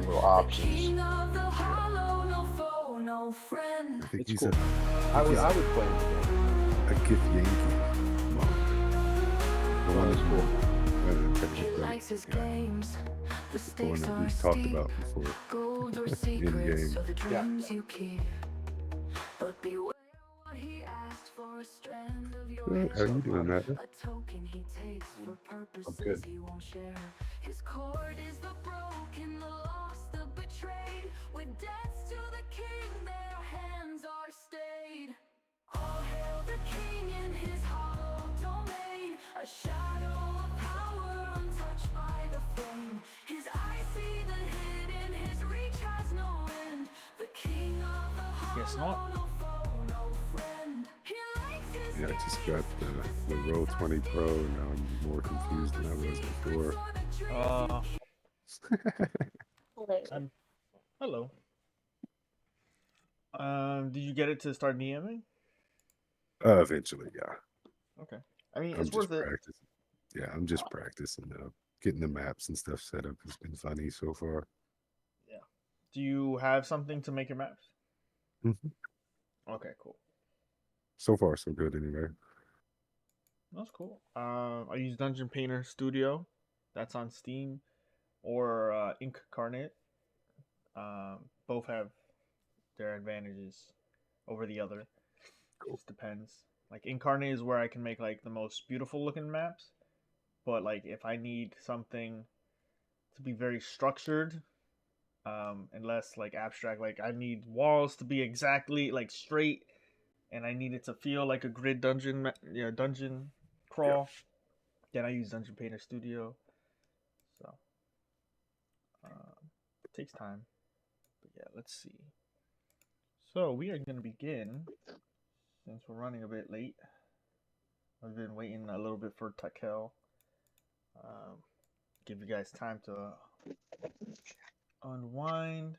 several options. I think It's he's cool. I think I would play him again. a Gith Yankee monk. The one That's cool. The one that we've talked about before in game. Yeah. How you doing, Mada? I'm good. Guess not. Yeah, I just got the Roll20 Pro, and now I'm more confused than I was before. Hello. Did you get it to start DMing? Eventually, yeah. Okay. I mean, I'm it's just worth it. practicing. Yeah, I'm just practicing. Getting the maps and stuff set up has been funny so far. Yeah. Do you have something to make your maps? Mhm. Okay, cool. So far, so good. Anyway. That's cool. I use Dungeon Painter Studio. That's on Steam, or Incarnate. Both have their advantages over the other. Cool. Just depends. Like Incarnate is where I can make like the most beautiful looking maps, but like if I need something to be very structured, and less like abstract, like I need walls to be exactly like straight, and I need it to feel like a grid dungeon, dungeon crawl. Then I use Dungeon Painter Studio. So it takes time, but yeah, let's see. So we are gonna begin since we're running a bit late. I've been waiting a little bit for Takel. Give you guys time to unwind.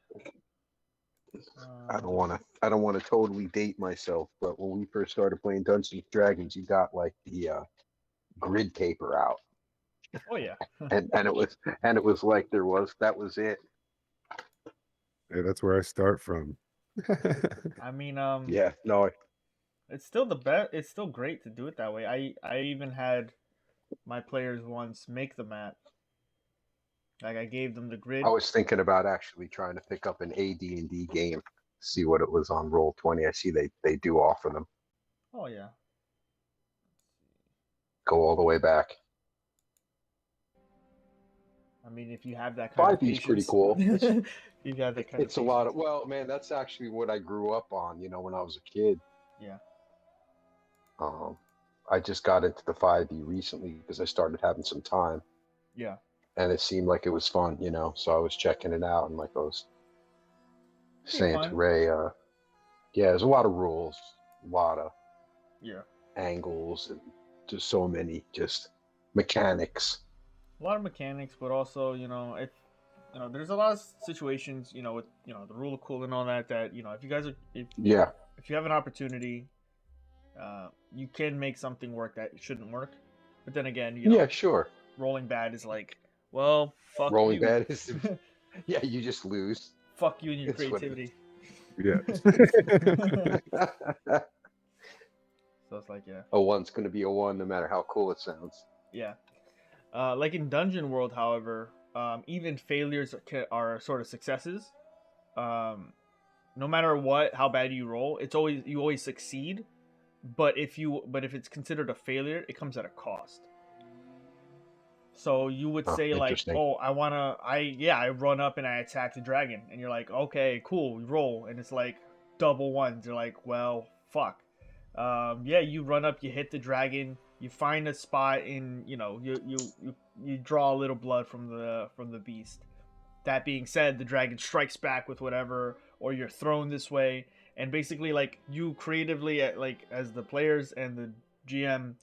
I don't want to totally date myself, but when we first started playing Dungeons and Dragons, you got like the grid paper out. Oh yeah. and it was like that was it. Yeah, that's where I start from. I mean, Yeah, no, it's still the best. It's still great to do it that way. I even had my players once make the map. Like I gave them the grid. I was thinking about actually trying to pick up an AD&D game, see what it was on Roll20. I see they do offer them. Oh yeah. Go all the way back. I mean, if you have that kind of 5e is patience, pretty cool. you got that kind It's of a lot patience. of, well, man, that's actually what I grew up on, when I was a kid. Yeah. I just got into the 5e recently because I started having some time. Yeah. And it seemed like it was fun, so I was checking it out, and like I was saying to Ray, yeah, there's a lot of rules, a lot of angles, and just so many just mechanics. A lot of mechanics, but also, if there's a lot of situations, with the rule of cool and all that. That if you guys are, if you have an opportunity, you can make something work that shouldn't work. But then again, yeah, sure. Rolling bad is like, well, fuck rolling you. bad is, yeah, you just lose. Fuck you and your creativity. Yeah. So it's like, yeah. A one's going to be a one, no matter how cool it sounds. Yeah. Like in Dungeon World, however, even failures are sort of successes. No matter how bad you roll, you always succeed. But if it's considered a failure, it comes at a cost. So you would say like, oh, I run up and I attack the dragon, and you're like, okay, cool, roll, and it's like double ones. You're like, well, fuck. Yeah, you run up, you hit the dragon, you find a spot in, you draw a little blood from the beast. That being said, the dragon strikes back with whatever, or you're thrown this way, and basically like you creatively, like as the players and the GM,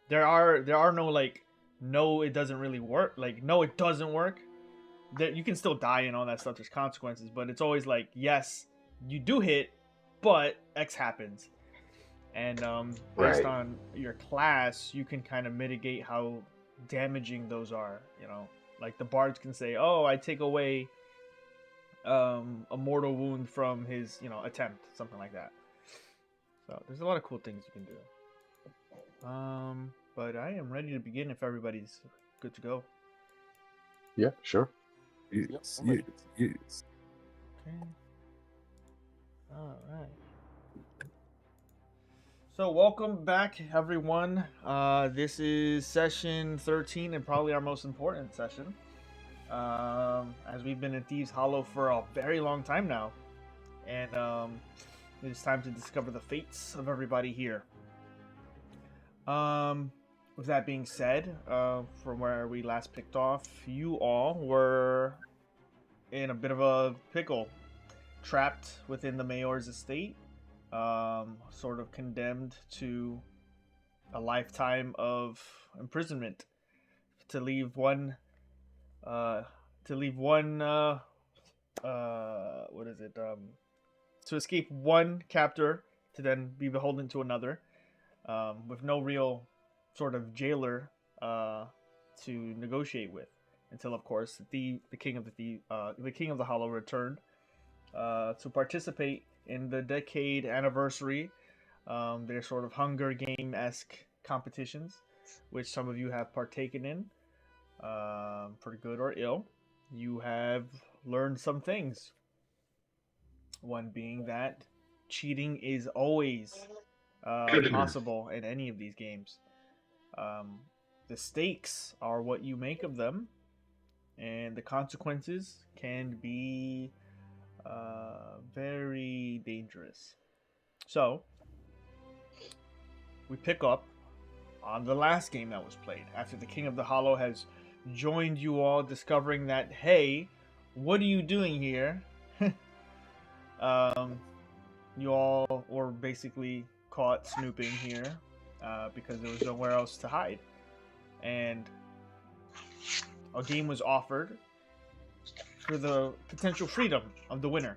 there are no like, no, it doesn't really work. Like, no, it doesn't work. That you can still die and all that stuff. There's consequences, but it's always like, yes, you do hit, but X happens. And based on your class, you can kind of mitigate how damaging those are. Like the bards can say, oh, I take away a mortal wound from his, attempt, something like that. So there's a lot of cool things you can do. But I am ready to begin if everybody's good to go. Yeah, sure. Yes. Okay. All right. So welcome back, everyone. This is session 13 and probably our most important session. As we've been in Thieves Hollow for a very long time now. And it's time to discover the fates of everybody here. With that being said, from where we last picked off, you all were in a bit of a pickle, trapped within the mayor's estate, sort of condemned to a lifetime of imprisonment, to leave one, to escape one captor, to then be beholden to another, with no real sort of jailer to negotiate with, until of course the king of the Hollow returned to participate in the decade anniversary, their sort of Hunger Game-esque competitions, which some of you have partaken in, for good or ill. You have learned some things. One being that cheating is always possible in any of these games. The stakes are what you make of them, and the consequences can be very dangerous. So, we pick up on the last game that was played, after the King of the Hollow has joined you all, discovering that, hey, what are you doing here? You all were basically caught snooping here because there was nowhere else to hide. And a game was offered for the potential freedom of the winner,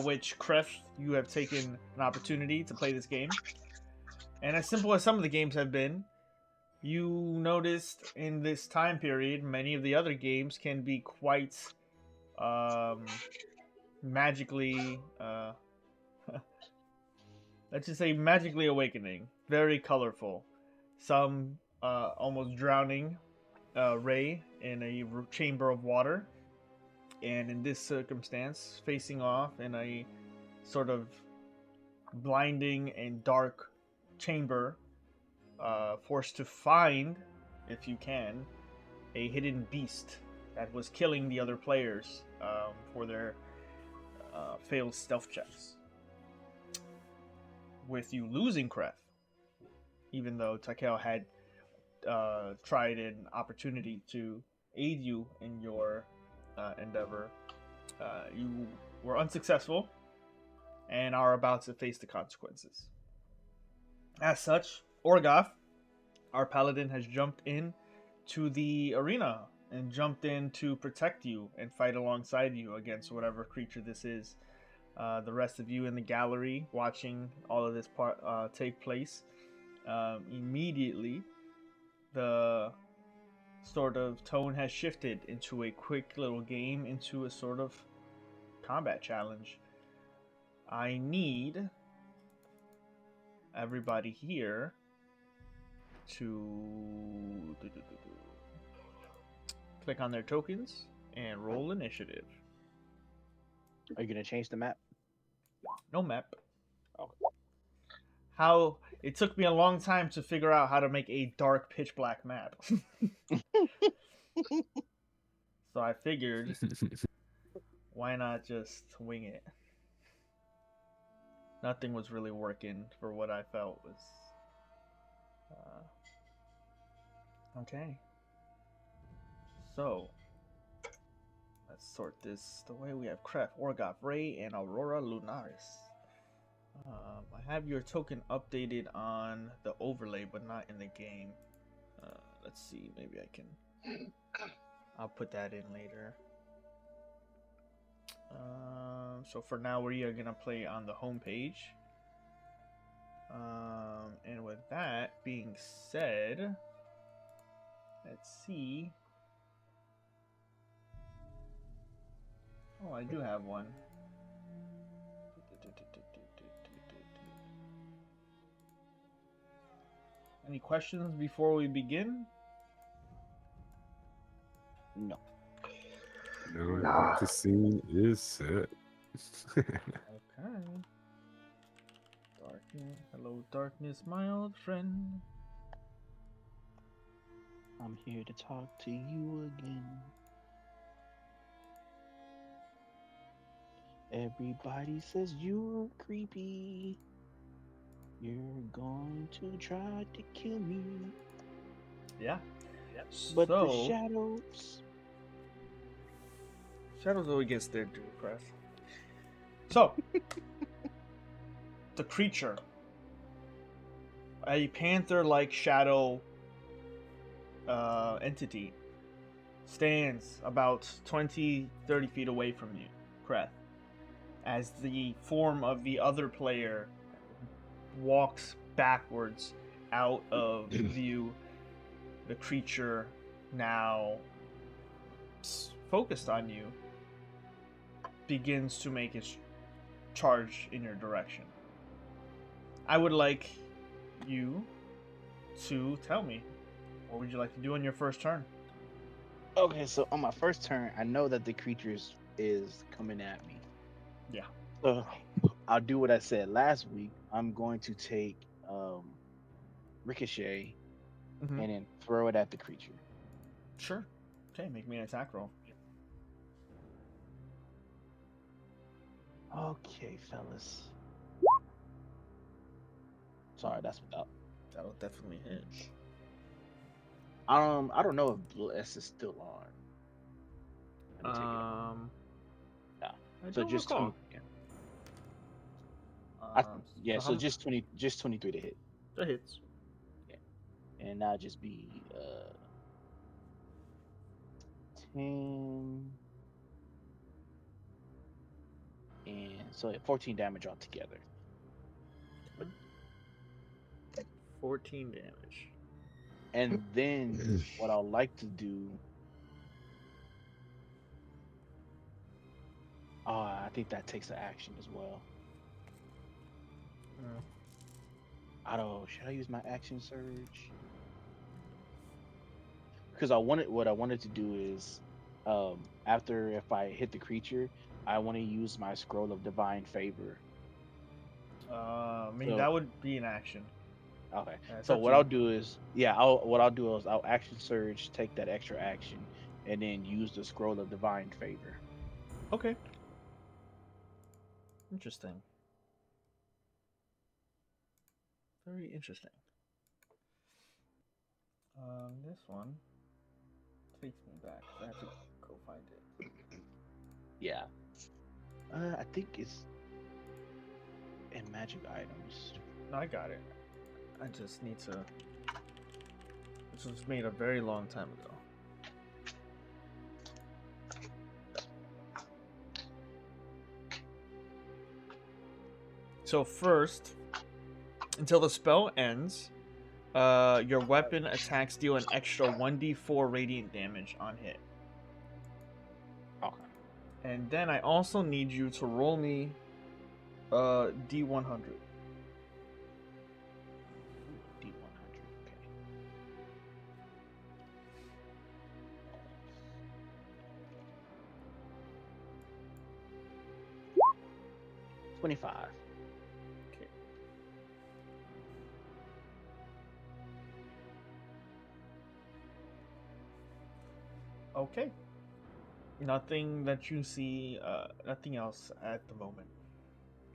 which, Kref, you have taken an opportunity to play this game. And as simple as some of the games have been, you noticed in this time period, many of the other games can be quite magically, let's just say magically awakening. Very colorful. Some almost drowning Ray in a chamber of water. And in this circumstance, facing off in a sort of blinding and dark chamber, forced to find, if you can, a hidden beast that was killing the other players for their failed stealth checks. With you losing Kref, even though Takeo had tried an opportunity to aid you in your endeavor, you were unsuccessful and are about to face the consequences. As such, Orgoth, our paladin, has jumped in to the arena and jumped in to protect you and fight alongside you against whatever creature this is. The rest of you in the gallery watching all of this take place, immediately the sort of tone has shifted into a quick little game, into a sort of combat challenge. I need everybody here to click on their tokens and roll initiative. Are you gonna change the map? No map. Oh. How it took me a long time to figure out how to make a dark pitch black map. So I figured, why not just wing it? Nothing was really working for what I felt was okay. So let's sort this the way. We have Kref, Orgoth, Ray, and Aurora Lunaris. I have your token updated on the overlay, but not in the game. Let's see, maybe I can. I'll put that in later. So for now, we are gonna play on the home page. And with that being said, let's see. Oh, I do have one. Any questions before we begin? No. No, I think the scene is set. Okay. Darkness. Hello, darkness, my old friend. I'm here to talk to you again. Everybody says you're creepy. You're going to try to kill me. Yeah. But So, the shadows. Shadows always gets there too, Chris. So, the creature. A panther-like shadow entity stands about 20, 30 feet away from you, Kreth, as the form of the other player walks backwards out of view. The creature, now focused on you, begins to make its charge in your direction. I would like you to tell me, what would you like to do on your first turn? Okay, so on my first turn, I know that the creature is coming at me. Yeah. So I'll do what I said last week. I'm going to take Ricochet Mm-hmm. and then throw it at the creature. Sure. Okay, make me an attack roll. Okay, fellas. Sorry, that's without. That'll definitely hit. I don't know if Bless is still on. Let me take it off. Yeah. I So don't just recall. 20. So just 23 to hit. That hits. Yeah. And that'll just be 10 and so 14 damage altogether. 14 damage. And then what I'd like to do, I think that takes an action as well. Should I use my action surge? Because what I wanted to do is, after if I hit the creature, I want to use my scroll of divine favor. That would be an action. Okay. So what I'll do is, I'll action surge, take that extra action, and then use the scroll of divine favor. Okay. Interesting. Very interesting. This one takes me back. I have to go find it. Yeah. I think it's in magic items. No, I got it. I just need to. This was made a very long time ago. So first, until the spell ends, your weapon attacks deal an extra 1d4 radiant damage on hit. Okay. And then I also need you to roll me D100. D100, okay. 25. Okay. Okay. Nothing that you see, nothing else at the moment.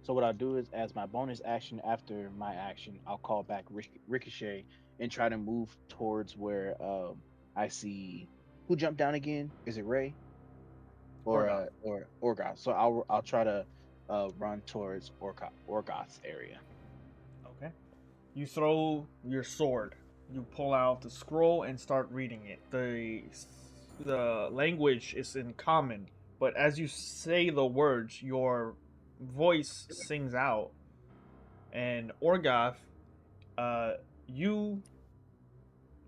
So what I'll do is, as my bonus action after my action, I'll call back Ricochet and try to move towards where I see who jumped down again. Is it Ray or Orgoth? So I'll try to run towards Orgoth's area. Okay. You throw your sword. You pull out the scroll and start reading it. The language is in common, but as you say the words, your voice sings out, and Orgoth, you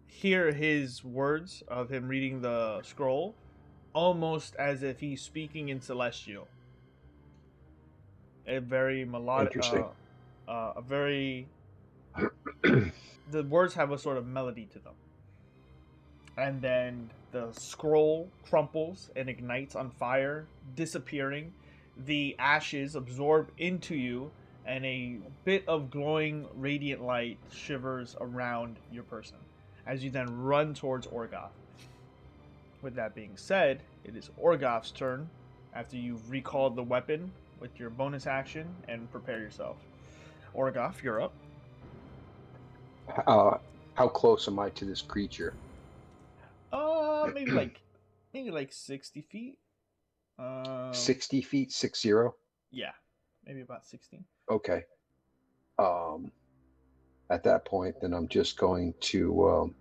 hear his words of him reading the scroll, almost as if he's speaking in Celestial. A very melodic, Interesting. a very. The words have a sort of melody to them. And then the scroll crumples and ignites on fire, disappearing. The ashes absorb into you, and a bit of glowing radiant light shivers around your person as you then run towards Orgoth. With that being said, it is Orgoth's turn after you've recalled the weapon with your bonus action and prepare yourself. Orgoth, you're up. How close am I to this creature? Maybe like 60 feet. 60 feet, 60. Yeah, maybe about 60. Okay. At that point, then I'm just going to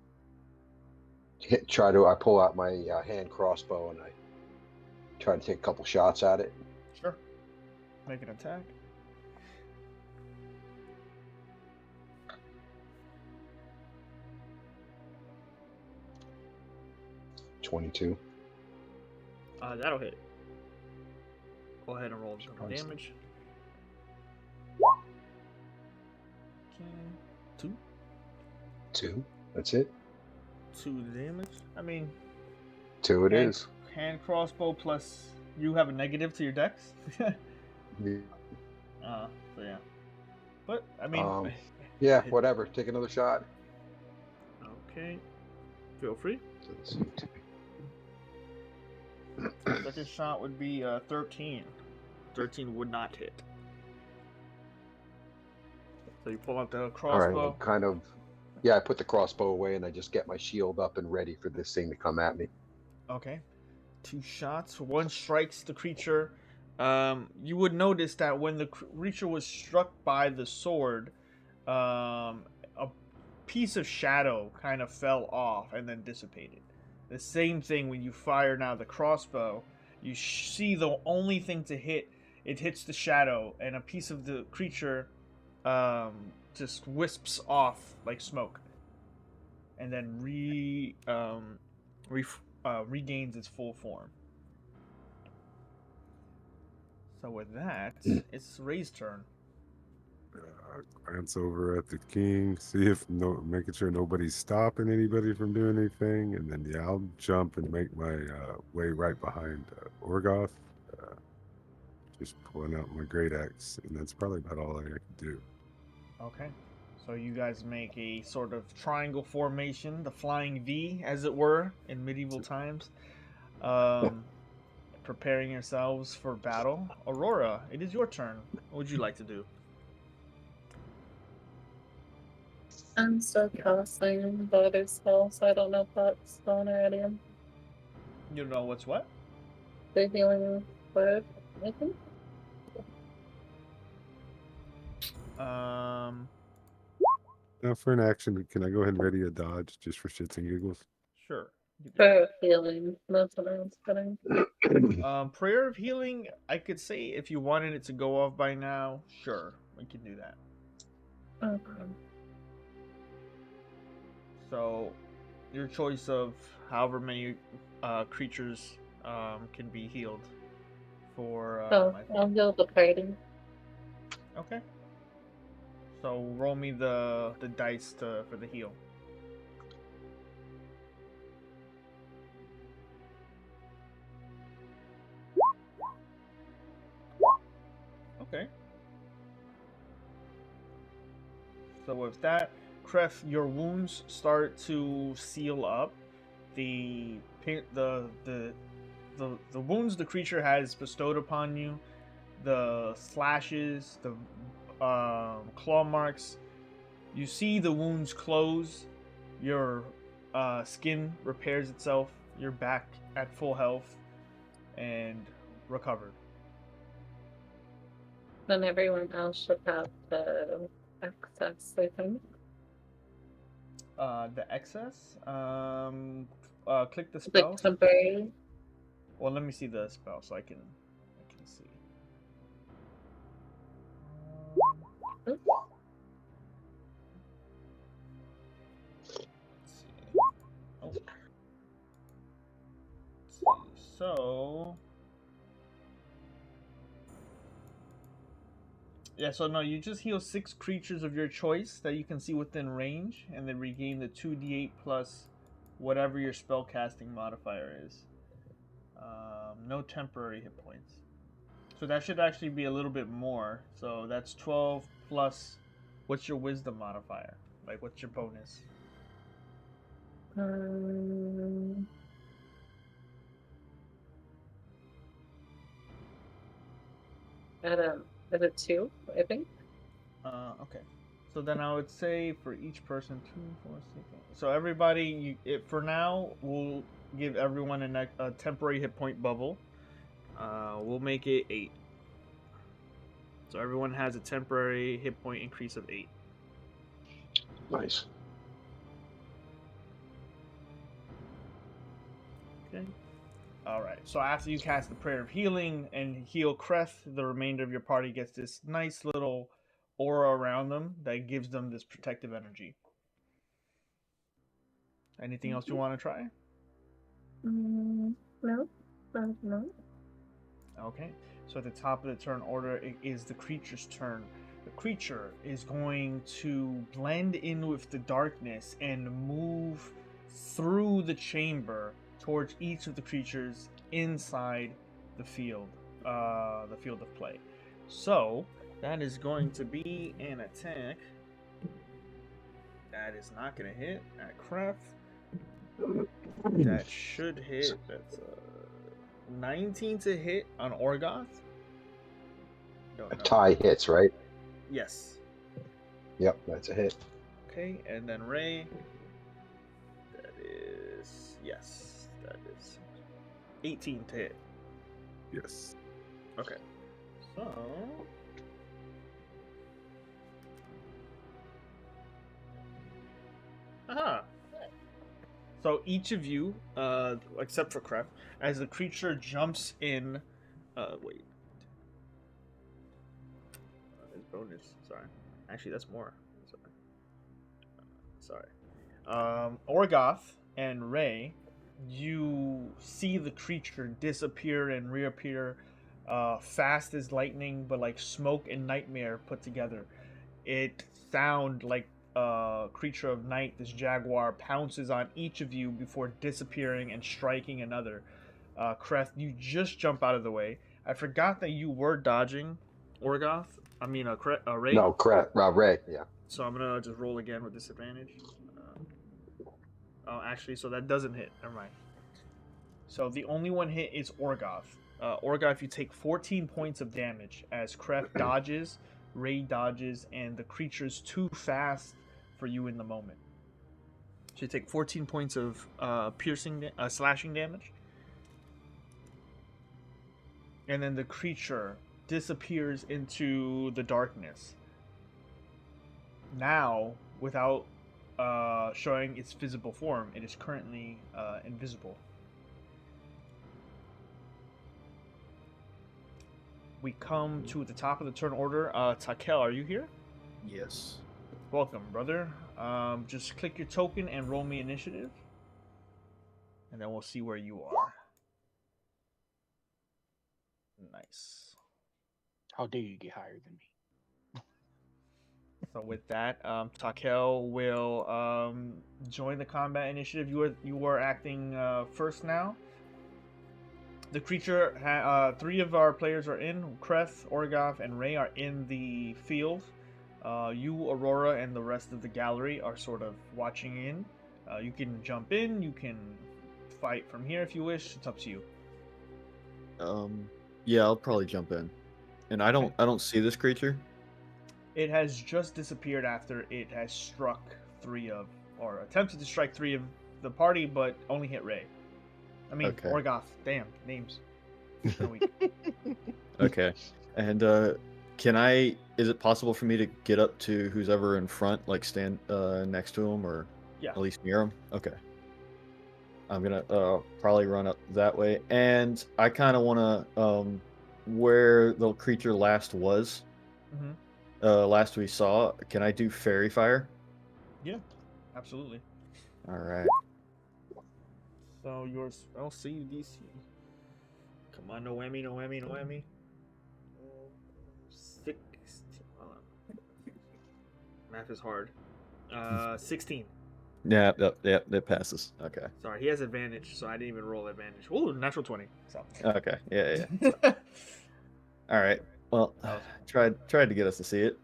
I pull out my hand crossbow and I try to take a couple shots at it. Sure. Make an attack. $22. That'll hit. Go ahead and roll some damage. Okay. 2. That's it. 2 damage. I mean, 2 it is. Hand crossbow plus you have a negative to your dex. Yeah. So yeah. But I mean, yeah, whatever. Take another shot. Okay. Feel free. Second shot would be 13. 13 would not hit. So you pull out the crossbow. All right, kind of. Yeah, I put the crossbow away and I just get my shield up and ready for this thing to come at me. Okay. 2 shots. 1 strikes the creature. You would notice that when the creature was struck by the sword, a piece of shadow kind of fell off and then dissipated. The same thing when you fire now the crossbow, you see the only thing to hit, it hits the shadow and a piece of the creature just wisps off like smoke and then regains its full form. So with that, it's Ray's turn. Glance over at the king, see if making sure nobody's stopping anybody from doing anything, and then I'll jump and make my way right behind Orgoth, just pulling out my great axe, and that's probably about all I can do. Okay, so you guys make a sort of triangle formation, the flying V, as it were, in medieval times, preparing yourselves for battle. Aurora, it is your turn. What would you like to do? I'm still casting Butter Spell, so I don't know if that's gone already. You don't know what's what? The healing word, I think. Now for an action, can I go ahead and ready a dodge just for shits and giggles? Sure. For healing, that's what I was putting. Prayer of Healing, I could say if you wanted it to go off by now, sure, we can do that. Okay. So, your choice of however many creatures can be healed for. I'll heal the party. Okay. So roll me the dice for the heal. Okay. So with that, Kref, your wounds start to seal up. The wounds the creature has bestowed upon you, the slashes, the claw marks, you see the wounds close. Your skin repairs itself. You're back at full health and recovered. Then everyone else should have the excess, I think. The excess. Click the spell. Like temporary. Well, let me see the spell so I can see. Oops. Oh. So yeah, so no, you just heal 6 creatures of your choice that you can see within range, and then regain the 2d8 plus whatever your spellcasting modifier is. No temporary hit points. So that should actually be a little bit more. So that's 12 plus. What's your wisdom modifier? Like, what's your bonus? At a 2, I think. Okay. So then I would say for each person, 2, 4, 6. So everybody, for now, we'll give everyone a temporary hit point bubble. We'll make it 8. So everyone has a temporary hit point increase of 8. Nice. Okay. All right. So after you cast the Prayer of Healing and heal Kreth, the remainder of your party gets this nice little aura around them that gives them this protective energy. Anything else you want to try? No. Okay. So at the top of the turn order, it is the creature's turn. The creature is going to blend in with the darkness and move through the chamber towards each of the creatures inside the field of play. So that is going to be an attack. That is not going to hit at Kreth. That should hit. That's 19 to hit on Orgoth. A tie hits, right? Yes. Yep, that's a hit. Okay, and then Ray. That is, yes, that is 18 to hit. Yes. Okay. So so each of you, except for Kref, as the creature jumps in, wait. His bonus. Sorry. Actually, that's more. Sorry. Orgoth and Ray, you see the creature disappear and reappear fast as lightning, but like smoke and nightmare put together. It sound like creature of night, this jaguar, pounces on each of you before disappearing and striking another. Kreth, you just jump out of the way. I forgot that you were dodging Orgoth. I mean, Ray. No, Ray, yeah. So I'm gonna just roll again with disadvantage. Actually, so that doesn't hit. Never mind. So the only one hit is Orgoth. Orgoth, you take 14 points of damage as Kreth dodges, Ray dodges, and the creature's too fast for you in the moment. So you take 14 points of slashing damage. And then the creature disappears into the darkness. Now, without showing its visible form, it is currently invisible. We come to the top of the turn order. Takel, are you here? Yes. Welcome, brother. Just click your token and roll me initiative. And then we'll see where you are. Nice. How dare you get higher than me? So with that, Takel will join the combat initiative. You are acting first now. The creature, 3 of our players are in. Kreth, Orgoth, and Ray are in the field. You, Aurora, and the rest of the gallery are sort of watching in. You can jump in. You can fight from here if you wish. It's up to you. Yeah, I'll probably jump in. And I don't see this creature. It has just disappeared after it has struck attempted to strike 3 of the party, but only hit Ray. I mean, okay. Orgoth. Damn, names. It's been a week. Okay. And is it possible for me to get up to who's ever in front, like stand next to him or at least near him? Okay. I'm going to probably run up that way. And I kind of want to, where the creature last was, last we saw, can I do fairy fire? Yeah, absolutely. All right. So your spell save DC. Come on, no whammy, no whammy, no whammy. 6. Hold on. Math is hard. 16. Yeah, that passes. Okay. Sorry, he has advantage, so I didn't even roll advantage. Ooh, natural 20. So. Okay. Yeah. So. All right. Well, tried to get us to see it.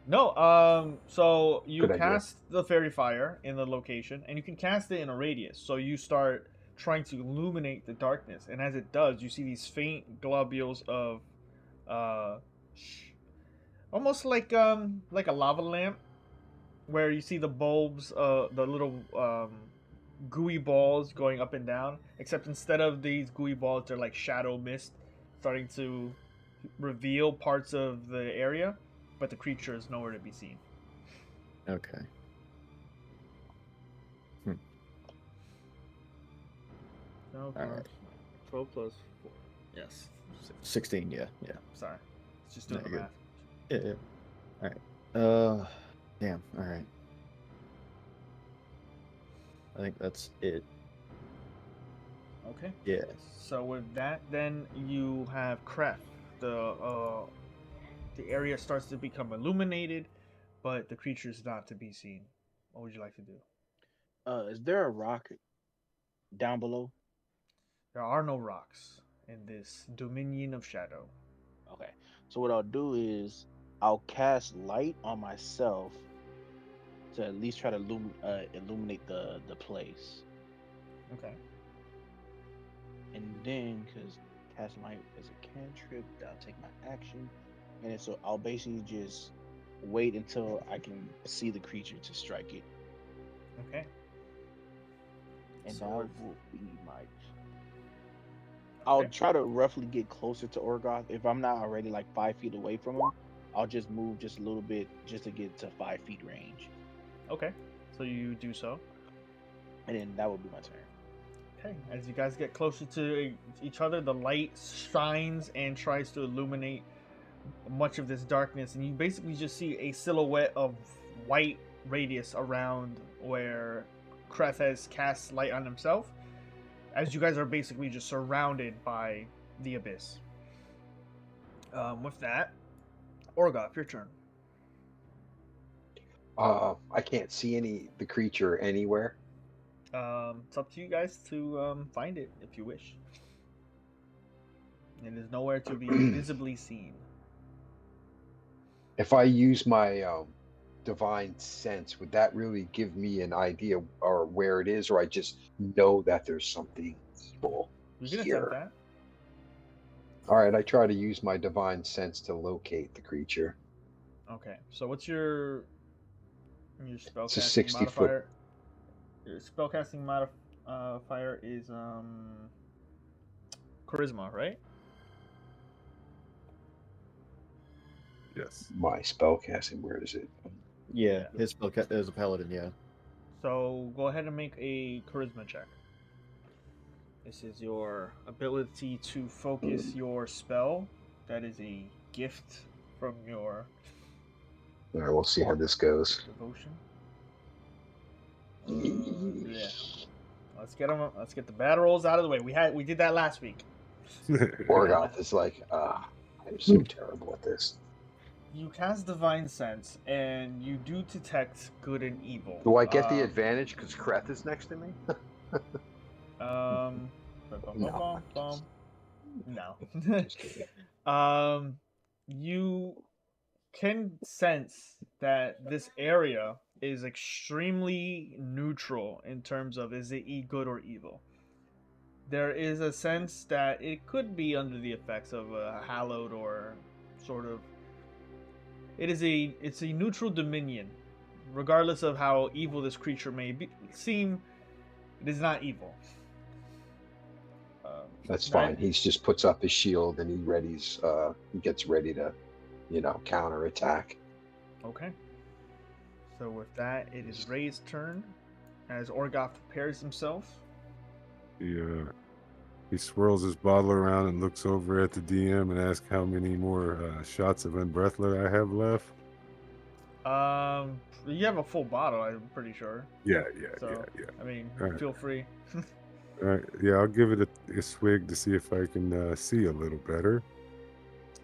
No, so you Good cast the fairy fire in the location, and you can cast it in a radius. So you start trying to illuminate the darkness, and as it does, you see these faint globules of, almost like a lava lamp, where you see the bulbs, the little gooey balls going up and down. Except instead of these gooey balls, they're like shadow mist, starting to reveal parts of the area. But the creature is nowhere to be seen. Okay. 12 All plus, right. 12 plus 4. Yes. 16. Yeah. Sorry. It's just doing the math. Yeah. All right. Damn. All right. I think that's it. Okay. Yeah. So with that, then you have Kref. The area starts to become illuminated, but the creature is not to be seen. What would you like to do? Is there a rock down below? There are no rocks in this dominion of shadow. Okay. So what I'll do is I'll cast light on myself to at least try to illuminate the place. Okay. And then, because cast light is a cantrip, I'll take my action. And so I'll basically just wait until I can see the creature to strike it. Okay. And So that will be my... I'll try to roughly get closer to Orgoth. If I'm not already like 5 feet away from him, I'll just move just a little bit just to get to 5 feet range. Okay. So you do so. And then that will be my turn. Okay. As you guys get closer to each other, the light shines and tries to illuminate much of this darkness, and you basically just see a silhouette of white radius around where Kreth has cast light on himself, as you guys are basically just surrounded by the abyss. With that, Orgoth, your turn. I can't see the creature anywhere. It's up to you guys to find it if you wish. It is nowhere to be visibly seen. If I use my divine sense, would that really give me an idea or where it is, or I just know that there's something evil You can here? attempt that. All right, I try to use my divine sense to locate the creature. Okay, so what's your spellcasting It's a 60 modifier? Your spellcasting modifier is charisma, right? Yes. My spellcasting, where is it? Yeah, his spell is a paladin. Yeah. So go ahead and make a charisma check. This is your ability to focus your spell. That is a gift from your All right, we'll see how this goes. devotion. Yeah. Let's get the bad rolls out of the way. We did that last week. Orgoth is like, I'm so terrible at this. You cast Divine Sense, and you do detect good and evil. Do I get the advantage because Kreth is next to me? No. Just kidding. You can sense that this area is extremely neutral in terms of is it good or evil. There is a sense that it could be under the effects of a hallowed or sort of. It's a neutral dominion, regardless of how evil this creature may seem. It is not evil. That's fine. He just puts up his shield and he gets ready to, counterattack. Okay. So with that, it is Ray's turn as Orgoth prepares himself. He swirls his bottle around and looks over at the DM and asks how many more shots of Unbreathler I have left. You have a full bottle, I'm pretty sure. Yeah. I mean, Right. feel free. All right. Yeah, I'll give it a swig to see if I can see a little better.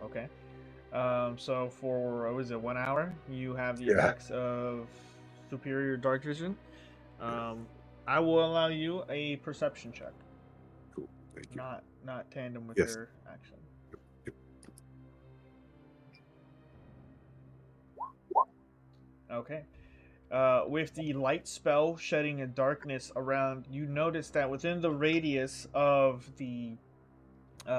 Okay. So for what is it, 1 hour, you have the Yeah. effects of superior dark vision. I will allow you a perception check. Cool. Thank you. Not tandem with Yes. your action. Yep. Okay. With the light spell shedding a darkness around, you notice that within the radius of the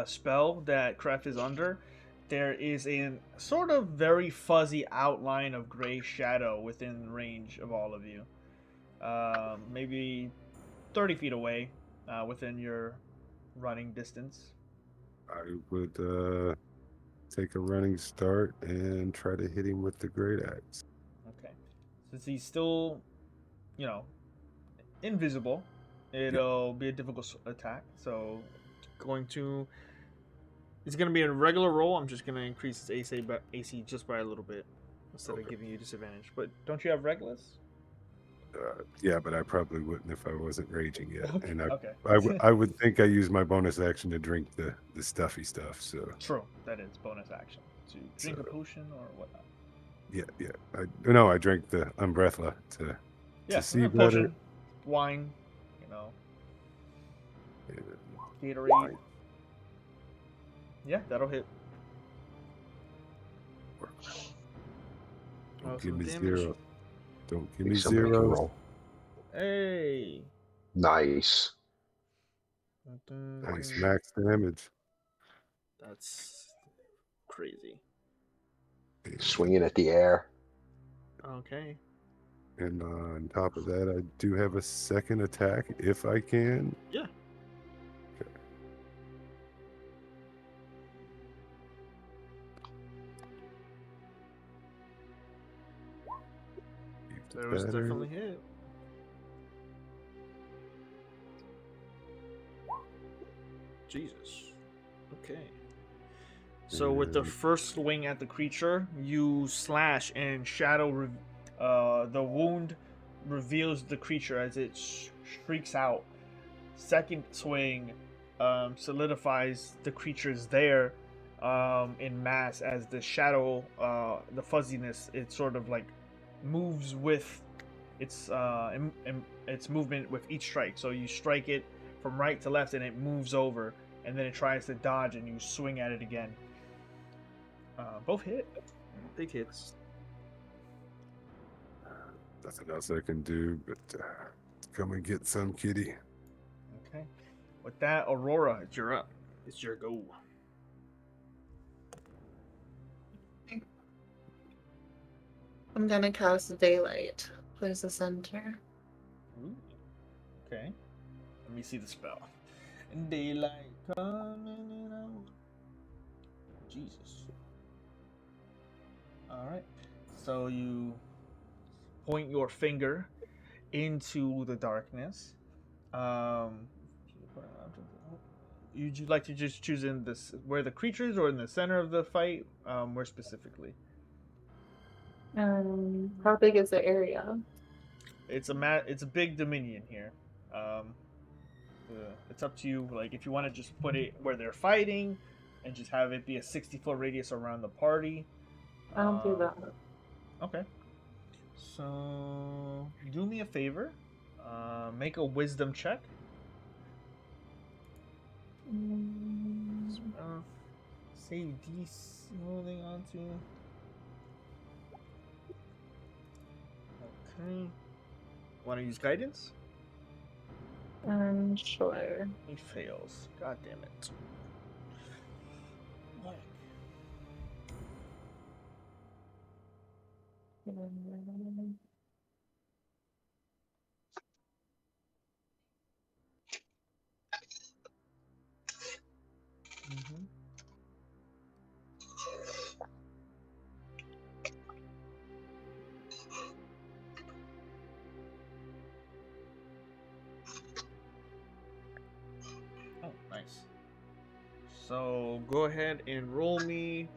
spell that Kref is under, there is a sort of very fuzzy outline of gray shadow within range of all of you. Maybe 30 feet away, within your running distance. I would take a running start and try to hit him with the great axe. Okay. Since he's still, invisible, Yep. it'll be a difficult attack. So, it's going to be a regular roll. I'm just going to increase its AC just by a little bit instead of giving you disadvantage. But don't you have Regulus? Yeah, but I probably wouldn't if I wasn't raging yet. Okay. And Okay. I would think I use my bonus action to drink the stuffy stuff. So True, that is bonus action to drink a potion or whatnot. Yeah. I drank the Umbrella to see better. Potion, wine, Gatorade. Wine. Yeah, that'll hit. Don't give me damage. 0. Don't give Make me somebody can 0. roll. Hey. Nice. Nice max damage. That's crazy. Swinging at the air. Okay. And on top of that, I do have a second attack if I can. Yeah. Okay. There was definitely hit. Jesus. Okay. So with the first swing at the creature, you slash and shadow. The wound reveals the creature as it shrieks out. Second swing solidifies the creature's there in mass as the shadow, the fuzziness, it sort of like moves with its movement with each strike. So you strike it from right to left and it moves over, and then it tries to dodge and you swing at it again. Both hit. Big hits. Nothing else I can do but come and get some, kitty. Okay. With that, Aurora, you're up. It's your go. I'm gonna cast Daylight. Plays the center. Ooh. Okay. Let me see the spell. Daylight coming in out. Jesus. Alright. So you point your finger into the darkness. Would you like to just choose in this where the creatures or in the center of the fight? Where specifically? How big is the area? It's a big dominion here. It's up to you. Like if you want to just put it where they're fighting, and just have it be a 60-foot radius around the party. I'll do that. Okay. So do me a favor. Make a wisdom check. Save DC holding on to. Okay. Want to use guidance? Sure. He fails. God damn it. Mm-hmm. Oh, nice. So go ahead and roll me.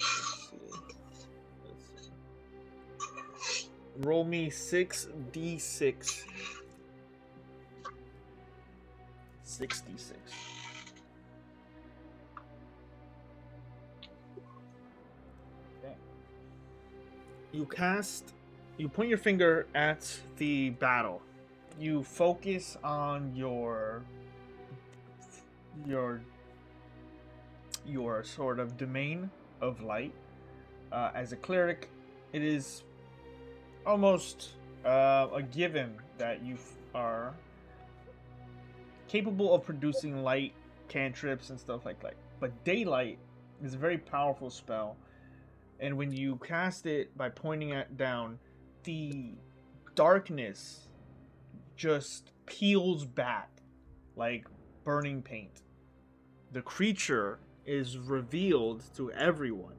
Let's see. Roll me 6d6. 66. Okay. You point your finger at the battle. You focus on your sort of domain of light. As a cleric, it is almost a given that you are capable of producing light cantrips and stuff like that. But daylight is a very powerful spell, and when you cast it by pointing it down, the darkness just peels back like burning paint. The creature is revealed to everyone.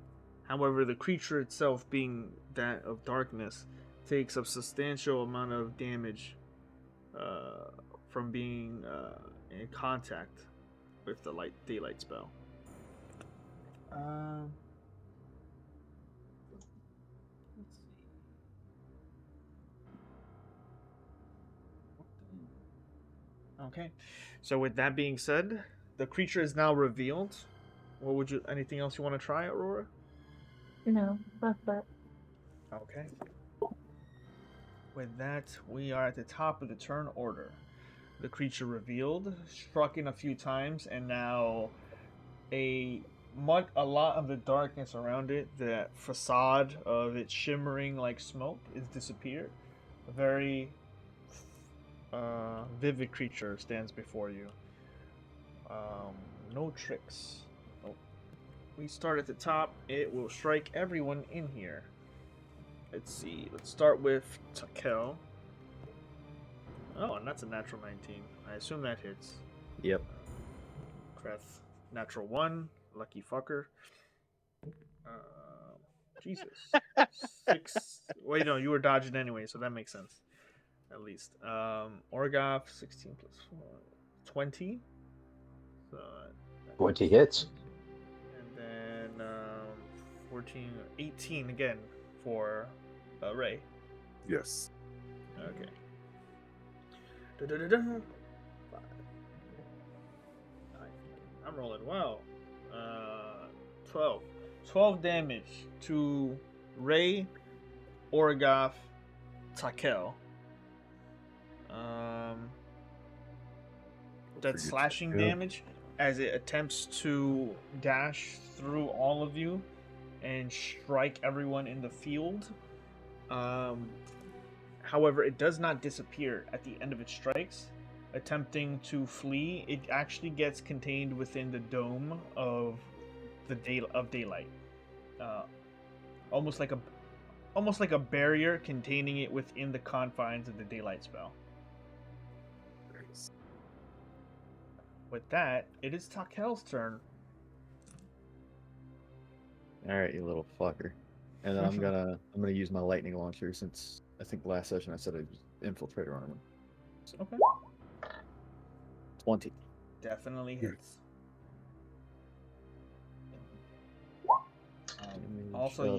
However, the creature itself, being that of darkness, takes a substantial amount of damage from being in contact with the daylight spell. Let's see. Okay, so with that being said, the creature is now revealed. What would you? Anything else you want to try, Aurora? No, that's that. Okay. With that, we are at the top of the turn order. The creature revealed, struck in a few times, and now a lot of the darkness around it, the facade of it shimmering like smoke, is disappeared. A very vivid creature stands before you. No tricks. Nope. We start at the top. It will strike everyone in here. Let's see. Let's start with Takel. Oh, and that's a natural 19. I assume that hits. Yep. Kreth, natural 1. Lucky fucker. Jesus. 6. Wait, no, you were dodging anyway, so that makes sense. At least. Orgoff, 16 plus 4. 20. So, 20 hits. And then 14, 18 again for Ray. Yes. Okay. Da-da-da-da. 5. I'm rolling well. 12. 12 damage to Ray, Orgoff, Takel. That's slashing damage as it attempts to dash through all of you and strike everyone in the field. However, it does not disappear at the end of its strikes. Attempting to flee, it actually gets contained within the dome of daylight, almost like a barrier containing it within the confines of the daylight spell. Nice. With that, it is Takel's turn. All right, you little fucker. And then I'm gonna use my lightning launcher since I think last session I said I was infiltrator on him. So. Okay. 20. Definitely hits. Also,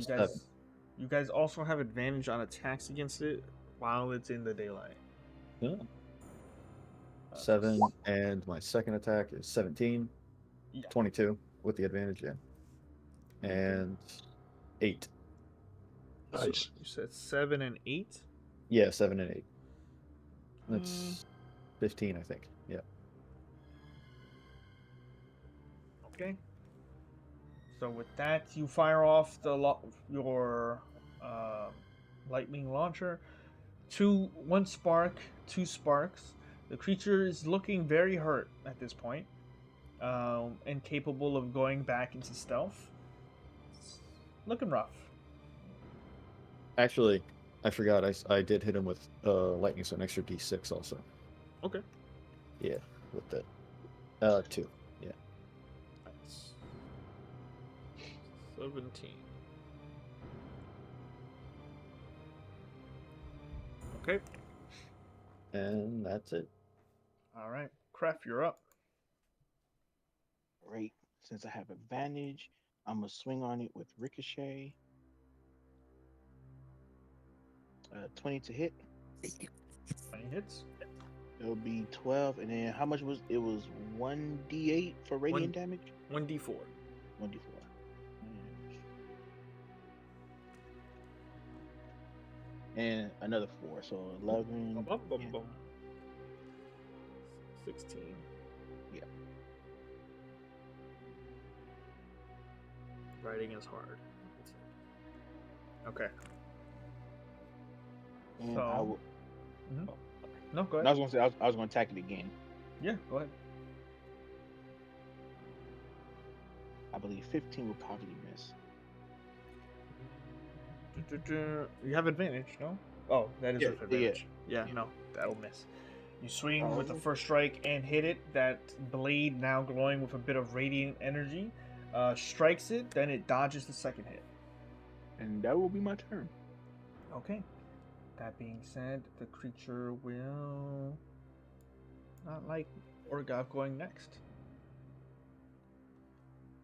you guys also have advantage on attacks against it while it's in the daylight. Yeah. 7, and my second attack is 17. Yeah. 22 with the advantage, yeah. And 8. Nice. So you said 7 and 8? Yeah, 7 and 8. That's 15, I think. Yeah. Okay. So with that, you fire off your lightning launcher. 1 spark, 2 sparks. The creature is looking very hurt at this point, and capable of going back into stealth. It's looking rough. Actually, I forgot. I did hit him with lightning, so an extra d6 also. Okay. Yeah, with that. 2. Yeah. Nice. 17. Okay. And that's it. All right. Kreth, you're up. Great. Since I have advantage, I'm going to swing on it with Ricochet. 20 to hit. 20 hits. It'll be 12, and then how much was it? Was 1d8 for radiant damage? 1d4. 1d4. And another 4, so 11. Bum, bum, bum. 16. Yeah. Writing is hard. Okay. And So, I will. Mhm. No, go I ahead. was gonna say I was gonna attack it again. Yeah, go ahead. I believe 15 will probably miss. You have advantage, no? Oh, that is Yeah, with advantage. Yeah, no, that'll miss. You swing with the first strike and hit it. That blade, now glowing with a bit of radiant energy, strikes it. Then it dodges the second hit. And that will be my turn. Okay. That being said, the creature will not like Orgoth going next.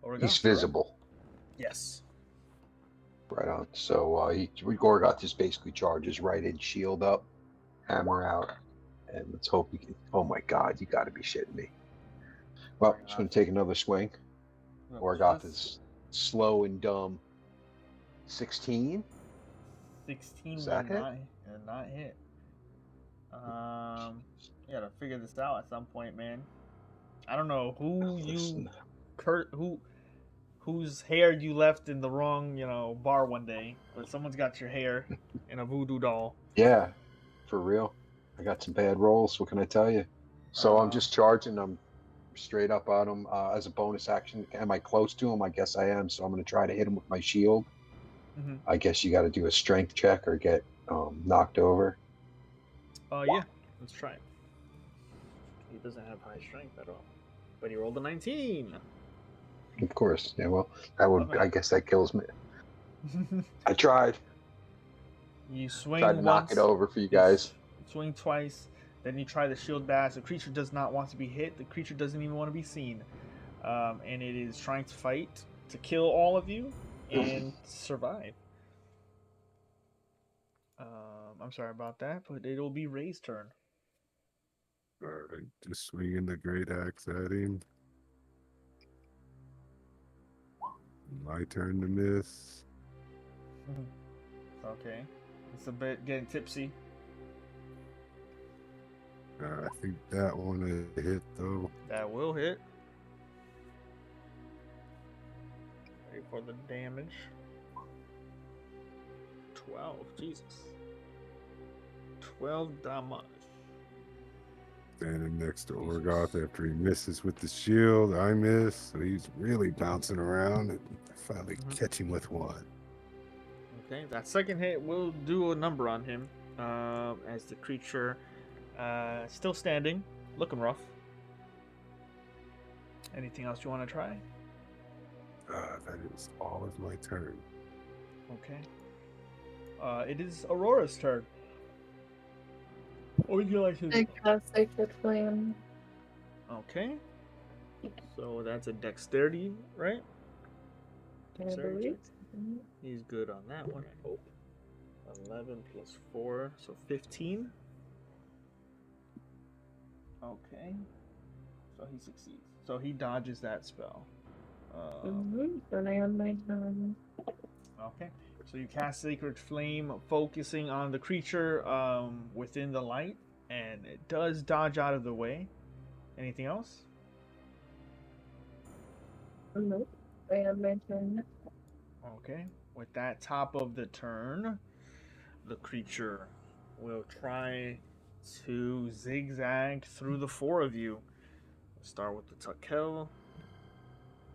Orgoth, He's visible. Yes. Right on. So Gorgoth just basically charges right in, shield up, hammer out, and let's hope he can. Oh my God, you got to be shitting me. Well, just going to take another swing. Gorgoth is slow and dumb. 16? 16 Does will that hit? not hit. You gotta figure this out at some point, man. I don't know whose hair you left in the wrong, bar one day, but someone's got your hair in a voodoo doll. Yeah, for real. I got some bad rolls. What can I tell you? So I'm just charging. I'm straight up on him as a bonus action. Am I close to him? I guess I am. So I'm going to try to hit him with my shield. Mm-hmm. I guess you got to do a strength check or get knocked over. Yeah, let's try it. He doesn't have high strength at all, but he rolled a 19. Of course. Yeah, well, that would. Okay. I guess that kills me. I tried. You swing Tried to once, knock it over for you guys. Swing twice, then you try the shield bash. The creature does not want to be hit. The creature doesn't even want to be seen. And it is trying to fight to kill all of you and survive. I'm sorry about that, but it'll be Ray's turn. All right, just swinging the great axe at him. My turn to miss. Okay. It's a bit getting tipsy. I think that one hit though. That will hit. Ready for the damage. 12. Jesus. 12 damage. Standing next to Orgoth after he misses with the shield. I miss, so he's really bouncing around and finally catch him with one. Okay, that second hit will do a number on him as the creature still standing, looking rough. Anything else you want to try? That is all of my turn. Okay. It is Aurora's turn. What would you like to do? I cast Sacred Flame. Okay. So that's a dexterity, right? I believe. He's good on that one, I hope. 11 plus 4, so 15. Okay. So he succeeds. So he dodges that spell. Then I am my turn. Okay. So you cast Sacred Flame, focusing on the creature within the light, and it does dodge out of the way. Anything else? Nope. I am my turn. Okay. With that top of the turn, the creature will try to zigzag through the four of you. We'll start with the Tukel.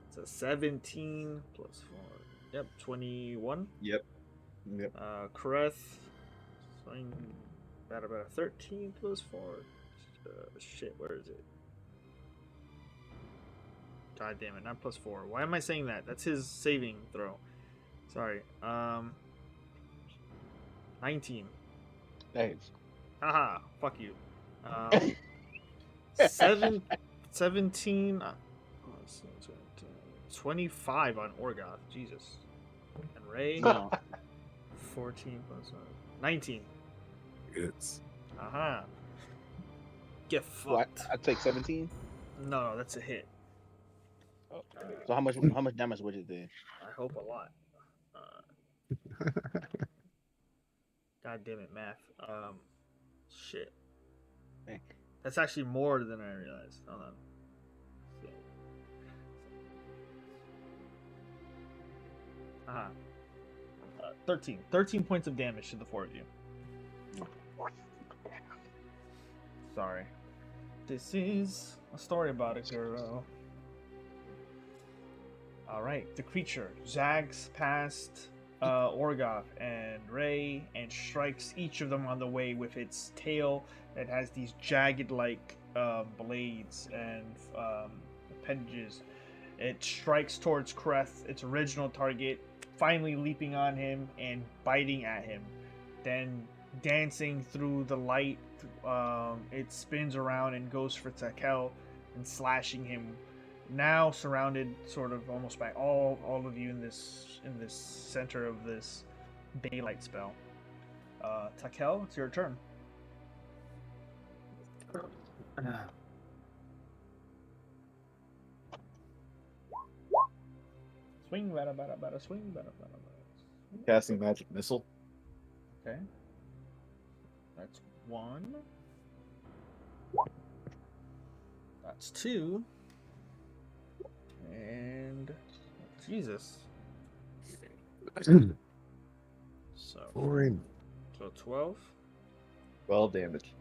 It's a 17 plus 4. Yep, 21. Yep. Kareth, swing about a 13 plus 4. Shit, where is it? God damn it, not plus 4. Why am I saying that? That's his saving throw. Sorry. 19. Thanks. Haha, fuck you. 17. 25 on Orgoth. Jesus. And Ray. 14 plus 19. It's Aha. Get fucked. I take 17. No, that's a hit. Oh. So how much damage would it do? I hope a lot. God damn it, math. Shit. Hey. That's actually more than I realized. Hold on. 13. 13 points of damage to the four of you. Sorry. This is a story about a girl. Alright, the creature zags past Orgoth and Ray and strikes each of them on the way with its tail that has these jagged like blades and appendages. It strikes towards Kreth, its original target, finally leaping on him and biting at him. Then dancing through the light, it spins around and goes for Takel and slashing him. Now surrounded sort of almost by all of you in this center of this daylight spell. Takel, it's your turn. Swing, bada, swing, bada. Casting magic missile. Okay. That's 1. That's 2. And Jesus. So 12. 12 damage.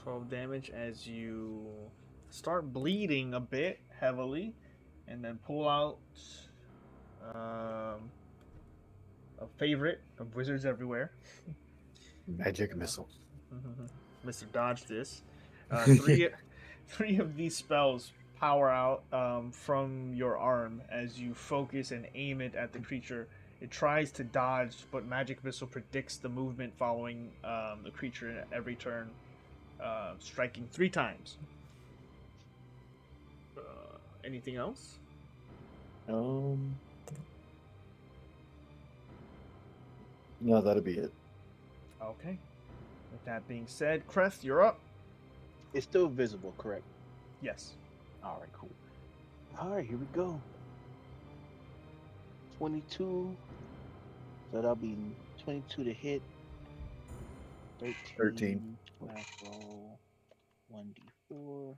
12 damage as you start bleeding a bit heavily, and then pull out a favorite of Wizards Everywhere. Magic missile. Mr. Dodge this. Three of these spells power out from your arm as you focus and aim it at the creature. It tries to dodge, but Magic Missile predicts the movement following the creature at every turn, striking 3 times. Anything else? No, that'll be it. Okay. With that being said, Kreth, you're up. It's still visible, correct? Yes. All right, cool. All right, here we go. 22. So that'll be 22 to hit. 13. Max roll. 1d4.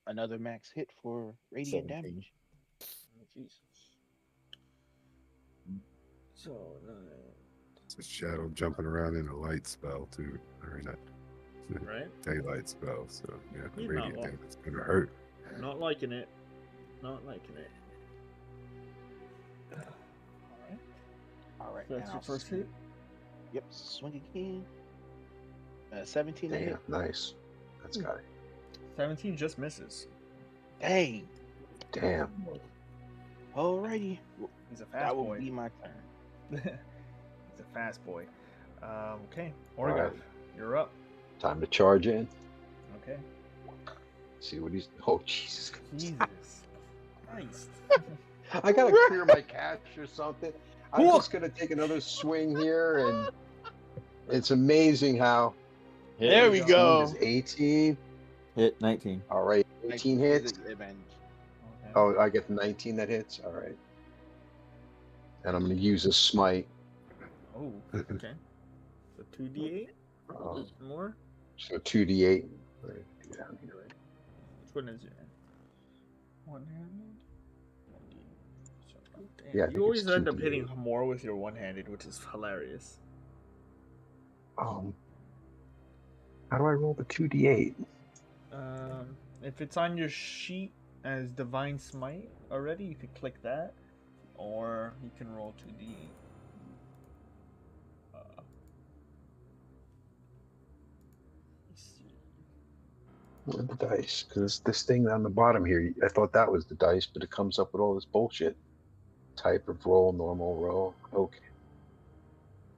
Another max hit for radiant 17. damage. Oh, Jesus. So, It's a shadow jumping around in a light spell too, or in a right? daylight spell. So yeah, the He's radiant not damage is gonna hurt. Not liking it. Not liking it. All right. So that's your first hit? Yep. Swing again. 17 to Damn, hit. nice. That's got it. 17 just misses. Dang. Damn. Alrighty. He's a fast That will boy. be my turn. He's a fast boy. Okay. All Orgoth, right. you're up. Time to charge in. Okay. See what he's. Oh, Jesus. Jesus Christ. I gotta clear my cache or something. I'm just gonna take another swing here, and it's amazing how. There we go. Is 18. Hit 19. All right, 18 hits. Advantage. Okay. Oh, I get the 19 that hits. All right. And I'm gonna use a smite. Oh, okay. So 2d8? More? So 2d8. Right, down here, right? Which one is it? One-handed? Damn, Yeah, I think you always it's end up 2d8. hitting more with your one-handed, which is hilarious. How do I roll the 2d8? If it's on your sheet as Divine Smite already, you could click that, or you can roll 2d8. The dice, because this thing on the bottom here, I thought that was the dice, but it comes up with all this bullshit. Type of roll, normal roll. Okay.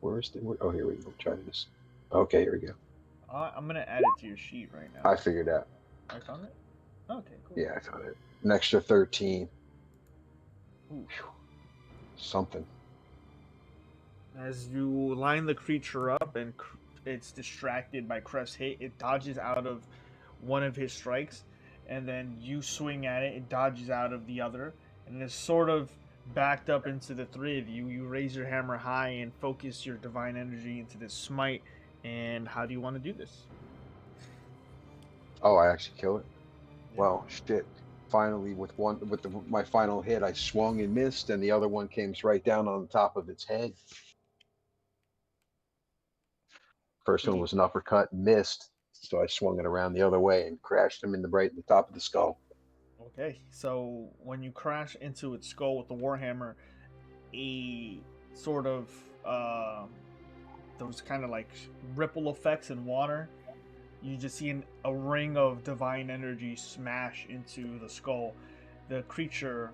Where's the? Oh, here we go. Try this. Okay, here we go. I'm gonna add it to your sheet right now. I figured out. I found it. Okay, cool. Yeah, I found it. An extra 13. Ooh. Something. As you line the creature up and it's distracted by Cref's hit, it dodges out of one of his strikes, and then you swing at it, it dodges out of the other, and it's sort of backed up into the three of you. You raise your hammer high and focus your divine energy into this smite. And how do you want to do this? Oh, I actually kill it. Yeah. Well, shit. Finally, with my final hit, I swung and missed, and the other one came right down on the top of its head. First one was an uppercut, missed, so I swung it around the other way and crashed him in the top of the skull. Okay, so when you crash into its skull with the warhammer, a sort of those kind of like ripple effects in water. You just see a ring of divine energy smash into the skull. The creature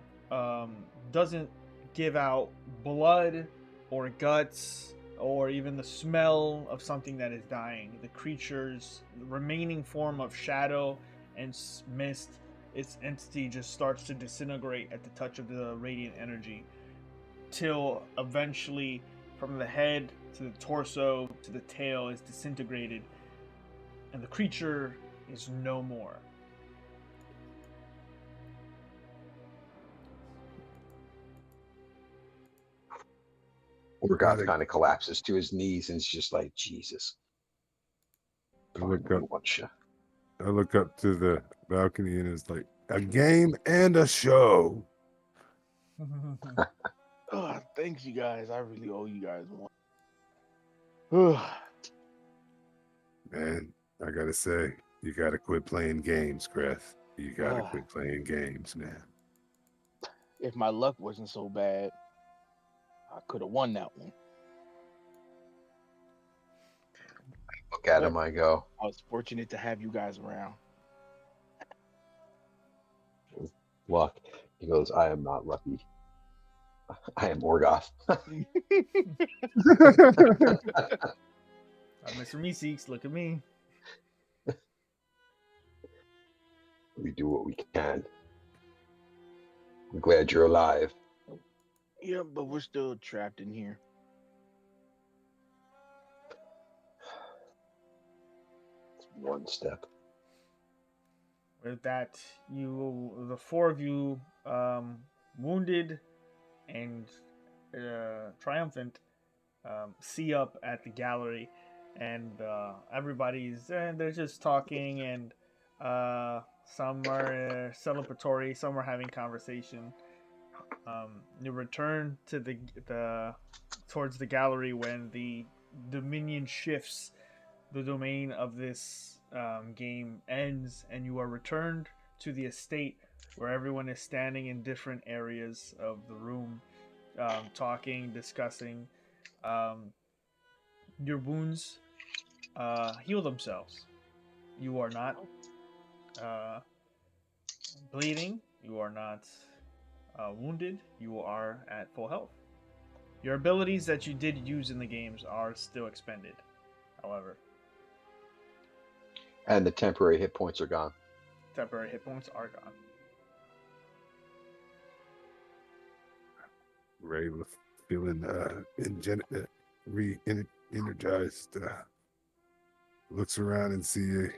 doesn't give out blood or guts or even the smell of something that is dying. The creature's remaining form of shadow and mist, its entity just starts to disintegrate at the touch of the radiant energy, till eventually from the head to the torso to the tail is disintegrated, and the creature is no more. Urgoth kind of collapses to his knees and is just like, Jesus. I look up to the balcony and it's like, a game and a show. Oh, thanks, you guys. I really owe you guys one. Man, I gotta say, you gotta quit playing games, Greth. You gotta quit playing games, man. If my luck wasn't so bad, I could have won that one. Look at him, I go. I was fortunate to have you guys around. Luck. He goes, I am not lucky. I am Urgoth. Mr. Meeseeks, look at me. We do what we can. I'm glad you're alive. Yeah, but we're still trapped in here. It's one step. With that, the four of you, wounded and triumphant, see up at the gallery, and everybody's they're just talking, and some are celebratory, some are having conversation. You return to the towards the gallery when the dominion shifts. The domain of this game ends, and you are returned to the estate, where everyone is standing in different areas of the room, talking, discussing. Your wounds heal themselves. You are not bleeding. You are not wounded. You are at full health. Your abilities that you did use in the games are still expended, however. And the temporary hit points are gone. Temporary hit points are gone. Ray was feeling re-energized. Looks around and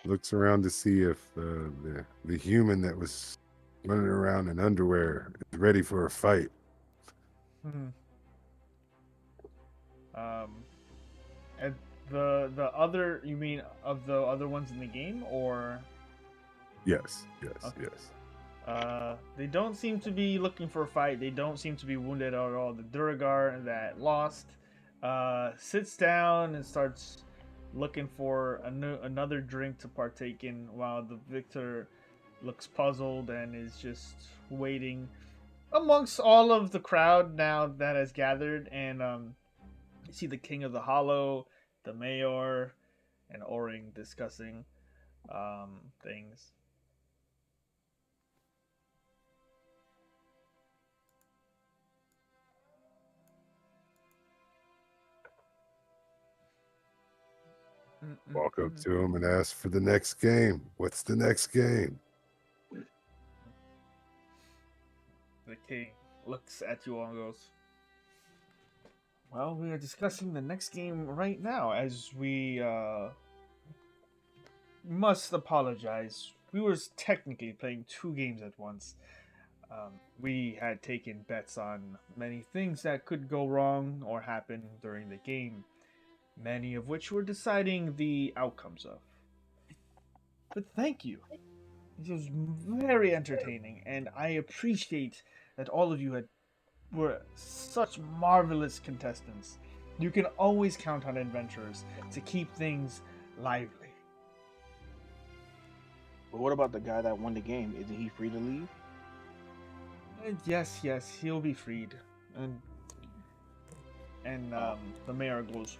looks around to see if the human that was running around in underwear is ready for a fight. And the other, you mean of the other ones in the game, or? Yes. They don't seem to be looking for a fight. They don't seem to be wounded at all. The Duragar that lost sits down and starts looking for another drink to partake in, while the victor looks puzzled and is just waiting amongst all of the crowd now that has gathered. And you see the King of the Hollow, the Mayor, and Oring discussing things. Walk up to him and ask for the next game. What's the next game? The king looks at you all and goes, Well, we are discussing the next game right now, as we must apologize. We were technically playing 2 games at once. We had taken bets on many things that could go wrong or happen during the game, many of which we're deciding the outcomes of. But thank you. It was very entertaining, and I appreciate that all of you were such marvelous contestants. You can always count on adventurers to keep things lively. But what about the guy that won the game? Isn't he free to leave? Yes, he'll be freed. And the mayor goes,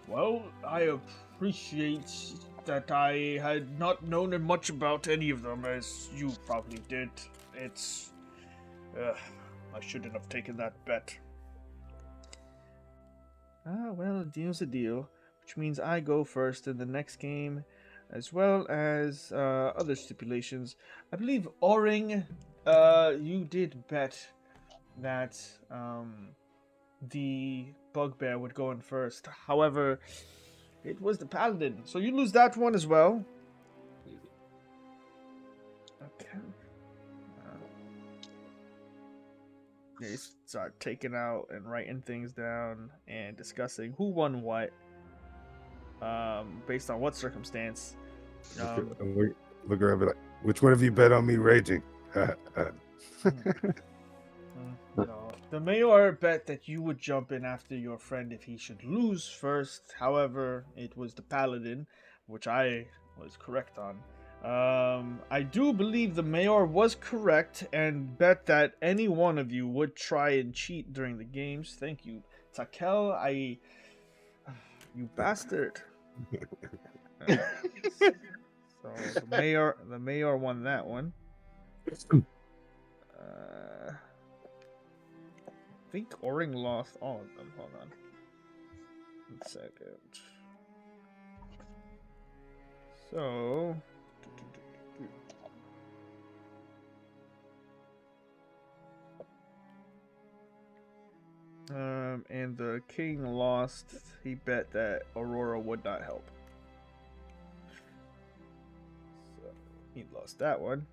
well, I appreciate that I had not known much about any of them, as you probably did. It's... I shouldn't have taken that bet. Well, a deal's a deal, which means I go first in the next game, as well as other stipulations. I believe Oring, you did bet that the bugbear would go in first. However, it was the paladin, so you lose that one as well. Okay. They start taking out and writing things down and discussing who won what, based on what circumstance. Look around, be like, which one of you bet on me raging? No. The mayor bet that you would jump in after your friend if he should lose first. However, it was the paladin, which I was correct on. I do believe the mayor was correct and bet that any one of you would try and cheat during the games. Thank you, Takel. You bastard. So the mayor won that one. I think Oring lost all of them. Hold on. 1 second. So... and the king lost. He bet that Aurora would not help. So he lost that one.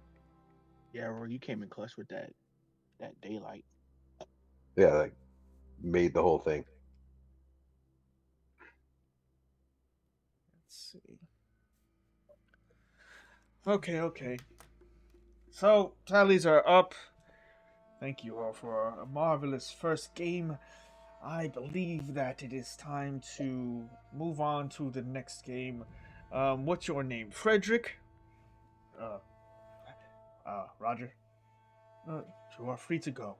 Yeah, well, you came in clutch with that daylight. Yeah, like made the whole thing. Let's see. Okay. So tallies are up. Thank you all for a marvelous first game. I believe that it is time to move on to the next game. What's your name? Frederick? Roger? You are free to go.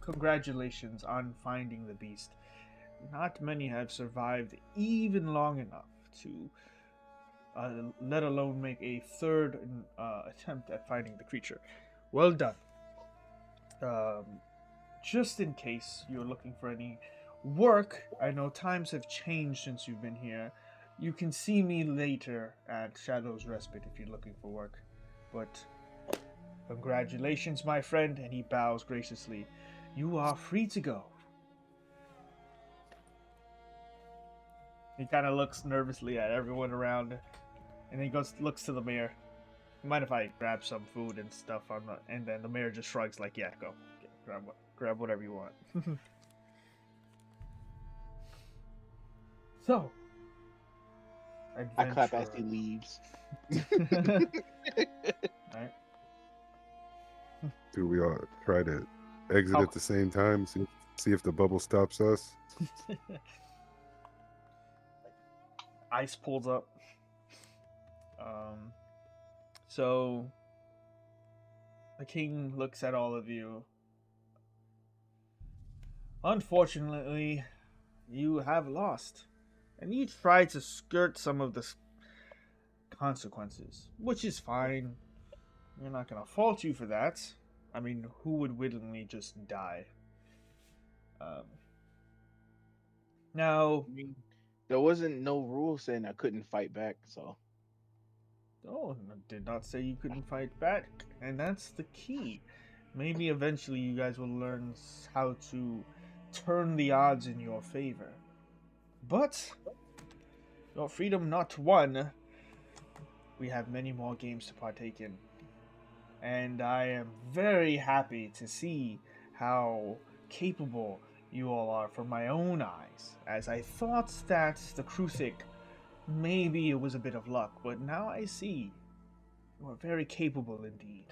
Congratulations on finding the beast. Not many have survived even long enough to, let alone make a third attempt at finding the creature. Well done. Just in case you're looking for any work, I know times have changed since you've been here. You can see me later at Shadow's Respite if you're looking for work. But congratulations, my friend, and he bows graciously. You are free to go. He kind of looks nervously at everyone around, and then he looks to the mayor. Mind if I grab some food and stuff and then the mayor just shrugs like, yeah, go. Grab whatever you want. So, I clap as he leaves. Alright. Do we all try to exit at the same time? See if the bubble stops us? Ice pulls up. So the king looks at all of you. Unfortunately, you have lost, and you try to skirt some of the consequences, which is fine. We're not gonna fault you for that. I mean, who would willingly just die? Now, I mean, there wasn't no rule saying I couldn't fight back, so. Oh, I did not say you couldn't fight back, and that's the key. Maybe eventually you guys will learn how to turn the odds in your favor. But your freedom not won. We have many more games to partake in. And I am very happy to see how capable you all are from my own eyes, as I thought that the Kruthic, maybe it was a bit of luck, but now I see you are very capable indeed.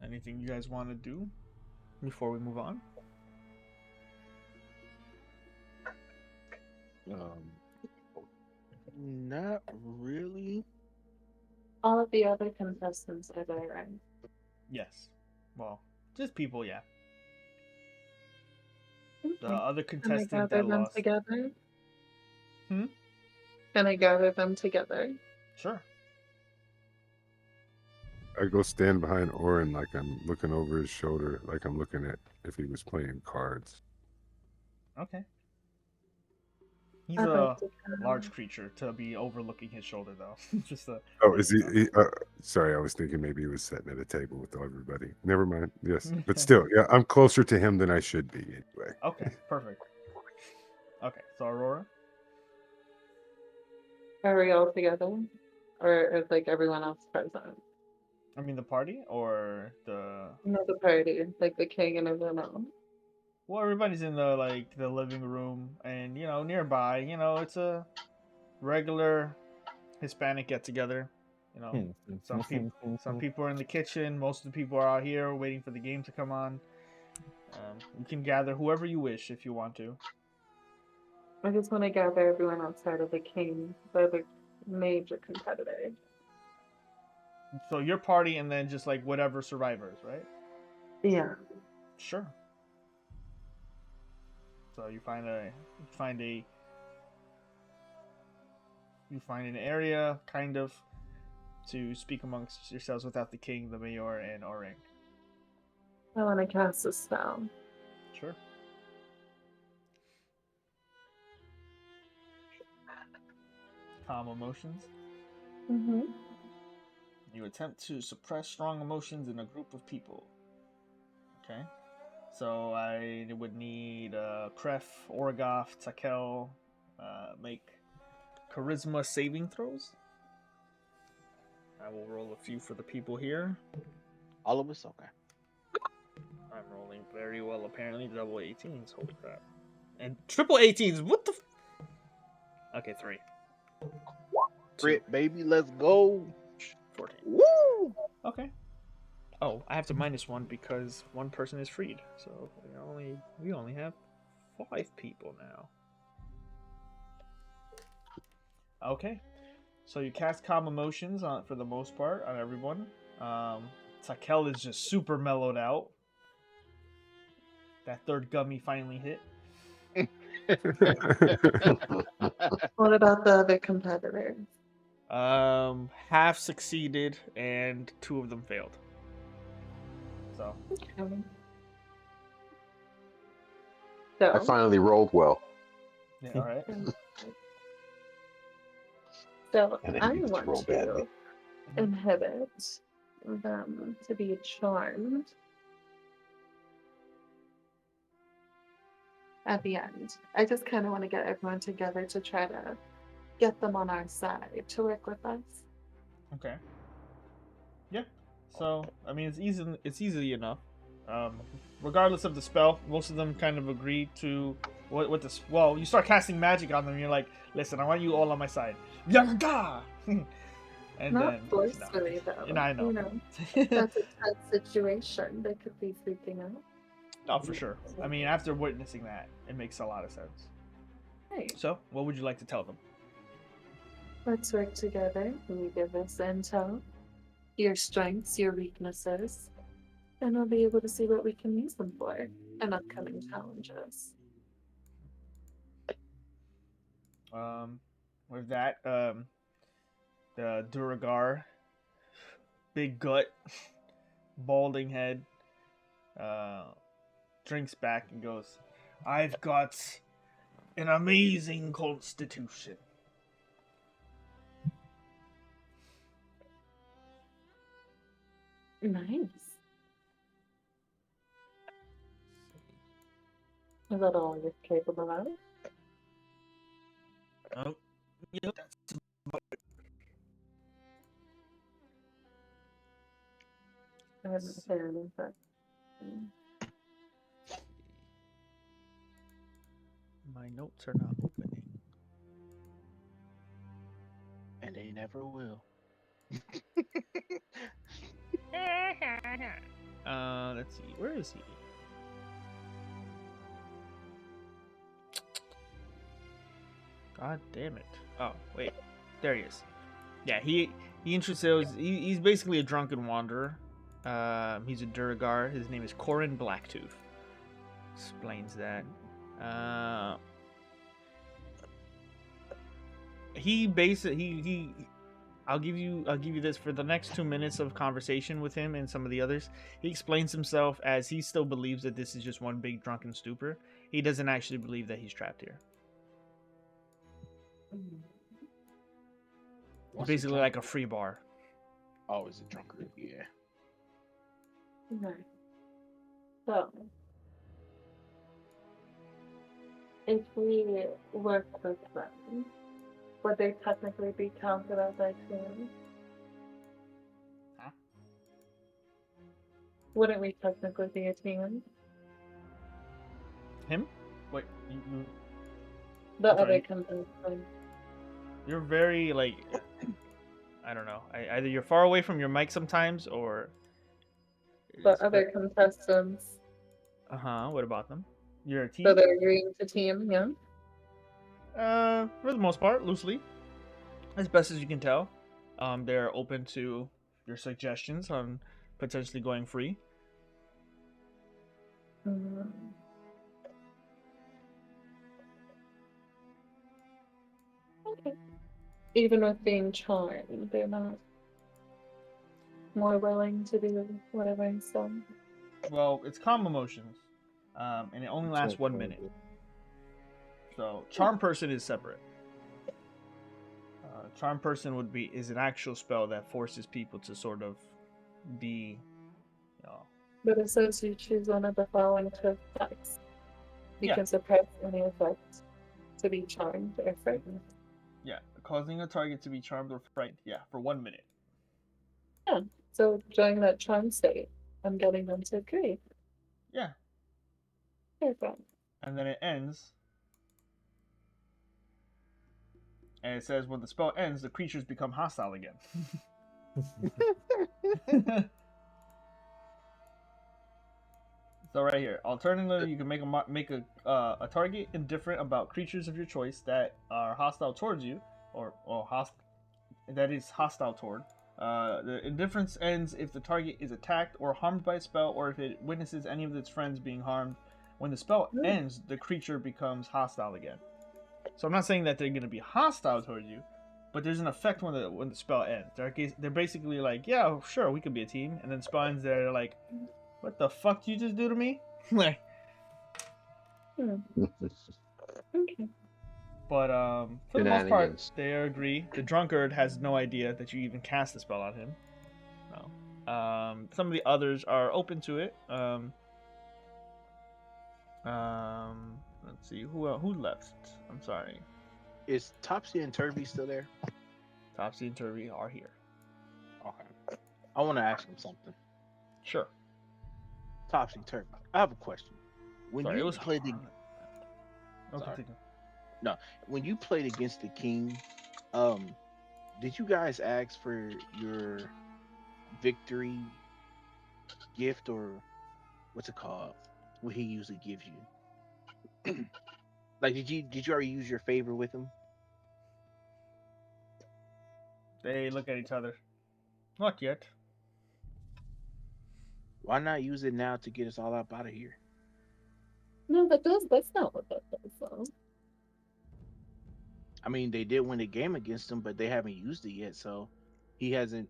Anything you guys want to do before we move on? Not really. All of the other contestants are there, right? Yes. Well, just people, yeah. Okay. The other Can I contestant gather that them lost. together? Hmm? Can I gather them together? Sure. I go stand behind Orin like I'm looking over his shoulder, like I'm looking at if he was playing cards. Okay. He's I'd a like to large creature to be overlooking his shoulder, though. Just a. Oh, is he sorry, I was thinking maybe he was sitting at a table with everybody. Never mind. Yes, but still, yeah, I'm closer to him than I should be anyway. Okay, perfect. Okay, so Aurora? Are we all together? Or is like everyone else present? I mean the party or the... Not the party, like the king and everyone else. Well, everybody's in the living room and, nearby. It's a regular Hispanic get-together. Some people are in the kitchen. Most of the people are out here waiting for the game to come on. You can gather whoever you wish if you want to. I just want to gather everyone outside of the king, the major competitor. So your party and then just whatever survivors, right? Yeah. Sure. So you find an area kind of to speak amongst yourselves without the king, the mayor, and Oring. I want to cast a spell. Sure. Calm emotions. Mm-hmm. You attempt to suppress strong emotions in a group of people. Okay. So I would need Kref, Orgoth, Takel, make charisma saving throws. I will roll a few for the people here. All of us? Okay. I'm rolling very well, apparently. Double 18s. Holy crap. And triple 18s. What the... Okay, 3. Crit, baby, let's go. 14. Woo! Okay. Oh, I have to -1 because one person is freed. So we only have 5 people now. Okay. So you cast Calm Emotions for the most part on everyone. Takel is just super mellowed out. That third gummy finally hit. What about the other competitors? Half succeeded and 2 of them failed. So. Okay. I finally rolled well. Yeah, all right. So And I I used to want roll badly. to inhibit them to be charmed at the end. I just kind of want to get everyone together to try to get them on our side to work with us. Okay. Yeah. So I mean, it's easy enough. Regardless of the spell, most of them kind of agree to what this. Well, you start casting magic on them, and you're like, "Listen, I want you all on my side." Yaga! And Not then forcefully, though. And I know. You know, that's a tense situation. They could be freaking out. No, for sure. I mean, after witnessing that, it makes a lot of sense. Right. So, what would you like to tell them? Let's work together. You give us intel, your strengths, your weaknesses, and we'll be able to see what we can use them for in upcoming challenges. With that, the Duragar, big gut, balding head, drinks back and goes, I've got an amazing constitution. Nice. Is that all you're capable of? Oh, yeah, that's about it. I haven't said anything. My notes are not opening. And they never will. Let's see. Where is he? God damn it. Oh, wait. There he is. Yeah, he introduces. He's basically a drunken wanderer. He's a Durgar. His name is Corin Blacktooth. Explains that. I'll give you this for the next 2 minutes of conversation with him and some of the others. He explains himself as he still believes that this is just one big drunken stupor. He doesn't actually believe that he's trapped here. Basically like a free bar. Oh, is it drunkard? Yeah. No. So, if we work with them, would they technically be counted as our team? Huh? Wouldn't we technically be a team? Him? Wait, The I'm sorry. other contestant. You're very like, I don't know. Either you're far away from your mic sometimes, or The other contestants. What about them? You're a team. So they're agreeing to team, yeah? For the most part, loosely, as best as you can tell. They're open to your suggestions on potentially going free. Mm. Okay. Even with being charmed, they're not more willing to do whatever I said. Well, it's calm emotions, and it only lasts 1 minute. So, charm person is separate. Charm person is an actual spell that forces people to sort of be, But it says you choose one of the following two effects. You Yeah. can suppress any effect to be charmed or frightened. Yeah, causing a target to be charmed or frightened. Yeah, for 1 minute. Yeah. So during that charm state, I'm getting them to agree. Yeah. Perfect. And then it ends. And it says when the spell ends, the creatures become hostile again. So right here, alternatively, you can make a target indifferent about creatures of your choice that are hostile towards you, or that is hostile toward. The indifference ends if the target is attacked or harmed by a spell, or if it witnesses any of its friends being harmed. When the spell ends, the creature becomes hostile again. So I'm not saying that they're going to be hostile towards you, but there's an effect when the spell ends. They're basically like, yeah, sure, we could be a team, and then spell ends. They're like, what the fuck did you just do to me? Like, Okay. but for the most part, they agree. The drunkard has no idea that you even cast the spell on him. No. Some of the others are open to it. Let's see who left. I'm sorry. Is Topsy and Turvy still there? Topsy and Turvy are here. Okay. I want to ask him something. Sure. Topsy Turvy, I have a question. When Sorry, you played the No, when you played against the king, did you guys ask for your victory gift, or what's it called? What he usually gives you? Like, did you already use your favor with him? they look at each other. Not yet. Why not use it now to get us all up out of here? No, that's not what that does, though. I mean, they did win a game against him, but they haven't used it yet, so he hasn't.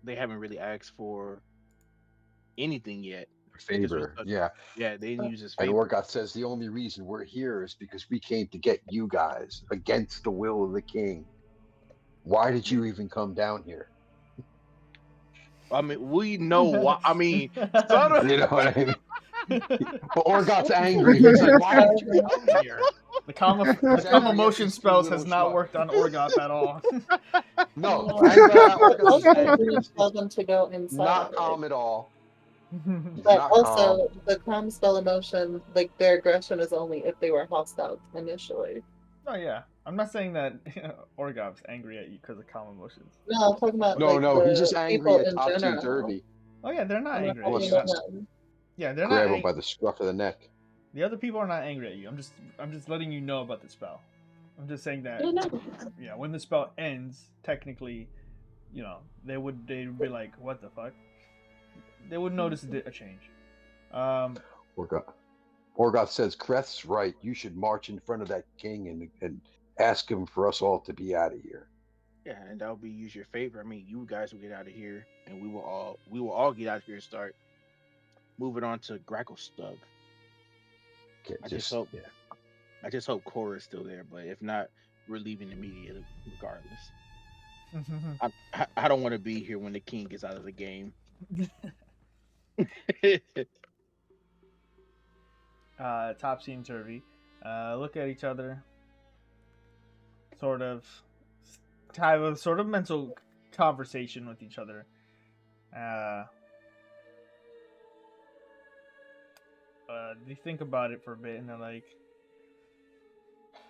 They haven't really asked for anything yet. favor. Yeah. Yeah, they didn't use his And favor. Orgoth says the only reason we're here is because we came to get you guys against the will of the king. Why did you even come down here? I mean, we know why. I mean, son of... You know what I mean? But Orgoth's angry. He's like, why did you come here? The calm emotion spells has not worked on Orgoth at all. No, also didn't tell them to go inside. Not calm at all. But Not also, calm. the calm spell emotion, like their aggression is only if they were hostile initially. Oh yeah, I'm not saying that Orgoth's angry at you because of calm emotions. No, I'm talking about No, he's just angry at in top team general. Derby. Oh yeah, they're not angry at you. Yeah, they're Grab not. him by the scruff of the neck. The other people are not angry at you. I'm just letting you know about the spell. I'm just saying that. Yeah, when the spell ends, technically, you know, they'd be like, what the fuck? They would notice a change. Orgoth says, Kreth's right. You should march in front of that king and ask him for us all to be out of here. Yeah, and that'll be use your favor. I mean, you guys will get out of here, and we will all get out of here and start moving on to Gracklestug. I just hope Cora is still there, but if not, we're leaving immediately, regardless. I don't want to be here when the king gets out of the game. Topsy and Turvy look at each other, sort of have a sort of mental conversation with each other. They think about it for a bit and they're like,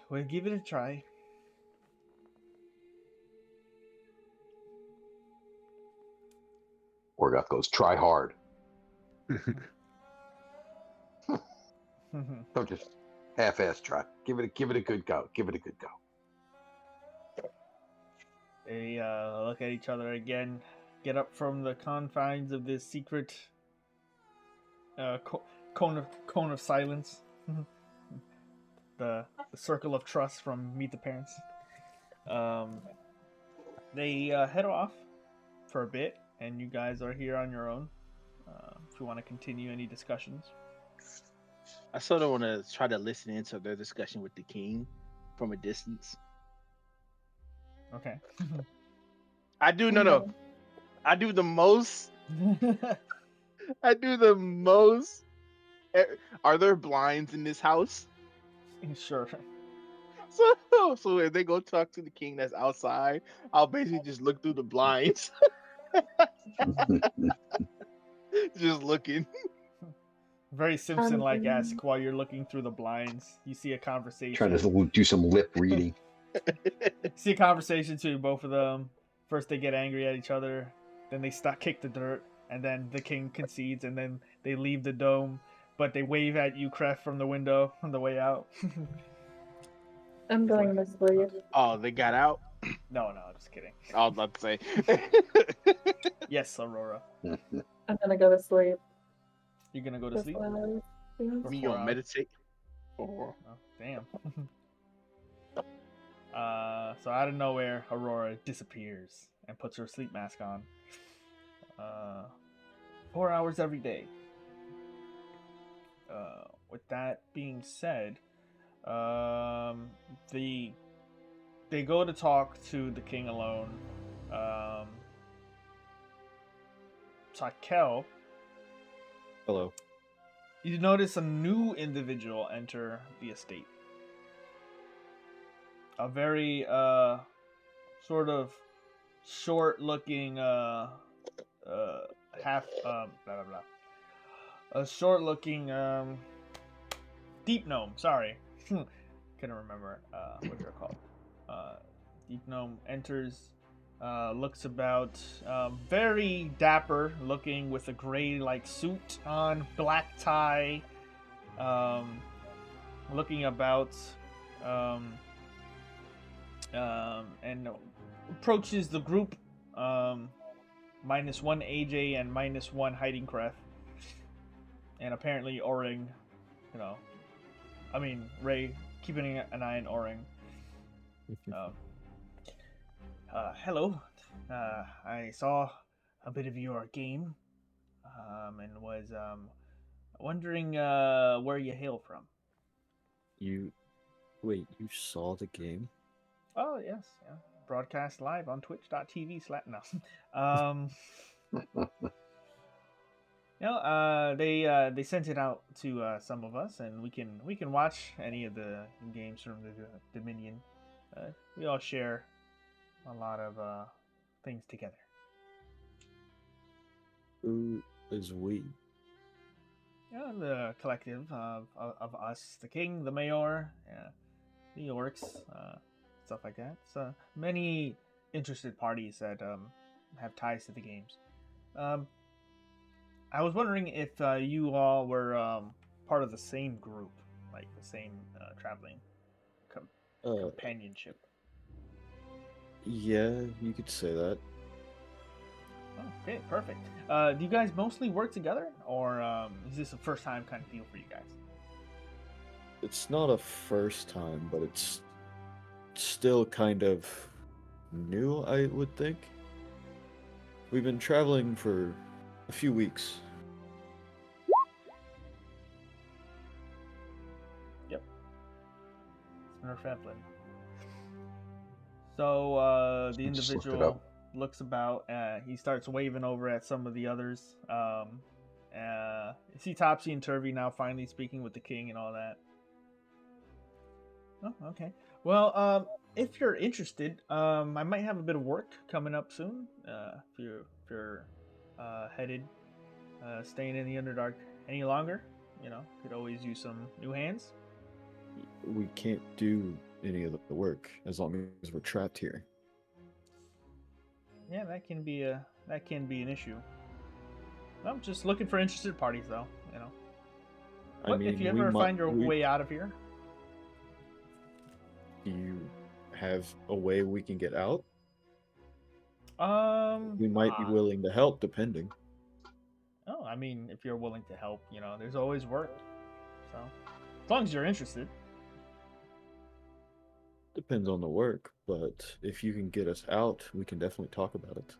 we'll give it a try. Orgoth goes, try hard. Don't just half-ass try. Give it a good go. Give it a good go. They look at each other again, get up from the confines of this secret cone of silence, the circle of trust from Meet the Parents. They head off for a bit, and you guys are here on your own. If you want to continue any discussions. I sort of want to try to listen into their discussion with the king from a distance. Okay. I do the most. I do the most. Are there blinds in this house? Sure. So if they go talk to the king that's outside, I'll basically just look through the blinds. Just looking. Very Simpson-like ask while you're looking through the blinds. You see a conversation. Trying to do some lip reading. See a conversation between both of them. First they get angry at each other, then they kick the dirt, and then the king concedes, and then they leave the dome, but they wave at you, Kreth, from the window on the way out. I'm going to sleep. Oh, they got out? No, I'm just kidding. I was about to say. Yes, Aurora. I'm gonna go to sleep. You're gonna go to sleep? Me gonna meditate? Oh, damn. So out of nowhere, Aurora disappears and puts her sleep mask on. 4 hours every day. With that being said, they go to talk to the king alone. Takel. Hello. You notice a new individual enter the estate. A very sort of short-looking a short-looking deep gnome. Sorry, couldn't remember what they're called. Deep gnome enters. Looks about very dapper looking with a gray like suit on, black tie, looking about and approaches the group, -1 AJ and -1 hiding Kreth, and apparently Oring, Ray keeping an eye on Oring. Hello. I saw a bit of your game, and was Wondering where you hail from. You saw the game? Oh yes, yeah. Broadcast live on twitch.tv/no. They sent it out to some of us, and we can watch any of the games from the Dominion. We all share a lot of things together. Who is we? Yeah, the collective of us, the king, the mayor, the orcs, stuff like that. So many interested parties that have ties to the games. I was wondering if you all were part of the same group, like the same traveling companionship. Yeah, you could say that. Okay, perfect. Do you guys mostly work together, or is this a first time kind of deal for you guys? It's not a first time, but it's still kind of new, I would think. We've been traveling for a few weeks. Yep. Smurfetland. So the individual looks about. He starts waving over at some of the others. You see Topsy and Turvy now finally speaking with the king and all that. Oh, okay. Well, if you're interested, I might have a bit of work coming up soon. If you're headed, staying in the Underdark any longer, could always use some new hands. We can't do any of the work as long as we're trapped here. Yeah, that can be an issue. I'm just looking for interested parties, though. If you ever find your way out of here. Do you have a way we can get out? We might be willing to help, depending. Oh, I mean, if you're willing to help, there's always work. So, as long as you're interested. Depends on the work, but if you can get us out, we can definitely talk about it.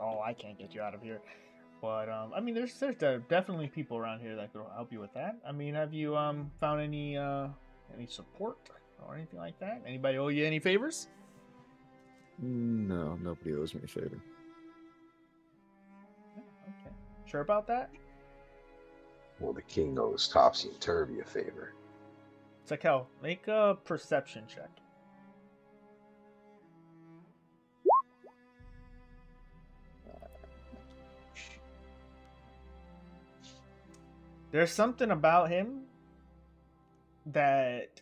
Oh, I can't get you out of here. But I mean, there's definitely people around here that could help you with that. I mean, have you found any support or anything like that? Anybody owe you any favors? No, nobody owes me a favor. Okay, sure about that? Well, the king owes Topsy and Turvy a favor. Sakel, make a perception check. There's something about him that...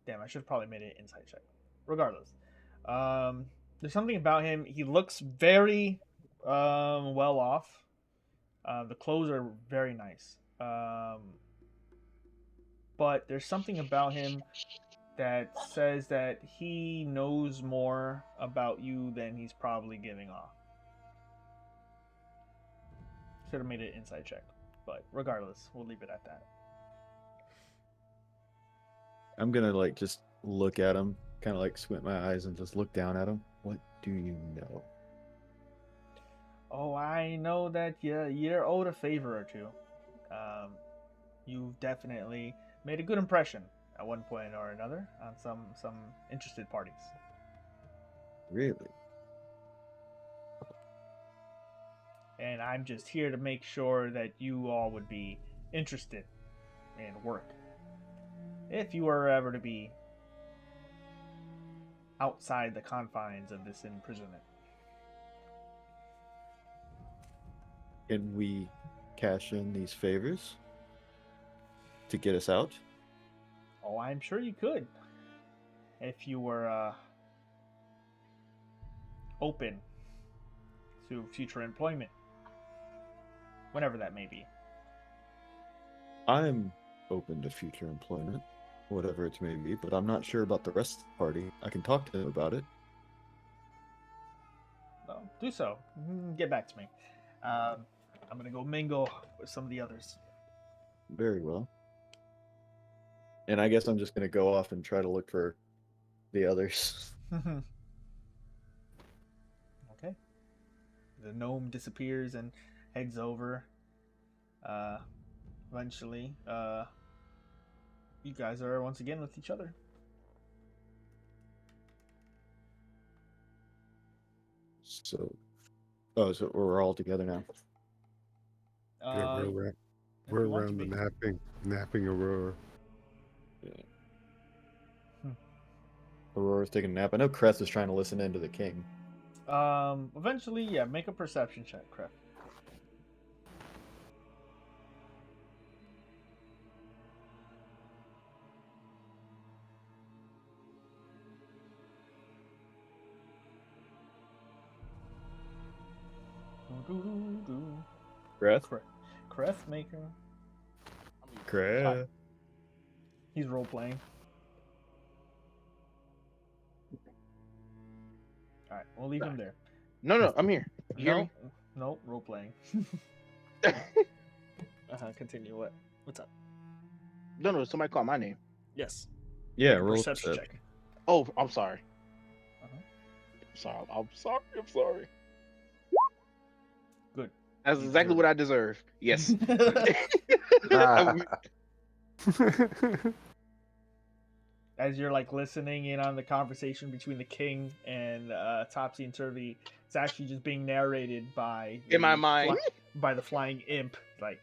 Damn, I should have probably made an insight check. Regardless. There's something about him. He looks very well off. The clothes are very nice. But there's something about him that says that he knows more about you than he's probably giving off. Should have made an insight check. But regardless, we'll leave it at that. I'm gonna just look at him, kind of squint my eyes and just look down at him. What do you know? Oh, I know that you're owed a favor or two. You've definitely made a good impression at one point or another on some interested parties. Really? And I'm just here to make sure that you all would be interested in work. If you were ever to be outside the confines of this imprisonment. Can we cash in these favors to get us out? Oh, I'm sure you could. If you were open to future employment. Whenever that may be. I'm open to future employment, whatever it may be, but I'm not sure about the rest of the party. I can talk to them about it. Well, do so. Get back to me. I'm going to go mingle with some of the others. Very well. And I guess I'm just going to go off and try to look for the others. Okay. The gnome disappears and heads over. Eventually, you guys are once again with each other. So we're all together now. Yeah, we're around the napping Aurora. Yeah. Aurora's taking a nap. I know Crest is trying to listen into the king. Eventually, yeah, make a perception check, Crest. Crest? Crest maker. Crest. He's role playing. Alright, we'll leave him there. No, I'm here. You hear me? No, role playing. Continue. What's up? No, somebody called my name. Yes. Yeah, roll perception check. Oh, I'm sorry. I'm sorry. Good. That's exactly what I deserve. Yes. As you're like listening in on the conversation between the king and Topsy and Turvy, it's actually just being narrated by in my mind by the flying imp. Like,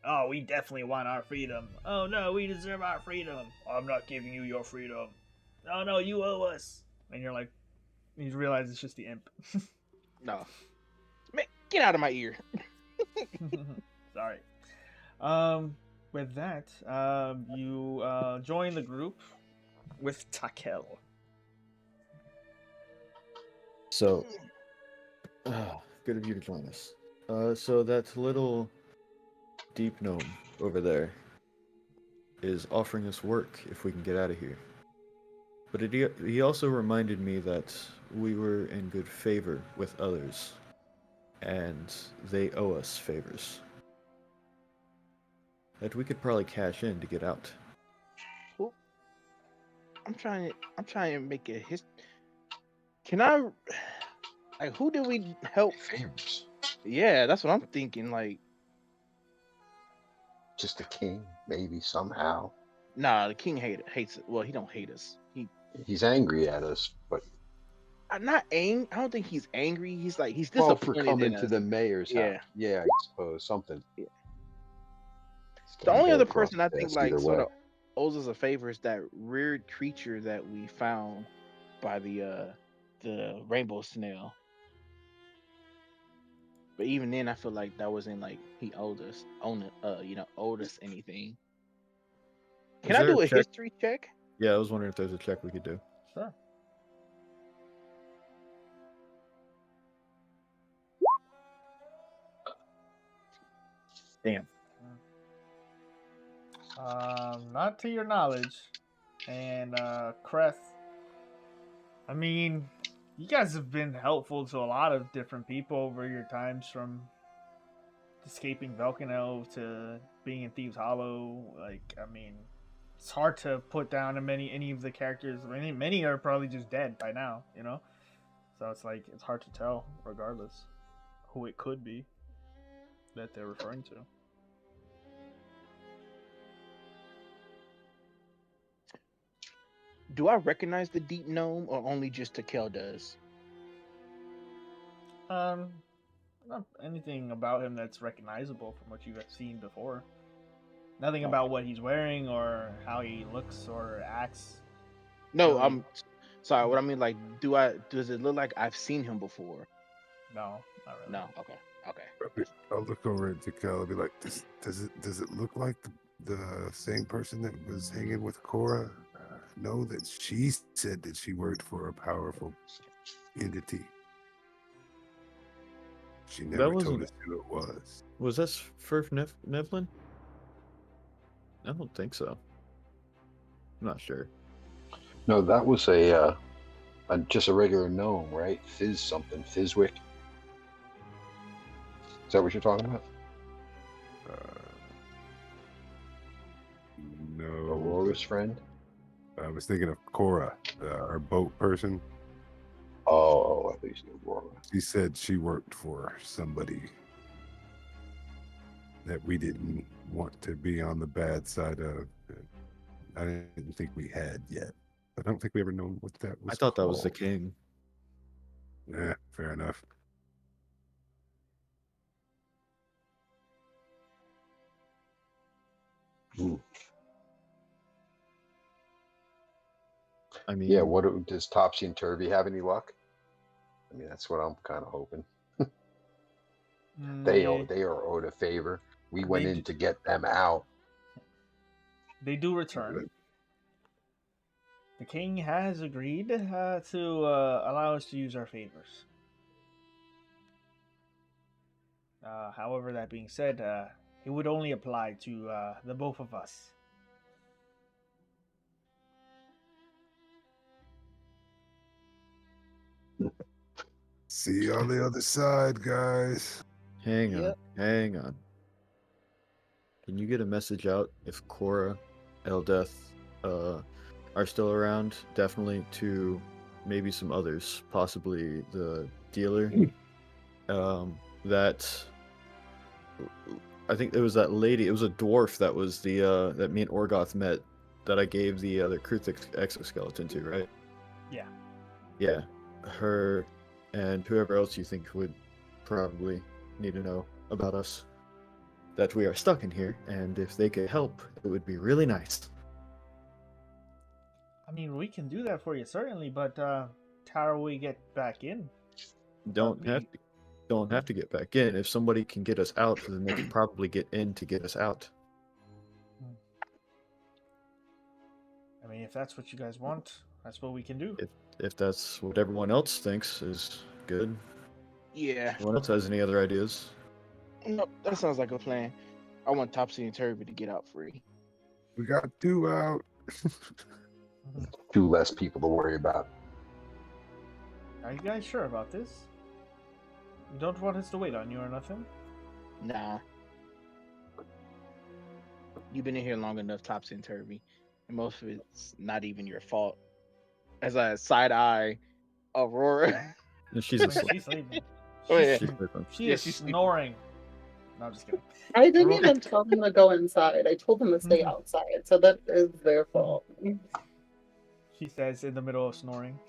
oh, we definitely want our freedom. Oh no, we deserve our freedom. I'm not giving you your freedom. Oh no, you owe us. And you're like, you realize it's just the imp. No, man, get out of my ear. Sorry. With that, you join the group with Takel. So, good of you to join us. So that little deep gnome over there is offering us work if we can get out of here. But he also reminded me that we were in good favor with others, and they owe us favors. That we could probably cash in to get out. Well, I'm trying to make a Can I? Like, who did we help? Favors. Yeah, that's what I'm thinking. Like, just the king, maybe somehow. Nah, the king hates it. Well, he don't hate us. He's angry at us, but I'm not angry. I don't think he's angry. He's disappointed well, for coming to us. the mayor's Yeah. house. Yeah, I suppose something. Yeah. The only other person I think sort of owes us a favor is that weird creature that we found by the rainbow snail. But even then, I feel like that wasn't like he owed us anything. Can I do a history check? Yeah, I was wondering if there's a check we could do. Sure. Damn. Not to your knowledge. And Creth, I mean, you guys have been helpful to a lot of different people over your times, from escaping Velcanel to being in Thieves Hollow. Like, I mean, it's hard to put down any of the characters. I mean, many are probably just dead by now, you know? So it's like, it's hard to tell, regardless, who it could be that they're referring to. Do I recognize the deep gnome, or only just Takel does? Not anything about him that's recognizable from what you've seen before. Nothing about what he's wearing or how he looks or acts. No, really. I'm sorry. What I mean, like, does it look like I've seen him before? No, not really. No. Okay. I'll look over at Takel and be like, does it look like the same person that was hanging with Cora? Know that she said that she worked for a powerful entity. She never told us who it was. Was this Firth Nevlin? I don't think so. I'm not sure. No, that was just a regular gnome, right? Fizwick. Is that what you're talking about? No. Aurora's friend? I was thinking of Cora, our boat person. Oh, at least Aurora. She said she worked for somebody. that we didn't want to be on the bad side of. I didn't think we had yet. I don't think we ever known what that was. I thought that called. was the king. Yeah, fair enough. I mean, yeah. What does Topsy and Turvy have any luck? I mean, that's what I'm kind of hoping. They are owed a favor. We went in to get them out. They do return. The king has agreed to allow us to use our favors. However, that being said, it would only apply to the both of us. See you on the other side, guys. hang on. Can you get a message out if Cora, Eldeth, are still around? Definitely to maybe some others, possibly the dealer. That I think it was that lady. It was a dwarf that was the that me and Orgoth met. That I gave the Kruthik exoskeleton to, right? Yeah. Yeah, her and whoever else you think would probably need to know about us. That we are stuck in here, and if they could help, it would be really nice. I mean, we can do that for you, certainly, but how do we get back in? Don't have to get back in. If somebody can get us out, then they can probably get in to get us out. I mean, if that's what you guys want, that's what we can do. If that's what everyone else thinks is good. Yeah. Anyone else has any other ideas? No, that sounds like a plan. I want Topsy and Turvy to get out free. We got 2 out. 2 less people to worry about. Are you guys sure about this? You don't want us to wait on you or nothing? Nah. You've been in here long enough, Topsy and Turvy. And most of it's not even your fault. As I side eye Aurora. She's asleep. She's sleeping. Oh, yeah. She's snoring. No, I'm just kidding. I didn't even tell them to go inside. I told them to stay outside, so that is their fault. She says in the middle of snoring.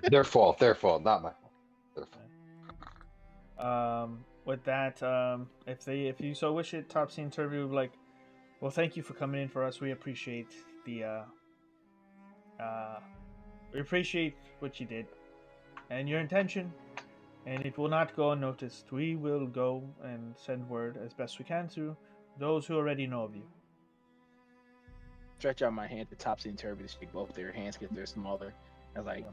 Their fault, not my fault. Their fault. With that, if you so wish it, Topsy and Turvy would be like, well, thank you for coming in for us. We appreciate we appreciate what you did and your intention, and it will not go unnoticed. We will go and send word as best we can to those who already know of you. Stretch out my hand to Topsy and Turvy to shake both their hands because they're smaller. I was like,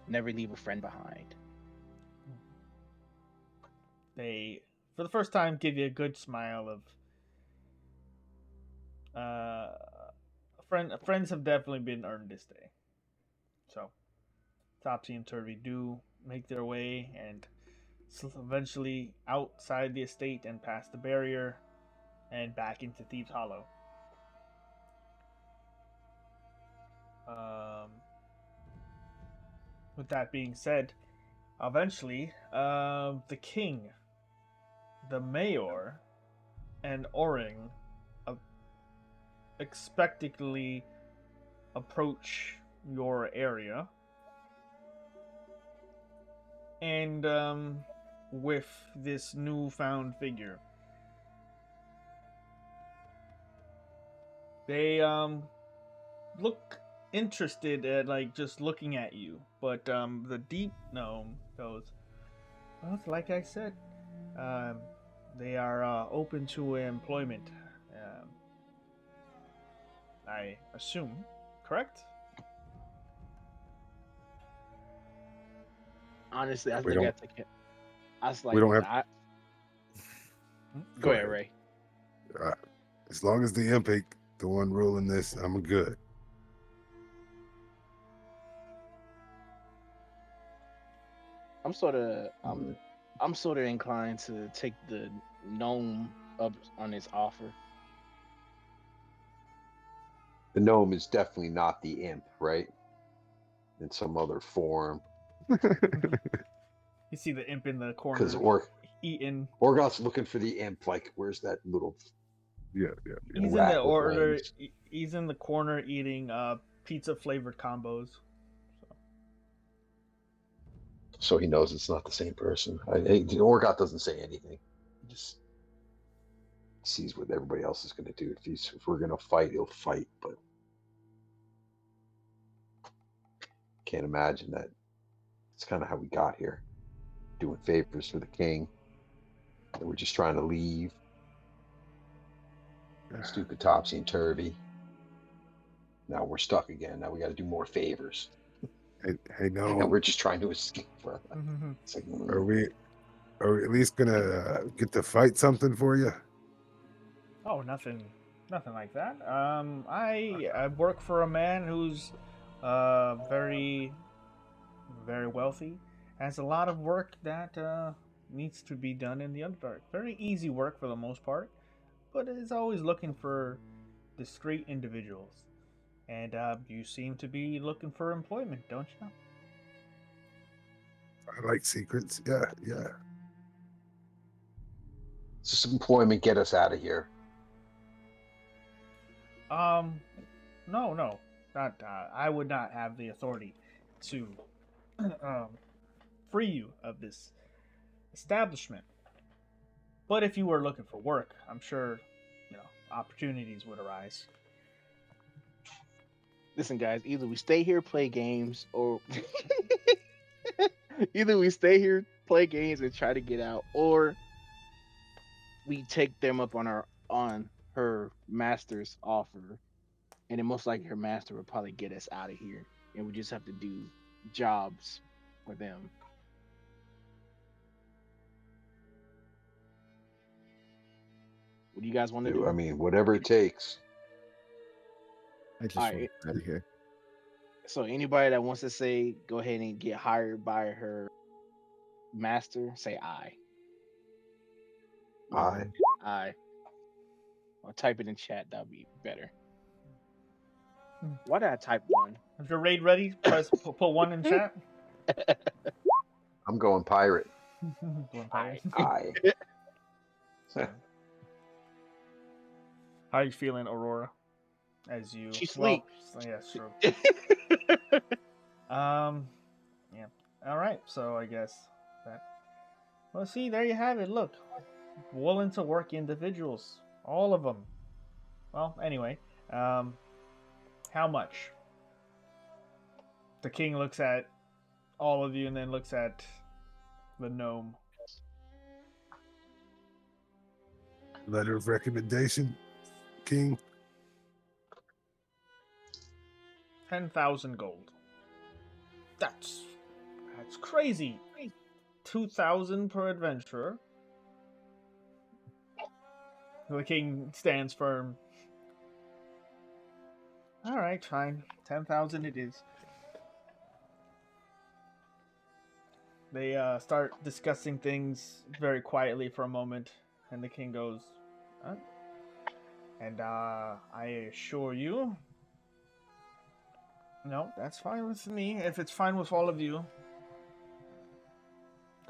never leave a friend behind. They, for the first time, give you a good smile of friends have definitely been earned this day. So Topsy and Turvy do make their way and eventually outside the estate and past the barrier and back into Thieves Hollow. With that being said, eventually the king, the mayor, and Oring expectantly approach your area, and with this newfound figure, they look interested at just looking at you, but the deep gnome goes, well, like I said, they are open to employment. I assume, correct? Honestly, I We think don't- that's like I was like, we don't have- Go ahead, Ray. As long as the imp ain't the one ruling this, I'm good. I'm sort of inclined to take the gnome up on his offer. The gnome is definitely not the imp, right? In some other form. You see the imp in the corner. Because eating. Orgoth's looking for the imp. Like, where's that little? Yeah. He's in the order. He's in the corner eating pizza flavored combos. So he knows it's not the same person. Orgoth doesn't say anything. He just sees what everybody else is going to do. If we're going to fight, he'll fight. But can't imagine that. It's kind of how we got here, doing favors for the king. And we're just trying to leave. Stupid topsy and turvy. Now we're stuck again. Now we got to do more favors. Hey, no. And we're just trying to escape. It's like, Are we at least gonna get to fight something for you? Oh, nothing like that. I work for a man who's very, very wealthy. Has a lot of work that needs to be done in the Underdark. Very easy work for the most part, but is always looking for discreet individuals. And you seem to be looking for employment, don't you? I like secrets. Yeah. Does this employment get us out of here? No, not. I would not have the authority to free you of this establishment. But if you were looking for work, I'm sure opportunities would arise. Listen, guys. Either we stay here, play games, or either we stay here, play games, and try to get out, or we take them up on her master's offer, and then most likely her master will probably get us out of here, and we just have to do jobs for them. What do you guys want to do? I mean, whatever it takes. I just want out of here. So anybody that wants to say go ahead and get hired by her master, say aye. Aye. Aye. Or type it in chat, that'd be better. Why did I type one? Is your raid ready? Put one in chat. I'm going pirate. Aye. Aye. How are you feeling, Aurora? As you she sleep. Well, yeah, true. Yeah. All right. So I guess that. Well, see, there you have it. Look, willing to work individuals, all of them. Well, anyway, how much? The king looks at all of you and then looks at the gnome. Letter of recommendation, king. 10,000 gold. That's crazy. 2,000 per adventurer. The king stands firm. All right, fine. 10,000 it is. They start discussing things very quietly for a moment, and the king goes, huh? And I assure you, no, that's fine with me. If it's fine with all of you,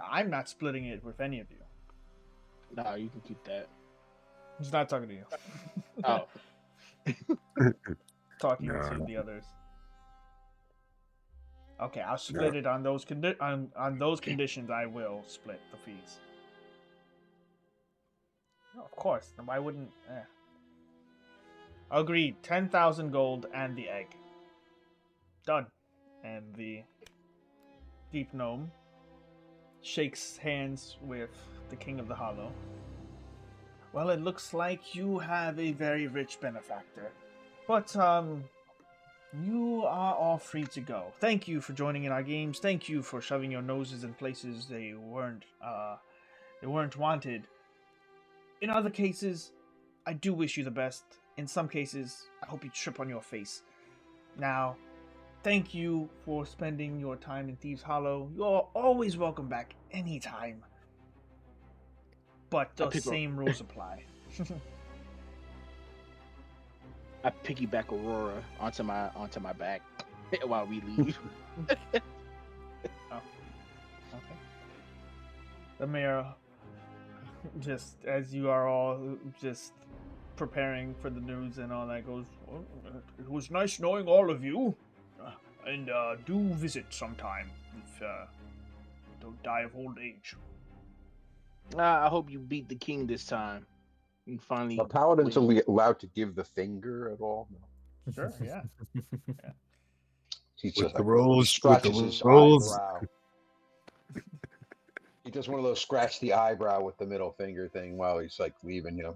I'm not splitting it with any of you. No, you can keep that. He's not talking to you. Oh. Talking to the others. Okay, I'll split it on those on those conditions. I will split the fees. No, of course. Why wouldn't? Agreed. 10,000 gold and the egg. Done. And the deep gnome shakes hands with the King of the Hollow. Well, it looks like you have a very rich benefactor. But, you are all free to go. Thank you for joining in our games. Thank you for shoving your noses in places they weren't wanted. In other cases, I do wish you the best. In some cases, I hope you trip on your face. Now, thank you for spending your time in Thieves Hollow. You're always welcome back anytime. But the same rules apply. I piggyback Aurora onto my back while we leave. Oh. Okay. The mayor just as you are all just preparing for the news and all that, goes, well, it was nice knowing all of you, and do visit sometime if don't die of old age. I hope you beat the king this time. And finally, Are paladins allowed to give the finger at all? No. Sure, yeah. Yeah. He's With just the like, rolls, he scratches with his the rolls. eyebrow. He does one of those scratch the eyebrow with the middle finger thing while he's like leaving you.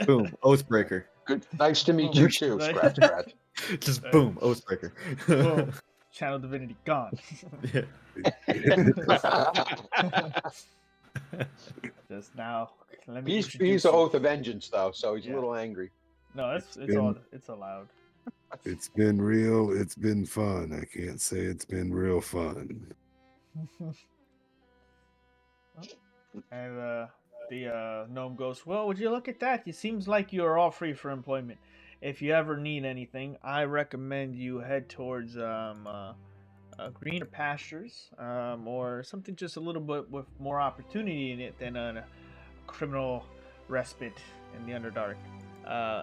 Boom, Oathbreaker. Good, nice to meet you too. Scratch, scratch. Just boom, Oathbreaker. Boom. Channel divinity gone. Yeah. Just now. He's the oath of vengeance though, so he's a little angry. No, it's allowed. It's been real. It's been fun. I can't say it's been real fun. And the gnome goes, well, would you look at that? It seems like you're all free for employment. If you ever need anything, I recommend you head towards greener pastures, or something just a little bit with more opportunity in it than a criminal respite in the Underdark.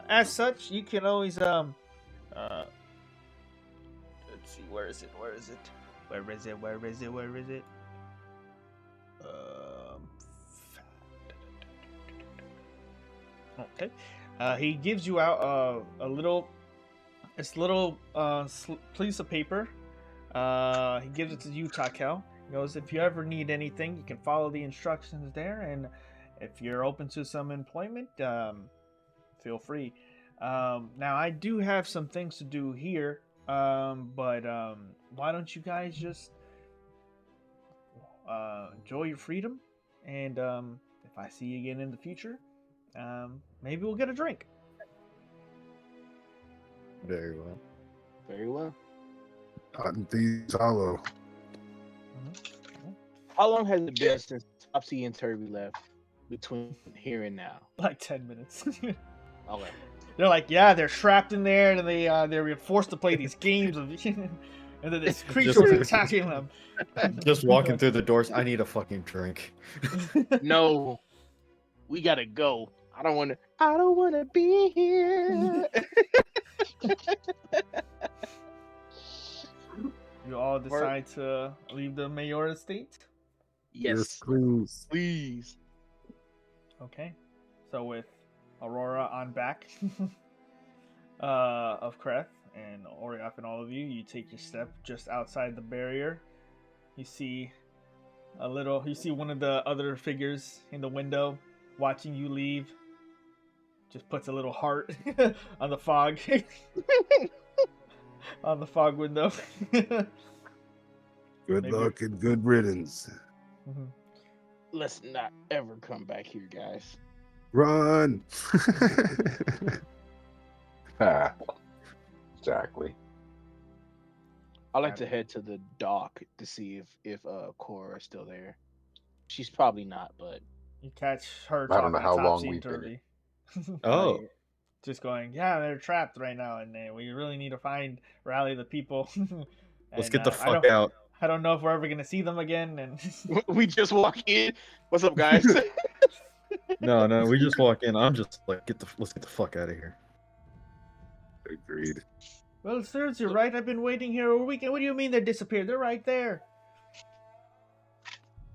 As such, you can always let's see, where is it? Okay. He gives you out a little piece of paper. He gives it to you, Takel. He goes, if you ever need anything, you can follow the instructions there, and if you're open to some employment, feel free. Now, I do have some things to do here, but why don't you guys just enjoy your freedom, and if I see you again in the future, maybe we'll get a drink. Very well. Very well. Hot and Thieves Hollow. How long has it been since Topsy and Turby left between here and now? Like 10 minutes. Okay. They're like, yeah, they're trapped in there, and they're forced to play these games of, and then this creature was attacking them. Just walking through the doors. I need a fucking drink. No, we gotta go. I don't want to be here. You all decide to leave the mayor estate? Yes, please. Okay. So with Aurora on back of Kreth and Oriath and all of you, you take your step just outside the barrier. You see one of the other figures in the window watching you leave. Just puts a little heart on the fog. On the fog window. Good luck and good riddance. Mm-hmm. Let's not ever come back here, guys. Run! Exactly. I like to head to the dock to see if Cora is still there. She's probably not, but you catch her. I don't know how long we've been. Oh. Just going, yeah, they're trapped right now, and we really need to rally the people. Let's get the fuck out. I don't know if we're ever gonna see them again. And we just walk in. What's up, guys? No, we just walk in. I'm just like, let's get the fuck out of here. Agreed. Well, sirs, you're right. I've been waiting here a week. What do you mean they disappeared? They're right there.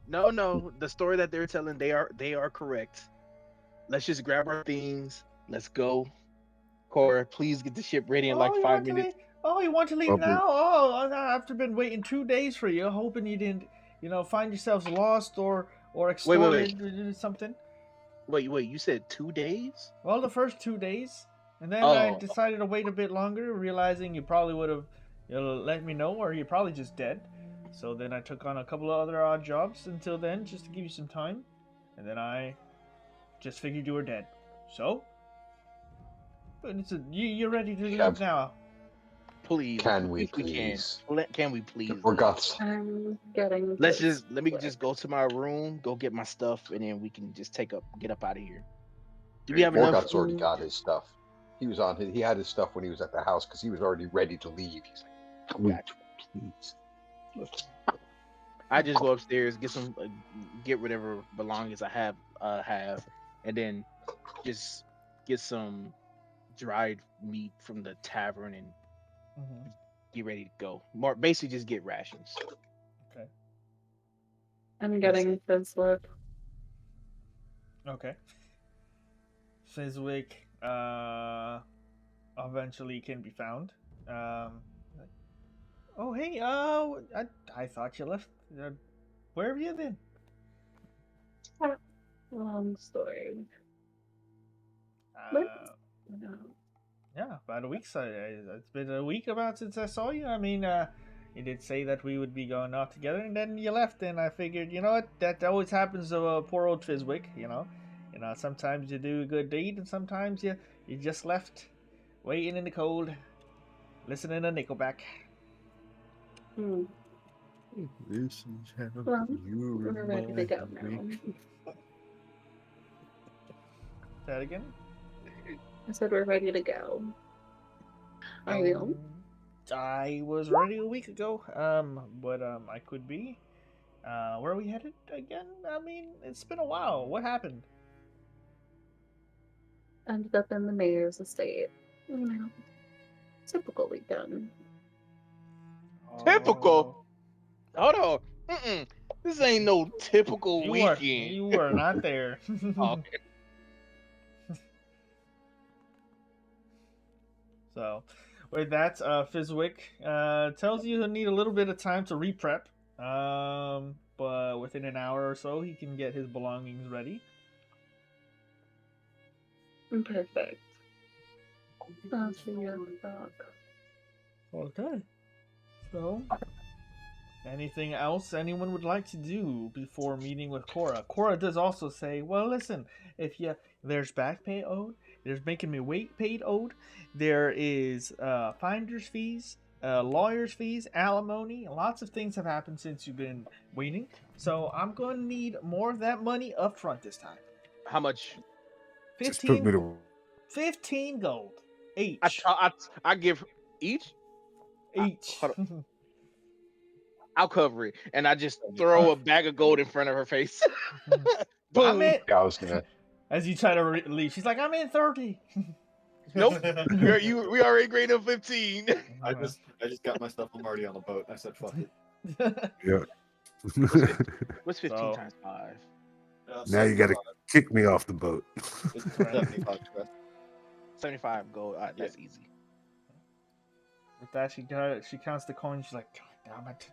No. The story that they're telling, they are correct. Let's just grab our things. Let's go. Cora, please get the ship ready in like 5 minutes. You want to leave now? Oh, after been waiting 2 days for you, hoping you didn't, find yourselves lost or extorted or something. Wait, you said 2 days? Well, the first 2 days. And then I decided to wait a bit longer, realizing you probably would have let me know, or you're probably just dead. So then I took on a couple of other odd jobs until then, just to give you some time. And then I just figured you were dead. So? But you're ready to leave now. Please. Can we please? Can we please? I'm getting. Let me just go to my room, go get my stuff, and then we can just get up out of here. Do we have enough? Morgoth's already got his stuff. He had his stuff when he was at the house because he was already ready to leave. He's like, come back, please. I just go upstairs, get whatever belongings I have have, and then just get some dried meat from the tavern and get ready to go. More basically, just get rations. Okay. I'm getting Fizzwick. Okay. Fizzwick eventually can be found. Oh hey, I thought you left. Where have you been? Long story. Yeah, about a week. So it's been a week about since I saw you. I mean, you did say that we would be going off together, and then you left. And I figured, you know what, that always happens to poor old Fizzwick. You know, sometimes you do a good deed, and sometimes you just left, waiting in the cold, listening to Nickelback. Well, we're ready to go now. That again? I said we're ready to go. Are you? I was ready a week ago. But I could be. Where are we headed again? I mean, it's been a while. What happened? Ended up in the mayor's estate. Typical weekend. Typical? Hold on. This ain't no typical weekend. You were not there. Okay. So, with that, Fizzwick tells you he'll need a little bit of time to re-prep. But within an hour or so, he can get his belongings ready. Perfect. I'll see you at the dock. Okay. So, anything else anyone would like to do before meeting with Cora? Cora does also say, well, listen, there's back pay owed, there's making me wait paid owed, there is finder's fees, lawyer's fees, alimony, lots of things have happened since you've been waiting. So I'm going to need more of that money up front this time. How much? 15 gold each. I give each? Each. I'll cover it. And I just throw a bag of gold in front of her face. Boom. I was gonna. As you try to leave, she's like, I'm in 30. Nope. We already graded up 15. I just got my stuff. I'm already on the boat. I said, fuck it. Yeah. What's 15 times 5? Now you got to kick me off the boat. It's 75. 75 gold. All right, that's easy. With that, she counts the coins. She's like, God damn it.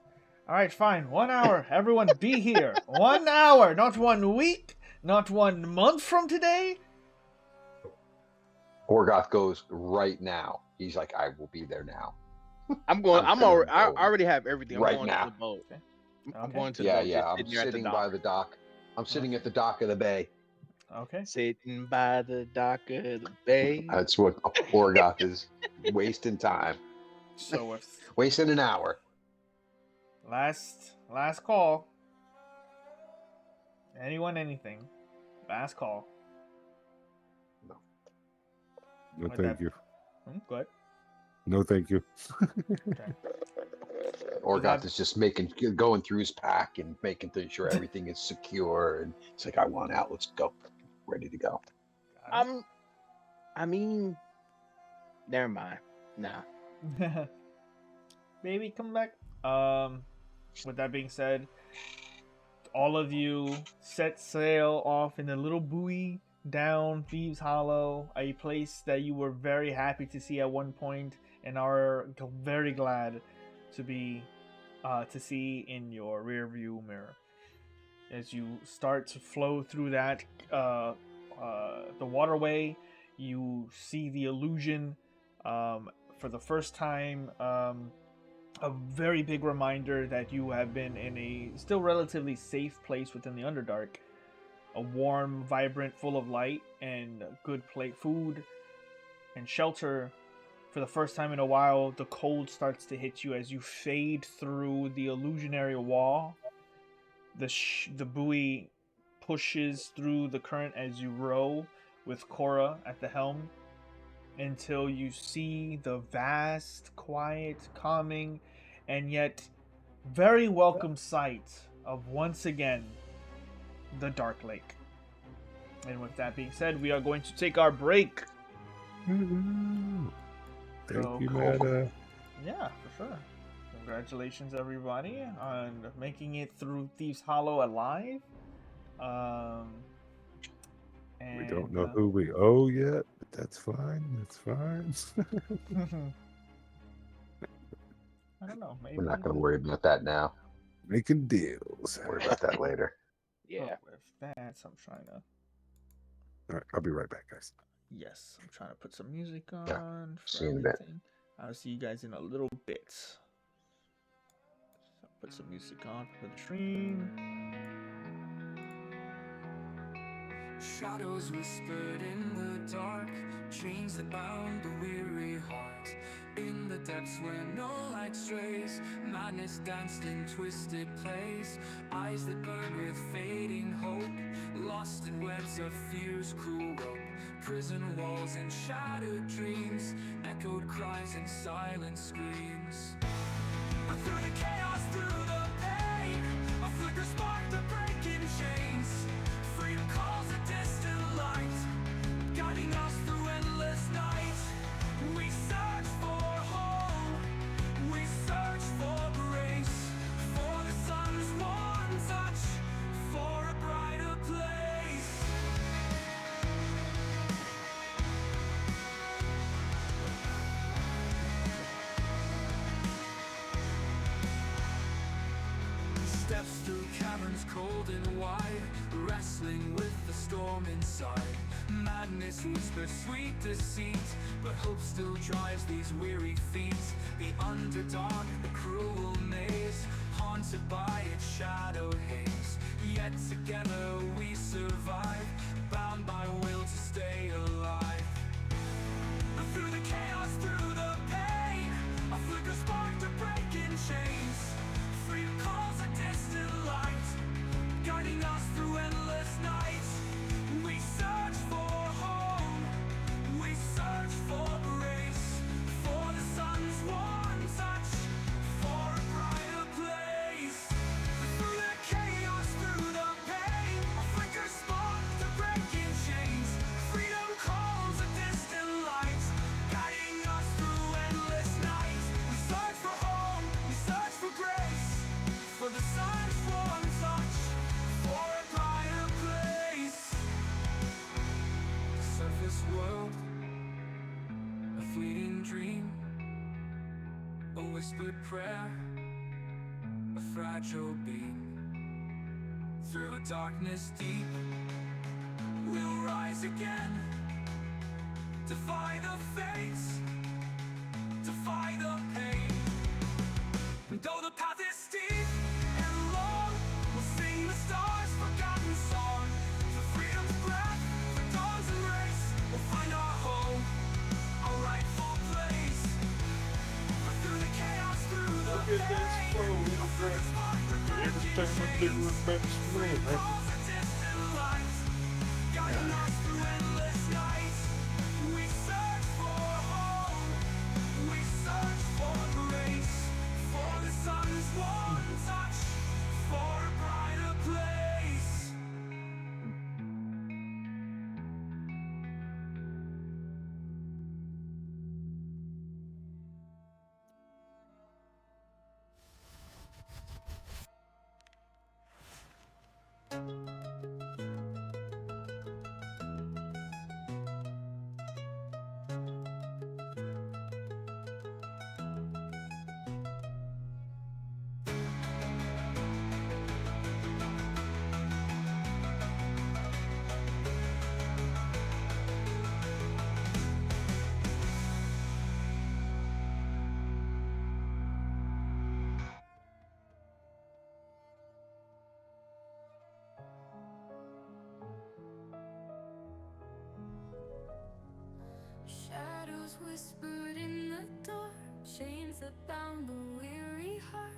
All right, fine. 1 hour. Everyone be here. 1 hour. Not 1 week. Not 1 month from today. Orgoth goes right now. He's like, I will be there now. I already have everything. I'm right going now. to the boat. Okay. I'm going to the boat. Yeah, I'm sitting by the dock. I'm sitting at the dock of the bay. Okay. Sitting by the dock of the bay. That's what Orgoth is wasting time. So if wasting an hour. Last call. Anyone, anything. Last call. No, thank you. Go ahead. No, thank you. Okay. Orgoth is just going through his pack and making sure everything is secure. And it's like, I want out. Let's go. Ready to go. I mean, never mind. Nah. Baby, come back. With that being said, all of you set sail off in a little buoy down Thieves Hollow, a place that you were very happy to see at one point and are very glad to see in your rear view mirror. As you start to flow through that the waterway, you see the illusion for the first time. A very big reminder that you have been in a still relatively safe place within the Underdark. A warm, vibrant, full of light and good food and shelter. For the first time in a while, the cold starts to hit you as you fade through the illusionary wall. The buoy pushes through the current as you row with Cora at the helm until you see the vast, quiet, calming, and yet very welcome sight of once again the Dark Lake. And with that being said, we are going to take our break. Thank you, cool. Mada. Yeah, for sure. Congratulations, everybody, on making it through Thieves Hollow alive. We don't know who we owe yet, but that's fine. That's fine. I don't know. Maybe we're not going to worry about that now. Making deals. Worry about that later. Yeah. With that, I'm trying to. All right, I'll be right back, guys. Yes, I'm trying to put some music on See for you in a bit. everything. I'll see you guys in a little bit. So put some music on for the stream. Shadows whispered in the dark, chains that bound the weary heart. In the depths where no light strays, madness danced in twisted plays. Eyes that burn with fading hope, lost in webs of fear's cruel rope. Prison walls and shattered dreams, echoed cries and silent screams. Through the chaos, through the pain, a flicker sparked the breaking chains. Freedom calls a distant light, guiding us through endless night. We search for home, we search for grace, for the sun's warm touch, for a brighter place. Steps through caverns cold and wide, wrestling with the storm inside. Madness whispers sweet deceit, but hope still drives these weary feet. The Underdark, the cruel maze, haunted by its shadowed haze. Yet together we survive, bound by will to stay alive. Through the chaos, through the pain, a flicker sparked a break in chains. Freedom calls a distant light, guiding us through endless nights. We search for home, we search for grace, for the sun's warm touch, for a brighter place. Through the chaos, through the pain, a flicker sparked the breaking chains. Freedom calls a distant light, guiding us through endless nights. We search for home, we search for grace, for the sun's warm touch, for a brighter place. The surface world, a fleeting dream, a whispered prayer, a fragile beam. Through a darkness deep, we'll rise again. Defy the fates, defy the pain. And though the path is steep and long, we'll sing the stars' forgotten song. For freedom's breath, for dawn's embrace, we'll find our home, our rightful place. But through the chaos, through the pain, a flicker spark the breaking chains. Freedom calls a distant light, guiding us through endless nights. We search for home, we search for grace, for the sun's warm touch, for a brighter place. Shadows whispered in the dark, chains that bound the weary heart.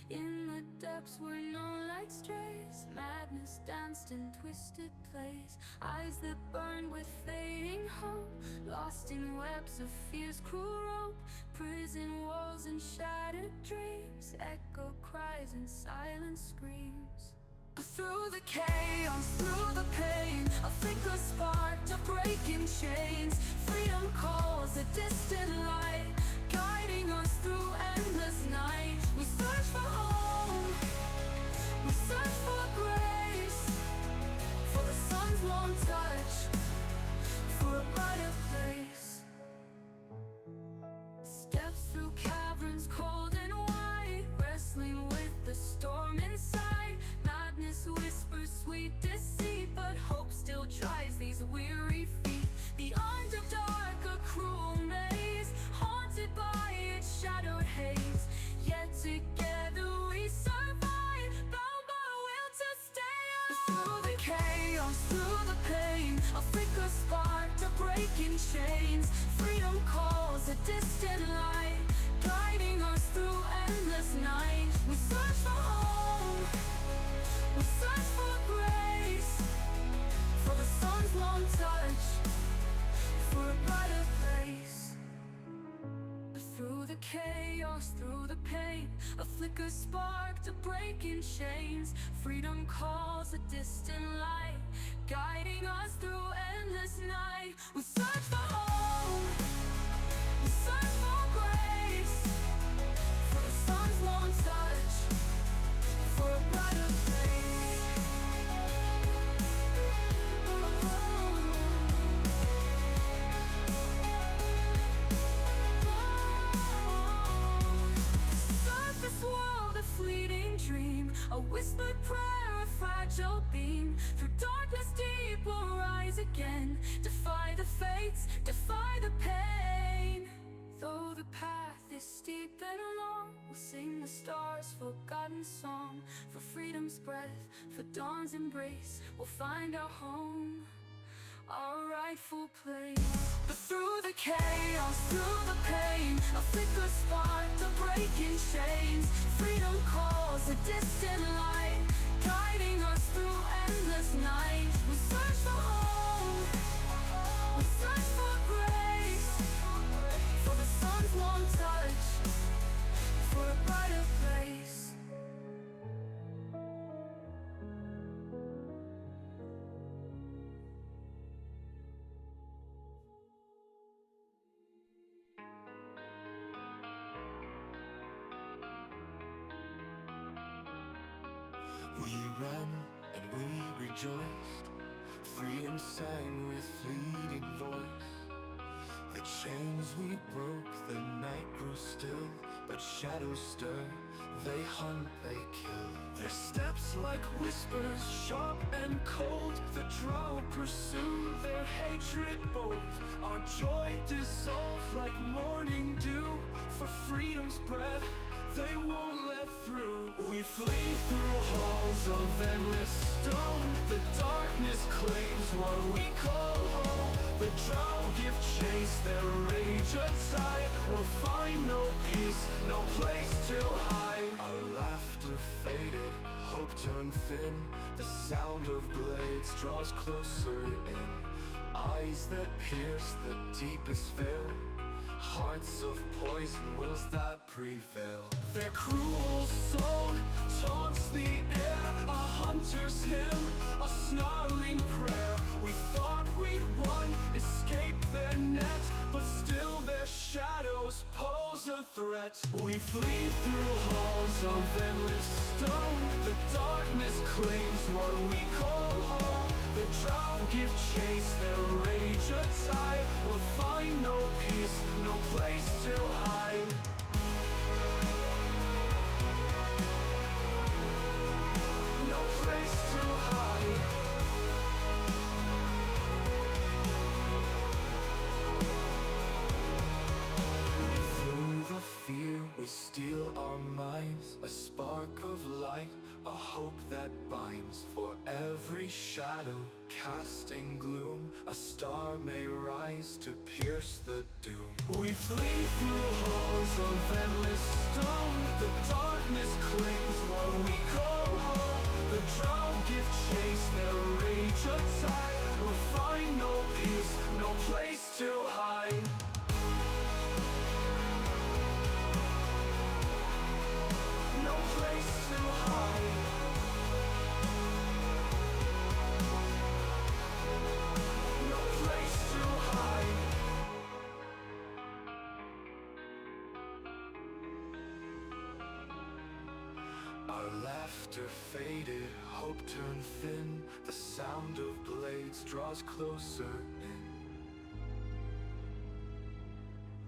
In the depths where no light strays, madness danced in twisted plays. Eyes that burned with fading hope, lost in webs of fear's cruel rope. Prison walls and shattered dreams, echo cries and silent screams. Through the chaos, through the pain, a flicker spark to breaking chains. Freedom calls a distant light, guiding us through endless night. We search for home, we search for grace, for the sun's warm touch, for a brighter place. Steps through caverns cold and wide, wrestling with the storm inside. Madness whispers sweet deceit, but hope still drives these weary feet. The Underdark, a cruel maze, haunted by its shadowed haze. Yet together we survive, bound by will to stay. Through the chaos, through the pain, a flicker spark to breaking chains. Freedom calls a distant light, guiding us through endless night. We search for home, we search for grace, for the sun's warm touch, for a brighter place. Through the chaos, through the pain, a flicker spark to breaking chains. Freedom calls a distant light, guiding us through endless night. We search for home, we search for grace, for the sun's warm touch, for a brighter place. Surface world, a fleeting dream, a whispered prayer, a fragile beam. Through darkness deep we'll rise again, defy the fates, defy the pain. Though the path is steep and long, we'll sing the stars' forgotten song. For freedom's breath, for dawn's embrace, we'll find our home, our rightful place. But through the chaos, through the pain, a flicker spark to breaking chains. Freedom calls a distant light, guiding us through endless night. We search for home, we search for grace, for the sun's warm touch, for a brighter place. We ran and we rejoiced, freedom sang with fleeting voice. The chains we broke, the night grew still, but shadows stir, they hunt, they kill. Their steps like whispers, sharp and cold, the drow pursue, their hatred bold. Our joy dissolved like morning dew, for freedom's breath they won't let through. We flee through halls of endless stone, the darkness claims what we call home. The drow give chase, their rage aside, we'll find no peace, no place to hide. Our laughter faded, hope turned thin, the sound of blades draws closer in. Eyes that pierce the deepest veil, hearts of poison, wills that prevail. Their cruel soul taunts the air, a hunter's hymn, a snarling prayer. We thought we'd won, escape their net, but still their shadows pose a threat. We flee through halls of endless stone, the darkness claims what we call home. The drow give chase, their rage aside, we'll find no peace, no place to hide. No place to hide. Through the fear we steal our minds, a spark of light, a hope that binds. For every shadow casting gloom, a star may rise to pierce the doom. We flee through halls of endless stone, the darkness claims what we call home. The drow give chase, their rage aside, we'll find no peace, no place to hide. No place to hide. laughter faded, hope turned thin. The sound of blades draws closer in.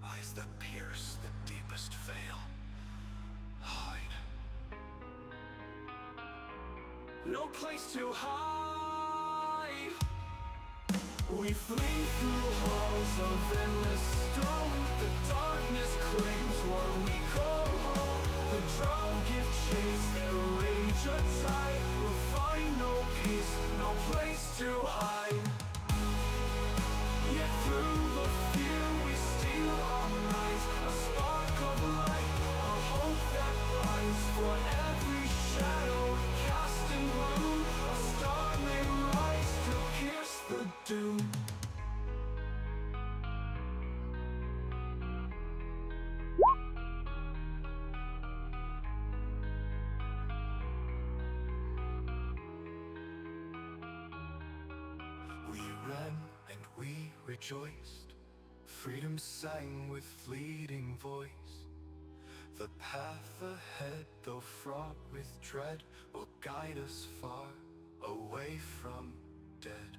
Eyes that pierce the deepest veil. Hide. No place to hide. We flee through halls of endless stone. The darkness claims what we call home. The drown give chase, their rage a tide. We'll find no peace, no place to hide. Yet through the fear we steal our rise. A spark of light, a hope that binds. For every shadow cast in gloom, a star may rise to pierce the doom. We ran and we rejoiced. Freedom sang with fleeting voice. The path ahead, though fraught with dread, will guide us far away from dead.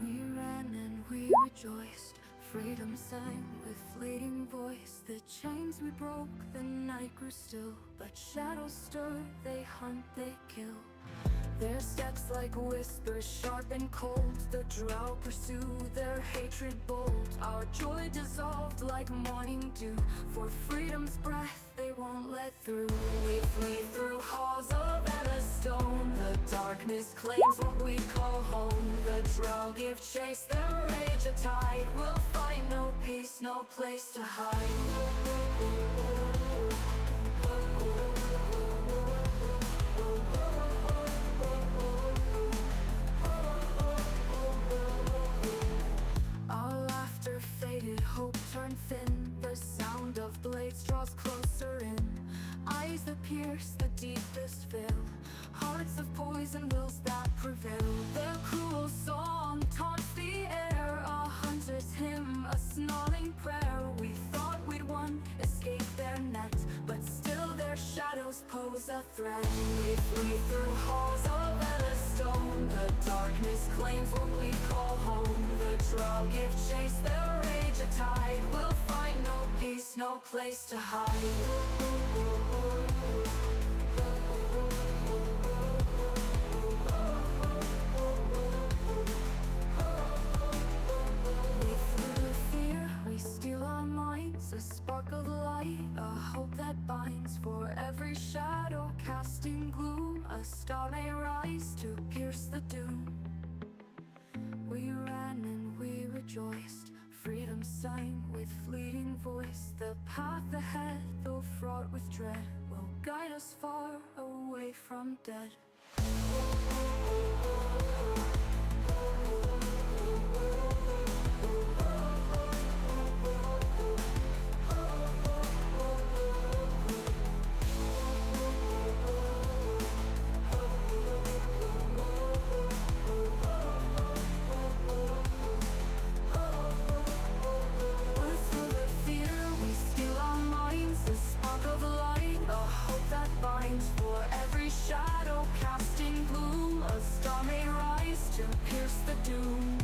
We ran and we rejoiced. Freedom sang with fleeting voice. The chains we broke, the night grew still. But shadows stir, they hunt, they kill. Their steps like whispers, sharp and cold. The drow pursue, their hatred bold. Our joy dissolved like morning dew. For freedom's breath they won't let through. We flee through halls of endless stone. The darkness claims what we call home. The drow give chase, their rage a tide. We'll find no peace, no place to hide. Hope turned thin, the sound of blades draws closer in. Eyes that pierce the deepest veil, hearts of poison wills that prevail. Their cruel song taunts the air, a hunter's hymn, a snarling prayer. We thought we'd won, escape their net, but still their shadows pose a threat. We flee through halls of endless stone. The darkness claims what we call home. The drow give chase, their rage a tide. We'll find no peace, no place to hide. We steal our minds, a spark of light, a hope that binds. For every shadow casting gloom, a star may rise to pierce the doom. We ran and we rejoiced. Freedom sang with fleeting voice. The path ahead, though fraught with dread, will guide us far away from dead. For every shadow casting gloom, a star may rise to pierce the doom.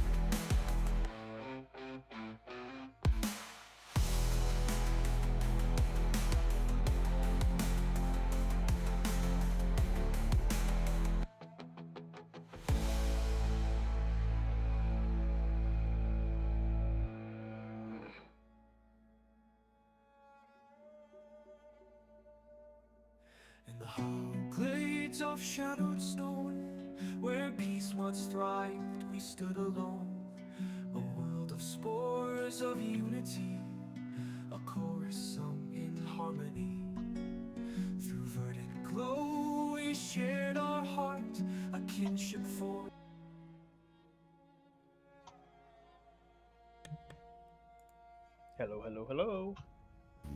In the hollow glades of shadowed stone, where peace once thrived, we stood alone. A world of spores of unity, a chorus sung in harmony. Through verdant glow we shared our heart, a kinship for. Hello, hello, hello.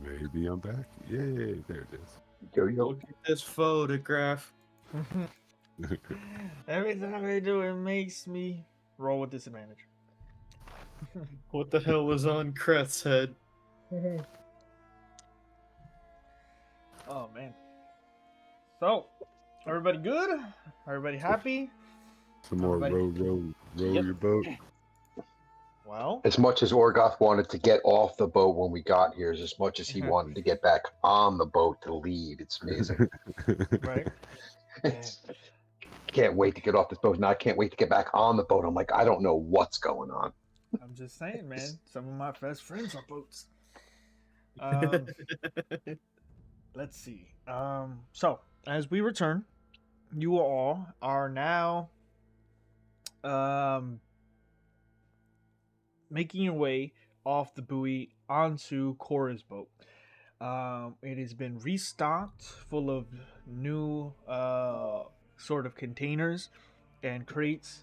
Maybe I'm back. Yay, there it is. Look at this photograph. Every time I do it makes me roll with disadvantage. What the hell was on Kret's head? Oh man. So, everybody good? Everybody happy? Some more row your boat. Well, as much as Orgoth wanted to get off the boat when we got here, is as much as he wanted to get back on the boat to leave. It's amazing. right? Can't wait to get off this boat. Now I can't wait to get back on the boat. I'm like, I don't know what's going on. I'm just saying, man. Some of my best friends are boats. Let's see. So as we return, you all are now making your way off the buoy onto Cora's boat. It has been restocked, full of new sort of containers and crates.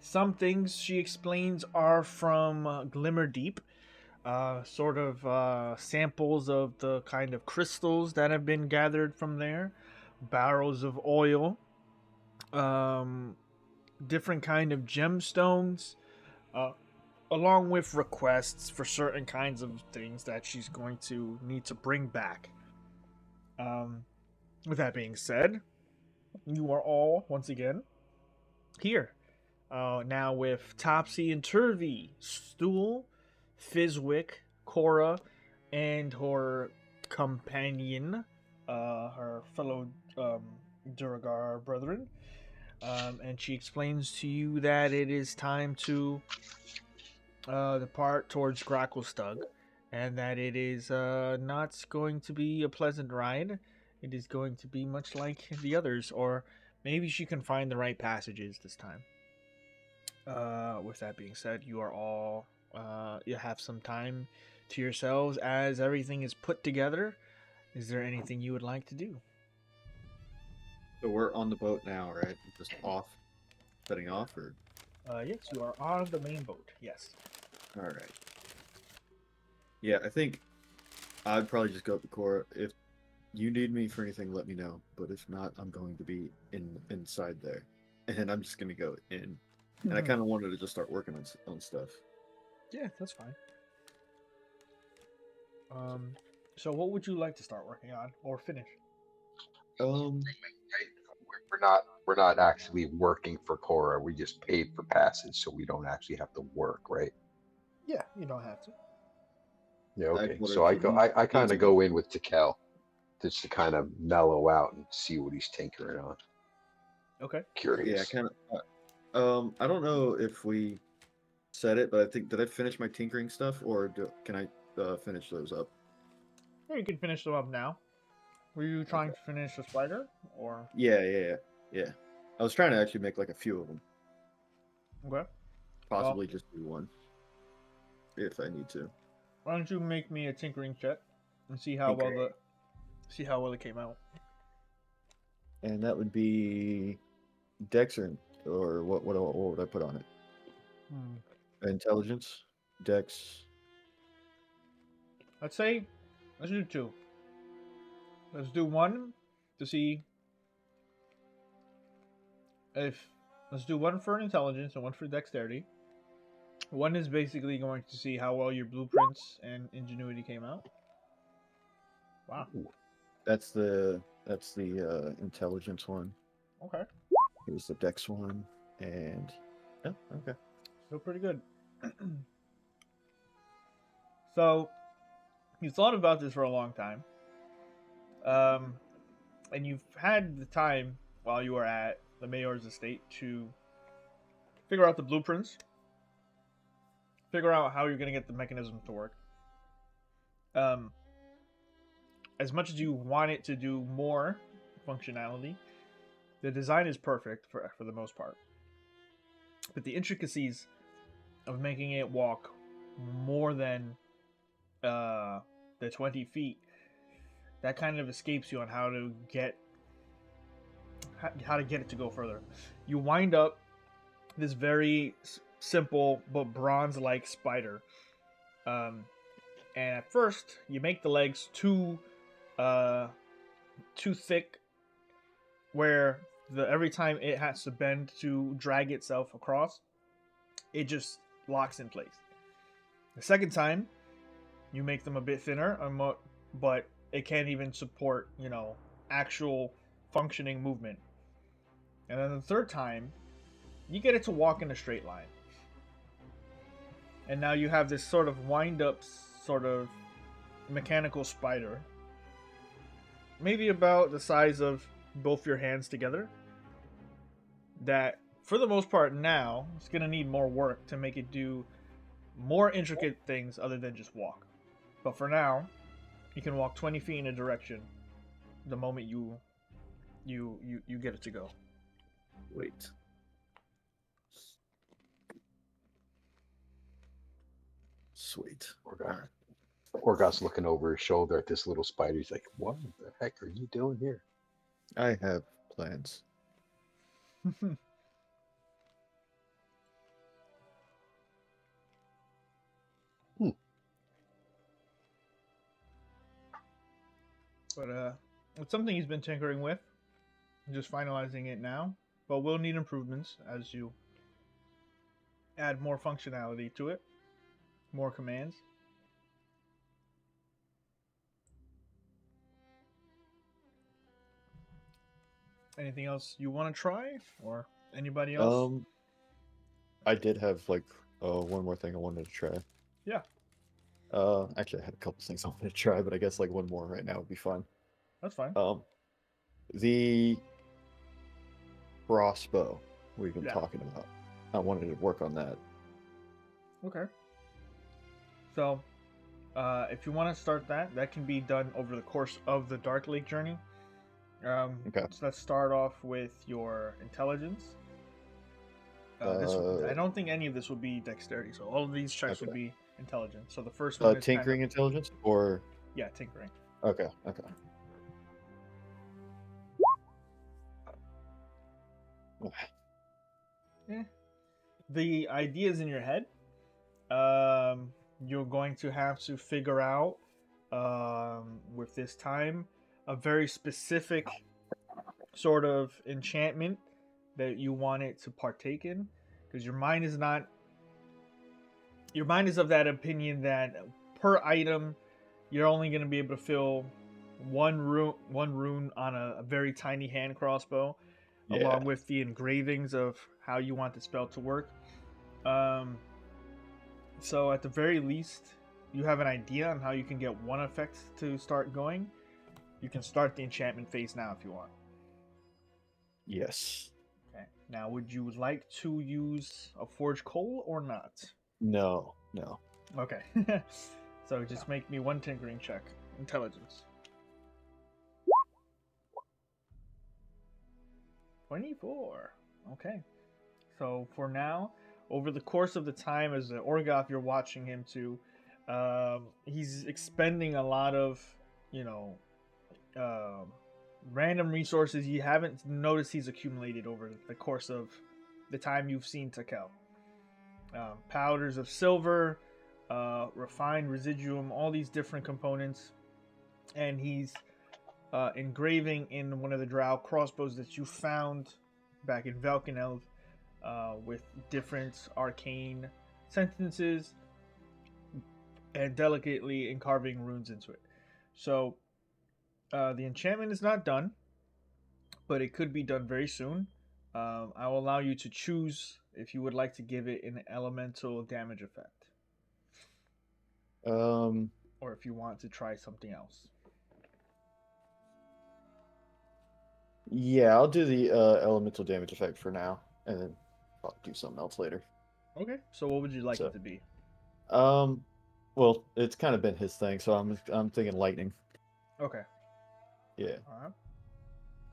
Some things, she explains, are from Glimmer Deep, sort of samples of the kind of crystals that have been gathered from there, barrels of oil, different kind of gemstones, along with requests for certain kinds of things that she's going to need to bring back. With that being said, you are all once again here. Now with Topsy and Turvy, Stool, Fizwick, Cora, and her companion, her fellow Duragar brethren. And she explains to you that it is time to depart towards Gracklestug, and that it is not going to be a pleasant ride. It is going to be much like the others, or maybe she can find the right passages this time. With that being said, you are all you have some time to yourselves as everything is put together. Is there anything you would like to do? So we're on the boat now, right? Just off, setting off, or? Yes, you are on the main boat. Yes. All right. Yeah, I think I'd probably just go up to Cora. If you need me for anything, let me know. But if not, I'm going to be inside there, and I'm just gonna go in. And I kind of wanted to just start working on stuff. Yeah, that's fine. So what would you like to start working on or finish? We're not actually working for Cora. We just paid for passage, so we don't actually have to work, right? Yeah, you don't have to. Yeah, okay. So I kind of go in with Tikel just to kind of mellow out and see what he's tinkering on. Okay. Curious. Yeah, kind of. I don't know if we said it, but I think, did I finish my tinkering stuff, or can I finish those up? Yeah, you can finish them up now. Were you trying to finish the spider, or? Yeah. I was trying to actually make like a few of them. Okay. Possibly just do one, if I need to. Why don't you make me a tinkering check and see how well it came out? And that would be Dex or what would I put on it? Intelligence, Dex. Let's say, let's do 2. Let's do 1 to see let's do 1 for intelligence and 1 for dexterity. 1 is basically going to see how well your blueprints and ingenuity came out. Wow. That's the intelligence one. Okay. Here's the Dex one, and yeah, okay. Still pretty good. So, you thought about this for a long time. And you've had the time while you were at the mayor's estate to figure out the blueprints, figure out how you're going to get the mechanism to work. As much as you want it to do more functionality, the design is perfect for the most part. But the intricacies of making it walk more than the 20 feet, that kind of escapes you on how to get it to go further. You wind up this very simple but bronze-like spider, and at first you make the legs too thick, where every time it has to bend to drag itself across, it just locks in place. The second time, you make them a bit thinner, but it can't even support, actual functioning movement. And then the third time, you get it to walk in a straight line. And now you have this sort of wind-up, sort of mechanical spider, maybe about the size of both your hands together, that for the most part now it's going to need more work to make it do more intricate things other than just walk. But for now, you can walk 20 feet in a direction the moment you get it to go. Wait. Sweet. Orgoth's looking over his shoulder at this little spider. He's like, "What the heck are you doing here?" I have plans. But it's something he's been tinkering with, just finalizing it now. But we'll need improvements as you add more functionality to it, more commands. Anything else you want to try, or anybody else? I did have like one more thing I wanted to try. Yeah. Actually, I had a couple things I wanted to try, but I guess like one more right now would be fine. That's fine. The crossbow we've been talking about. I wanted to work on that. Okay. So, if you want to start that can be done over the course of the Dark Lake journey. Okay. So let's start off with your intelligence. I don't think any of this would be dexterity, so all of these checks would be intelligence. So the first one is tinkering intelligence, or yeah, tinkering. Okay. Yeah. The ideas in your head. You're going to have to figure out with this time a very specific sort of enchantment that you want it to partake in, because your mind is of that opinion that per item you're only going to be able to fill one rune on a very tiny hand crossbow, along with the engravings of how you want the spell to work. So at the very least, you have an idea on how you can get one effect to start going. You can start the enchantment phase now if you want. Yes. Okay. Now, would you like to use a forged coal or not? No. Okay. So just make me one tinkering check. Intelligence. 24. Okay. So for now, over the course of the time as the Orgoth you're watching him to, he's expending a lot of, random resources you haven't noticed he's accumulated over the course of the time you've seen Takel. Powders of silver, refined residuum, all these different components, and he's engraving in one of the drow crossbows that you found back in Valkeneld, with different arcane sentences and delicately encarving runes into it. So the enchantment is not done, but it could be done very soon. I will allow you to choose if you would like to give it an elemental damage effect, or if you want to try something else. Yeah, I'll do the elemental damage effect for now, and then I'll do something else later. Okay. So what would you like it to be? Well, it's kind of been his thing, so I'm thinking lightning. Okay. Yeah. All right.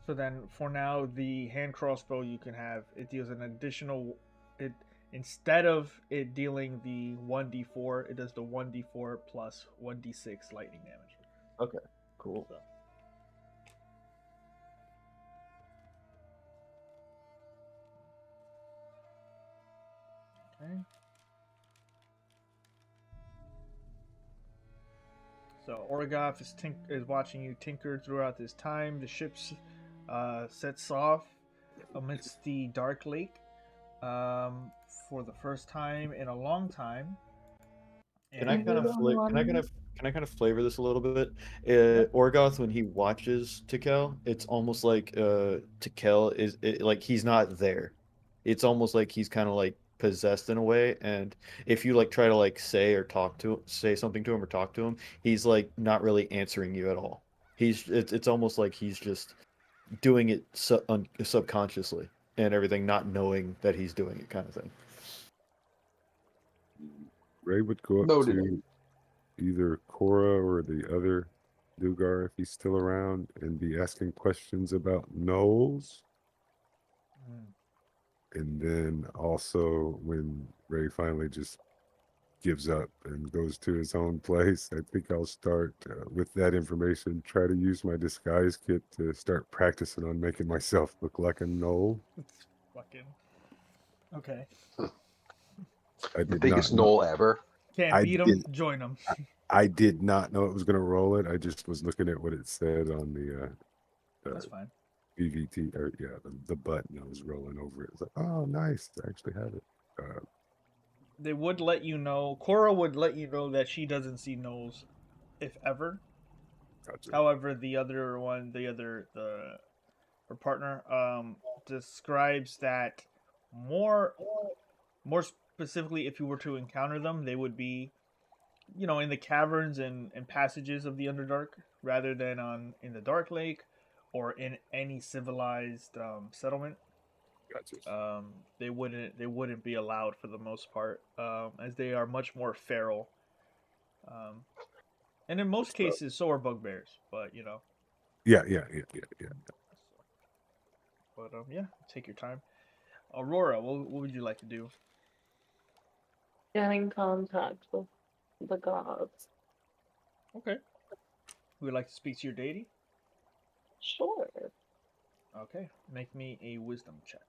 So then, for now, the hand crossbow you can have, it deals an additional. Instead of it dealing the 1d4, it does the 1d4 plus 1d6 lightning damage. Okay. Cool. So. Okay. So Orgoth is watching you tinker throughout this time. The ship's sets off amidst the Dark Lake for the first time in a long time. Can I kind can I kind of flavor this a little bit? Orgoth, when he watches Tikel, it's almost like Tikel like he's not there. It's almost like he's kind of like possessed in a way, and if you like try to like say something to him or talk to him, he's like not really answering you at all. It's almost like he's just doing it subconsciously and everything, not knowing that he's doing it, kind of thing. Ray would go up Noted. to either Cora or the other Dugar if he's still around and be asking questions about Knowles. And then also when Ray finally just gives up and goes to his own place, I think I'll start with that information, try to use my disguise kit to start practicing on making myself look like a Knoll. Fucking. Okay. The biggest knoll ever. Can't beat him, join him. I did not know it was going to roll it. I just was looking at what it said on the That's fine. BVT, or the button. I was rolling over it. It's like, oh, nice. I actually have it. They would let you know. Cora would let you know that she doesn't see Knowles, if ever. Gotcha. However, her partner, describes that more specifically, if you were to encounter them, they would be, in the caverns and passages of the Underdark, rather than in the Dark Lake or in any civilized settlement. Gotcha. They wouldn't be allowed for the most part, as they are much more feral. And in most cases, so are bugbears. But Yeah. But yeah, take your time. Aurora, what would you like to do? Get in contact with the gods. Okay. Would you like to speak to your deity? Sure. Okay. Make me a wisdom check.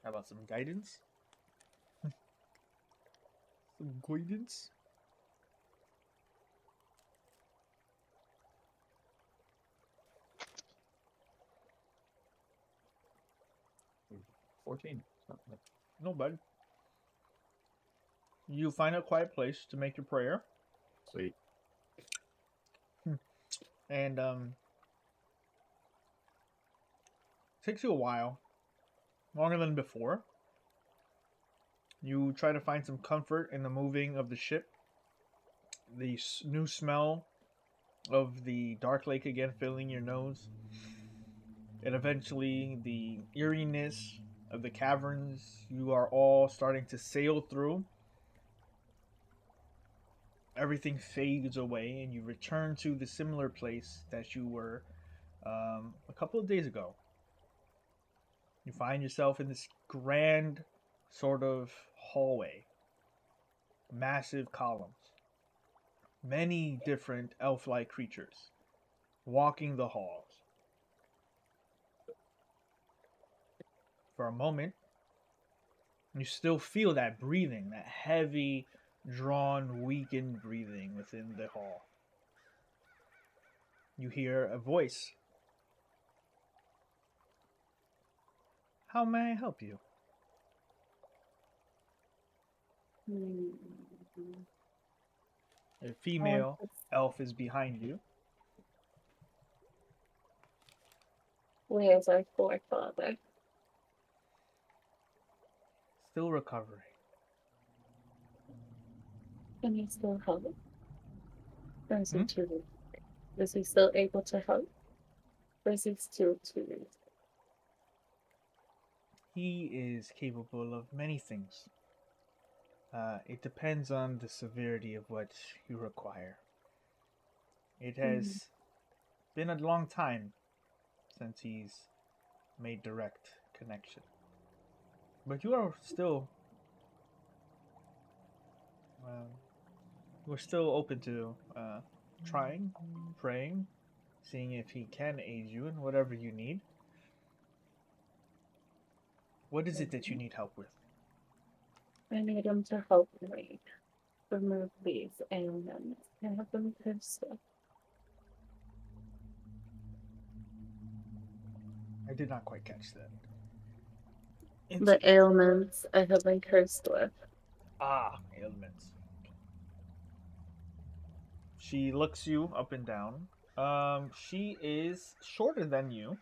How about some guidance? Some guidance? No bad. You find a quiet place to make your prayer. Sweet. And takes you a while, longer than before. You try to find some comfort in the moving of the ship, the new smell of the dark lake again filling your nose, and eventually the eeriness of the caverns you are all starting to sail through. Everything fades away, and you return to the similar place that you were a couple of days ago. You find yourself in this grand sort of hallway, massive columns, many different elf-like creatures walking the halls. For a moment, you still feel that breathing, that heavy, drawn, weakened breathing within the hall. You hear a voice. How may I help you? A female elf is behind you. Where's our forefather? Still recovering. Can he still help? Or is he too weak? Is he still able to help? Or is he still too weak? He is capable of many things. It depends on the severity of what you require. It has been a long time since he's made direct connection. But you are still... we're still open to trying, praying, seeing if he can aid you in whatever you need. What is it that you need help with? I need him to help me remove these ailments. I have them pissed off. I did not quite catch that. The ailments I have been cursed with. Ah, ailments. She looks you up and down. She is shorter than you.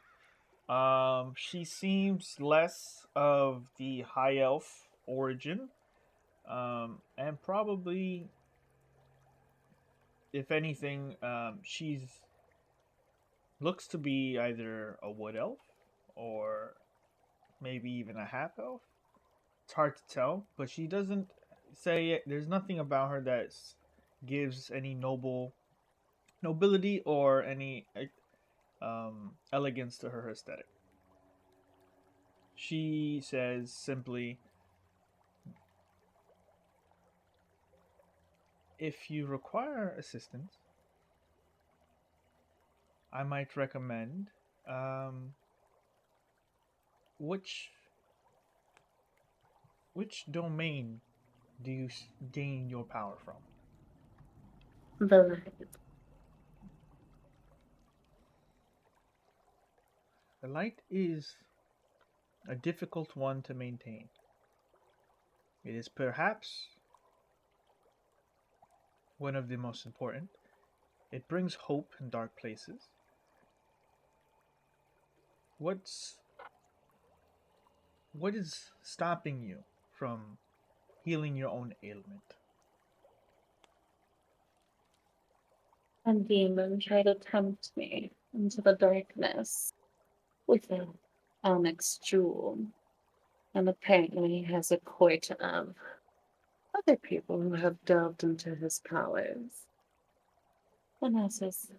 She seems less of the high elf origin. And probably, if anything, she's looks to be either a wood elf or maybe even a half elf. It's hard to tell, but she doesn't say it. There's nothing about her that gives any nobility or any elegance to her aesthetic. She says simply, if you require assistance, I might recommend which domain do you gain your power from? The light. The light is a difficult one to maintain. It is perhaps one of the most important. It brings hope in dark places. What is stopping you from healing your own ailment? A demon tried to tempt me into the darkness with an onyx jewel, and apparently has a court of other people who have delved into his powers. And as his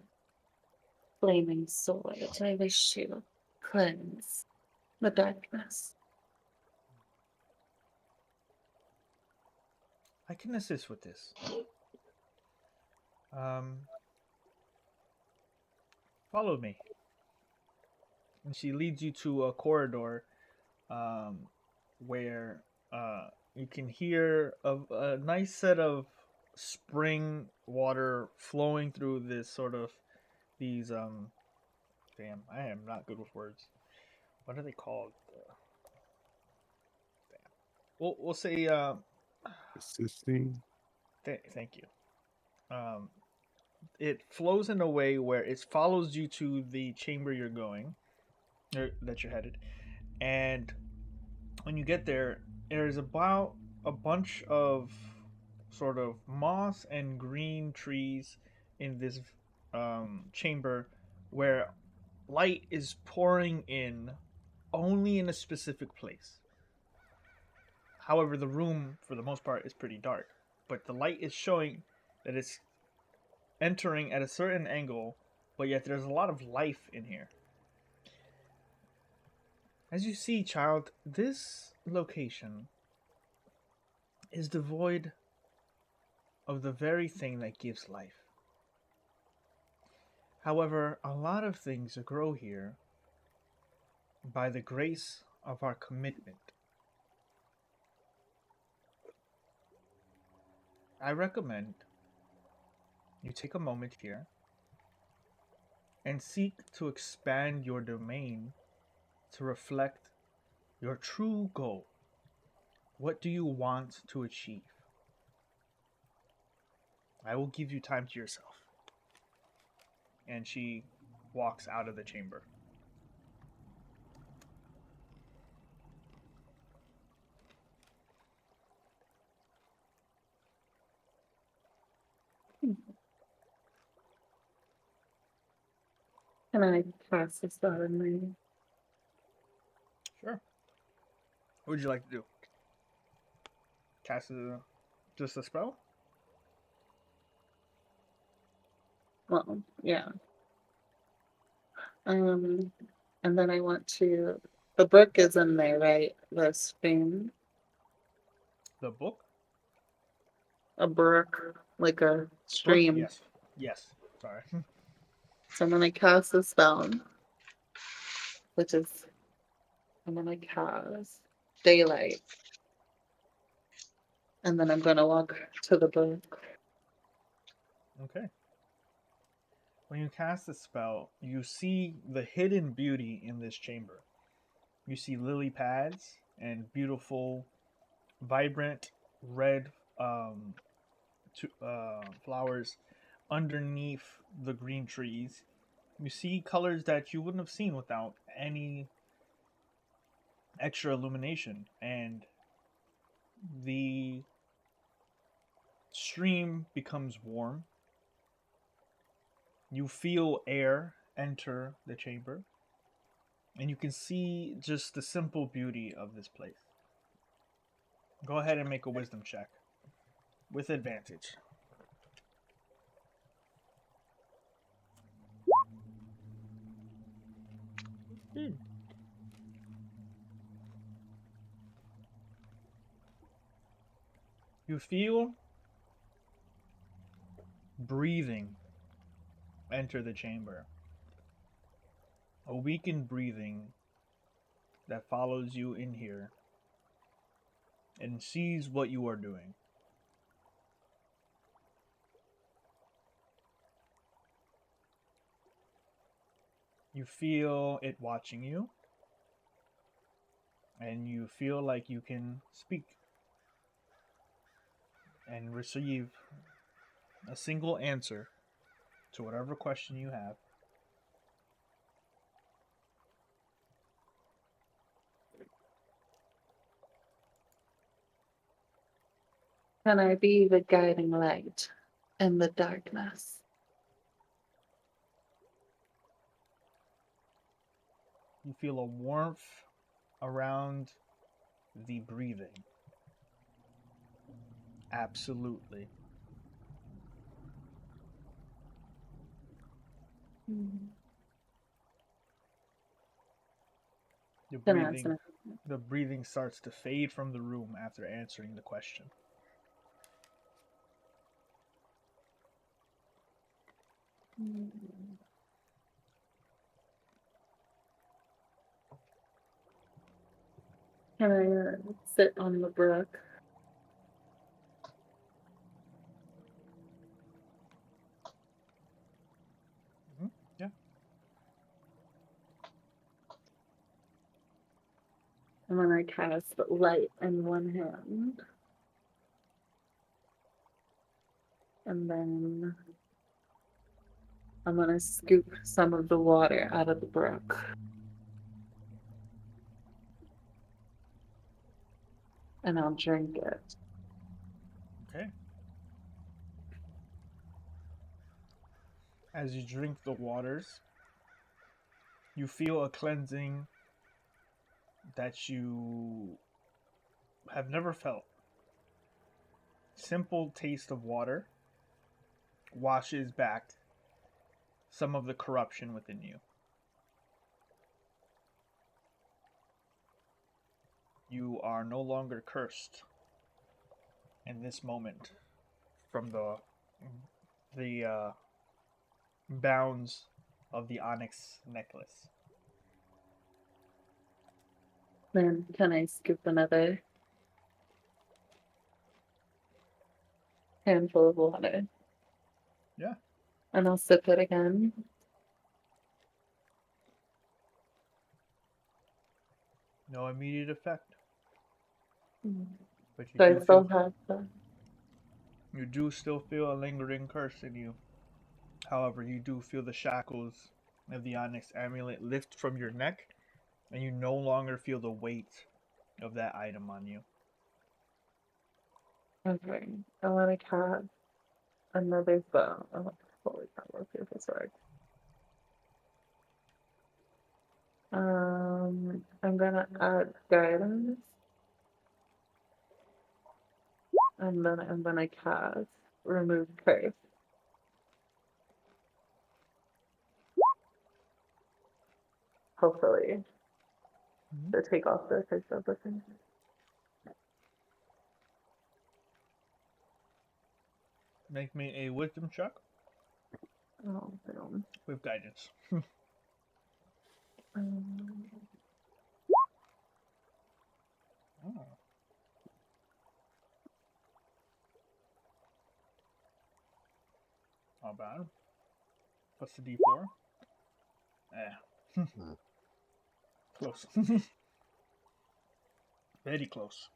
flaming sword, I wish to cleanse the darkness. I can assist with this. Follow me. And she leads you to a corridor where you can hear a nice set of spring water flowing through this sort of these damn, I am not good with words. What are they called? Damn. We'll say assisting. Thank you. It flows in a way where it follows you to the chamber you're going, or that you're headed, and when you get there, there's about a bunch of sort of moss and green trees in this chamber where light is pouring in only in a specific place. However, the room, for the most part, is pretty dark, but the light is showing that it's entering at a certain angle, but yet there's a lot of life in here. As you see, child, this location is devoid of the very thing that gives life. However, a lot of things grow here by the grace of our commitment. I recommend you take a moment here and seek to expand your domain to reflect your true goal. What do you want to achieve? I will give you time to yourself. And she walks out of the chamber. Can I cast a spell in my... Sure. What would you like to do? Cast just a spell? Well, yeah. And then I want to... The book is in there, right? The stream. The book? A brook, like a Brook? stream. Yes. Yes. Sorry. So I'm gonna cast a spell, which is... I'm gonna cast daylight. And then I'm gonna walk to the book. Okay. When you cast the spell, you see the hidden beauty in this chamber. You see lily pads and beautiful, vibrant red flowers underneath the green trees. You see colors that you wouldn't have seen without any extra illumination, and the stream becomes warm. You feel air enter the chamber, and you can see just the simple beauty of this place. Go ahead and make a wisdom check with advantage. You feel breathing enter the chamber. A weakened breathing that follows you in here and sees what you are doing. You feel it watching you, and you feel like you can speak and receive a single answer to whatever question you have. Can I be the guiding light in the darkness? You feel a warmth around the breathing. Absolutely. The breathing starts to fade from the room after answering the question. Can I sit on the brook? Yeah. And then I cast light in one hand. And then I'm going to scoop some of the water out of the brook. And I'll drink it. Okay. As you drink the waters, you feel a cleansing that you have never felt. Simple taste of water washes back some of the corruption within you. You are no longer cursed in this moment from the bounds of the onyx necklace. Then can I scoop another handful of water? Yeah. And I'll sip it again. No immediate effect. But So I still have the... You do still feel a lingering curse in you. However, you do feel the shackles of the onyx amulet lift from your neck, and you no longer feel the weight of that item on you. Okay. I want to cast another bow. Oh, holy cow, let's see if this works. I'm gonna add guidance. And then I'm gonna cast remove curse. Hopefully. To take off the curse of the thing. Make me a wisdom check Oh, damn. with guidance. Oh. Not bad. What's the D4? Yeah. Close. Very close.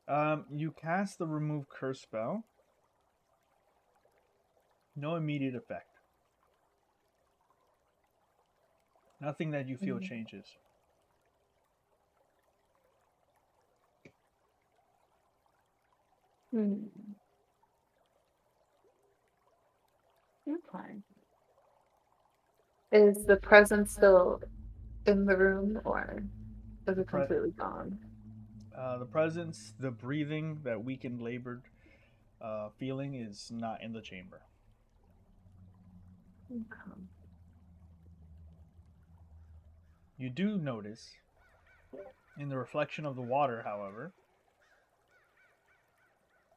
You cast the remove curse spell. No immediate effect. Nothing that you feel changes. Okay. Is the presence still in the room, or is it completely gone? The presence, the breathing, that weakened, labored feeling is not in the chamber. Okay. You do notice, in the reflection of the water, however,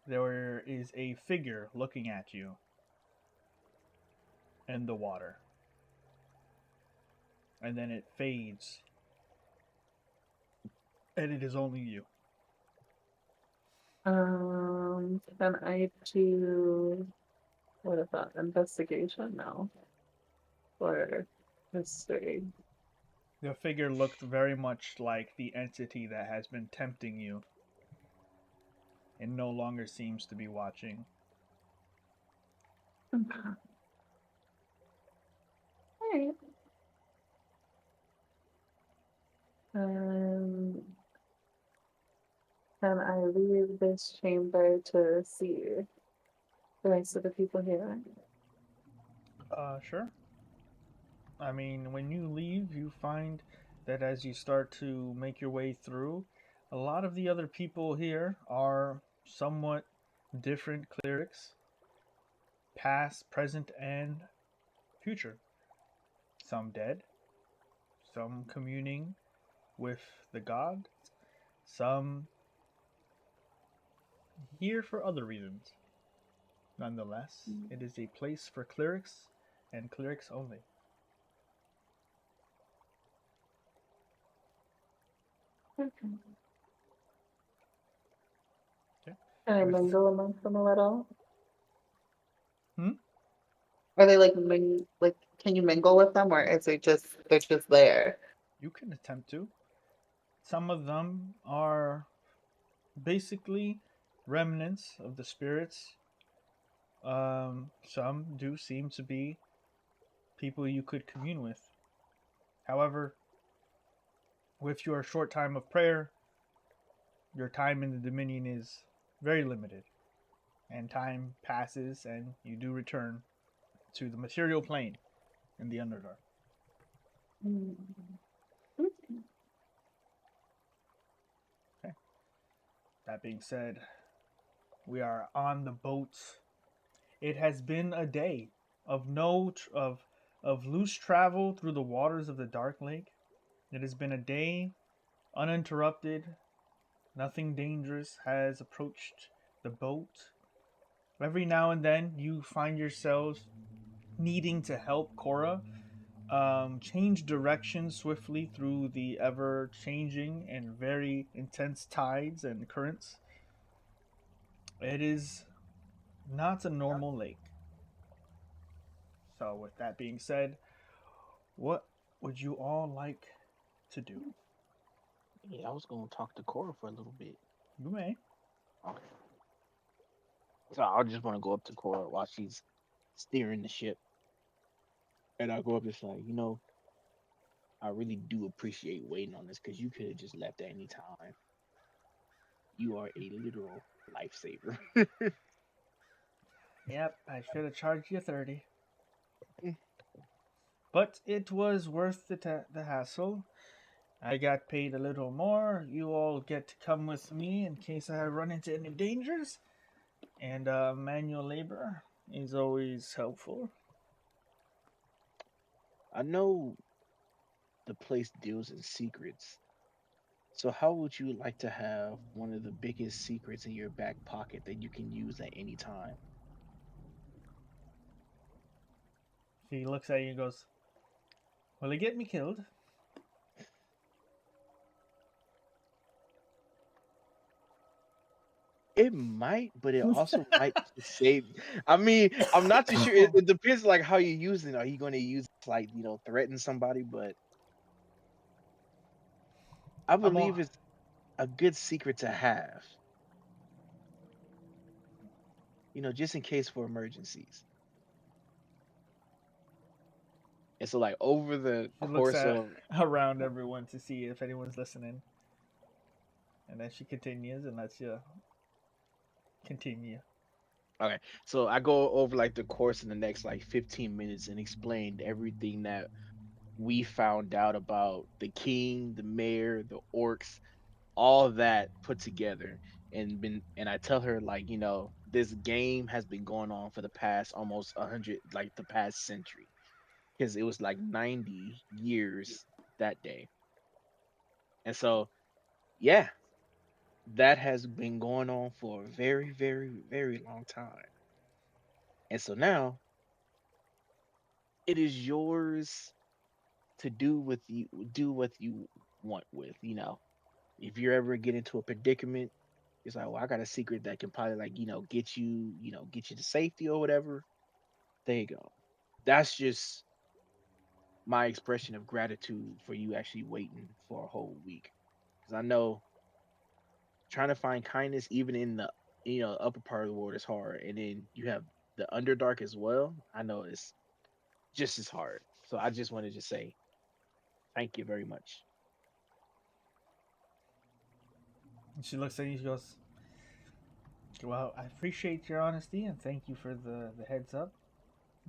there is a figure looking at you in the water. And then it fades. And it is only you. Can I do, what is that, investigation now? Or history? The figure looked very much like the entity that has been tempting you and no longer seems to be watching. Okay. Alright. Can I leave this chamber to see the rest of the people here? Sure. I mean, when you leave, you find that as you start to make your way through, a lot of the other people here are somewhat different clerics, past, present, and future. Some dead, some communing with the god, some here for other reasons. Nonetheless, it is a place for clerics and clerics only. Okay. Okay. Can I mingle amongst them a little? Hmm? Are they like can you mingle with them, or is it just they're just there? You can attempt to. Some of them are basically remnants of the spirits. Some do seem to be people you could commune with. However, with your short time of prayer, your time in the Dominion is very limited. And time passes and you do return to the material plane in the Underdark. Okay. That being said, we are on the boat. It has been a day of of loose travel through the waters of the Dark Lake. It has been a day uninterrupted. Nothing dangerous has approached the boat. Every now and then, you find yourselves needing to help Cora change direction swiftly through the ever changing and very intense tides and currents. It is not a normal lake. So, with that being said, what would you all like to do? Yeah, I was gonna talk to Cora for a little bit. You may. Okay. So I just want to go up to Cora while she's steering the ship, and I'll go up just like, I really do appreciate waiting on this because you could have just left at any time. You are a literal lifesaver. Yep, I should have charged you 30. But it was worth the hassle. I got paid a little more. You all get to come with me in case I run into any dangers. And manual labor is always helpful. I know the place deals in secrets. So how would you like to have one of the biggest secrets in your back pocket that you can use at any time? She looks at you and goes, "Will it get me killed?" It might, but it also might just save. I mean, I'm not too sure. It depends like how you use it. Are you going to use it to, like, threaten somebody? But I believe it's a good secret to have. Just in case for emergencies. And so, like, over the She looks course at of around everyone to see if anyone's listening, and then she continues and lets you continue. Okay, so I go over like the course in the next like 15 minutes and explained everything that we found out about the king, the mayor, the orcs, all that put together. And I tell her, like, this game has been going on for the past almost 100, like the past century, because it was like 90 years that day. And so, yeah, that has been going on for a very, very, very long time. And so now it is yours to do what you want with. If you ever get into a predicament, it's like, well, I got a secret that can probably, like, get you to safety or whatever. There you go. That's just my expression of gratitude for you actually waiting for a whole week. Because I know trying to find kindness even in the upper part of the world is hard, and then you have the Underdark as well. I know it's just as hard. So I just wanted to say thank you very much. And she looks at you. She goes, "Well, I appreciate your honesty and thank you for the heads up.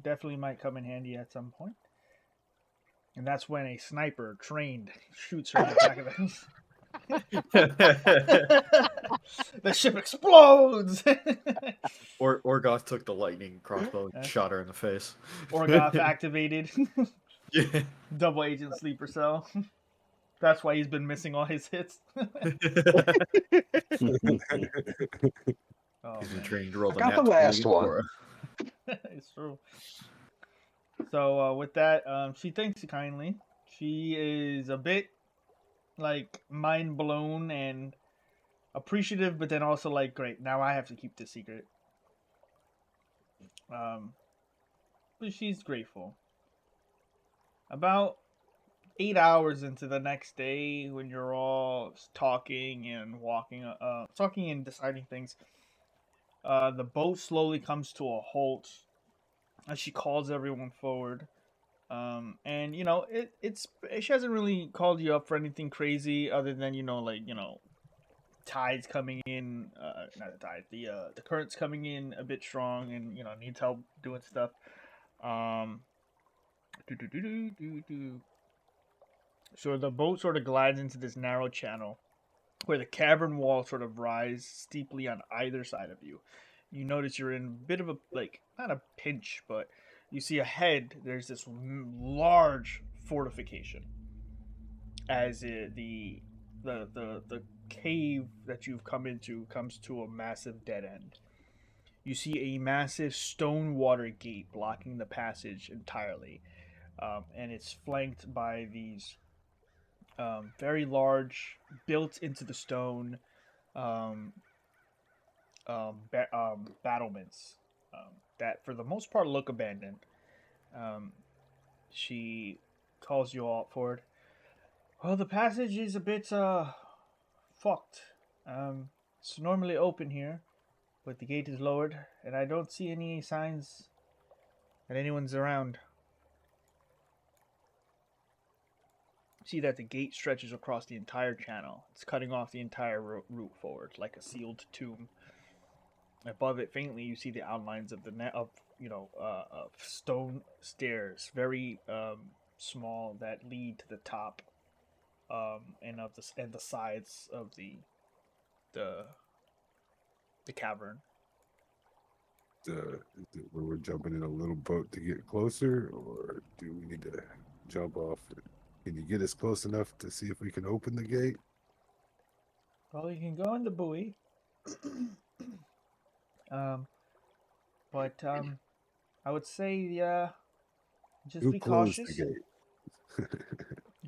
Definitely might come in handy at some point." And that's when a sniper trained shoots her in the back of the the ship explodes. Orgoth took the lightning crossbow and shot her in the face. Orgoth activated. Yeah. Double agent sleeper cell. That's why he's been missing all his hits. Oh, He's been man. trained to roll I got the last one. It's true. So with that, she thanks you kindly. She is a bit like mind blown and appreciative, but then also like, great, now I have to keep this secret. But she's grateful. About 8 hours into the next day, when you're all talking and talking and deciding things, the boat slowly comes to a halt as she calls everyone forward. And it's she hasn't really called you up for anything crazy other than tides coming in, not the tide, the currents coming in a bit strong, and needs help doing stuff. Um, so the boat sort of glides into this narrow channel where the cavern walls sort of rise steeply on either side of you. You notice you're in a bit of a, like, not a pinch, but you see ahead there's this large fortification as the cave that you've come into comes to a massive dead end. You see a massive stone water gate blocking the passage entirely, and it's flanked by these very large, built into the stone um, battlements that, for the most part, look abandoned. Um, she calls you all forward. Well, the passage is a bit fucked. It's normally open here, but the gate is lowered, and I don't see any signs that anyone's around. See that the gate stretches across the entire channel. It's cutting off the entire route forward, like a sealed tomb. Above it, faintly, you see the outlines of of stone stairs, very small, that lead to the top, and the sides of the cavern. We're jumping in a little boat to get closer, or do we need to jump off? Can you get us close enough to see if we can open the gate? Well, you can go in the buoy. But I would say just Who be closed cautious. the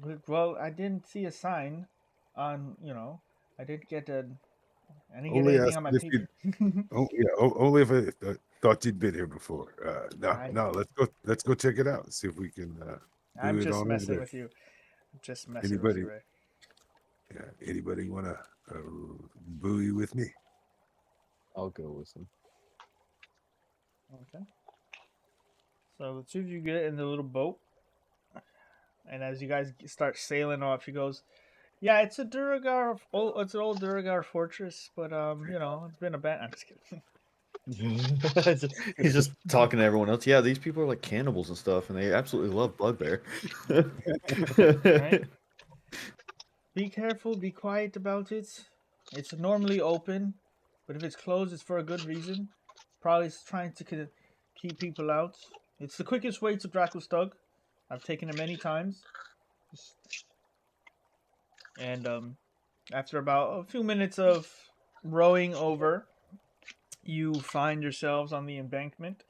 gate? Well, I didn't see a sign on. I didn't get Only anything on my paper. only if I thought you'd been here before. I- No. Let's go check it out. See if we can. I'm do it just on over messing there. with you. I'm just messing with Anybody? you, Ray. Yeah. Anybody want to buoy with me? I'll go with him. Okay. So the two of you get in the little boat, and as you guys start sailing off, she goes, "Yeah, it's a Duragar. Oh, it's an old Duragar fortress, but it's been abandoned." I'm just kidding. He's just talking to everyone else. Yeah, these people are like cannibals and stuff, and they absolutely love bugbear. Right? Be careful. Be quiet about it. It's normally open, but if it's closed, it's for a good reason. Probably it's trying to keep people out. It's the quickest way to Drakelstug. I've taken it many times. And after about a few minutes of rowing over, you find yourselves on the embankment,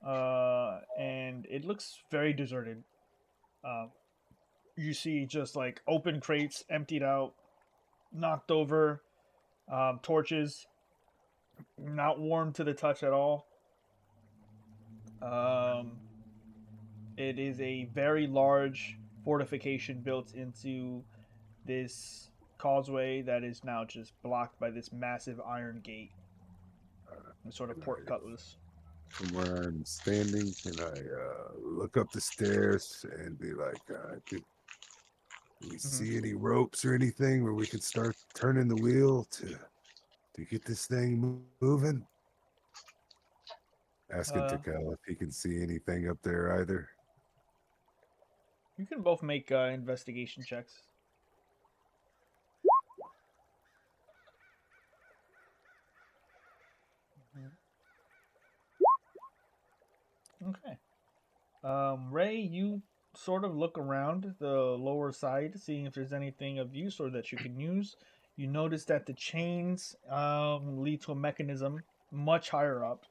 and it looks very deserted. Uh, you see just like open crates emptied out, knocked over, torches not warm to the touch at all. Um, it is a very large fortification built into this causeway that is now just blocked by this massive iron gate, sort of portcullis. From where I'm standing, can I look up the stairs and be like, do we see any ropes or anything where we could start turning the wheel to get this thing moving? Asking Takel if he can see anything up there either. You can both make investigation checks. Okay. Ray, you sort of look around the lower side, seeing if there's anything of use or that you can use. You notice that the chains lead to a mechanism much higher up.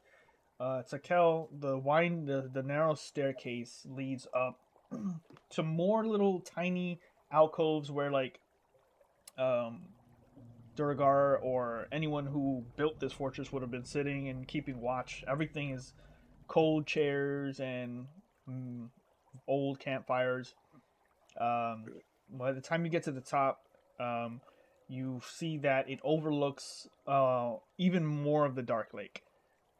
Takel, the narrow staircase leads up to more little tiny alcoves where like Durgar or anyone who built this fortress would have been sitting and keeping watch. Everything is cold chairs and old campfires. By the time you get to the top, you see that it overlooks even more of the Dark Lake.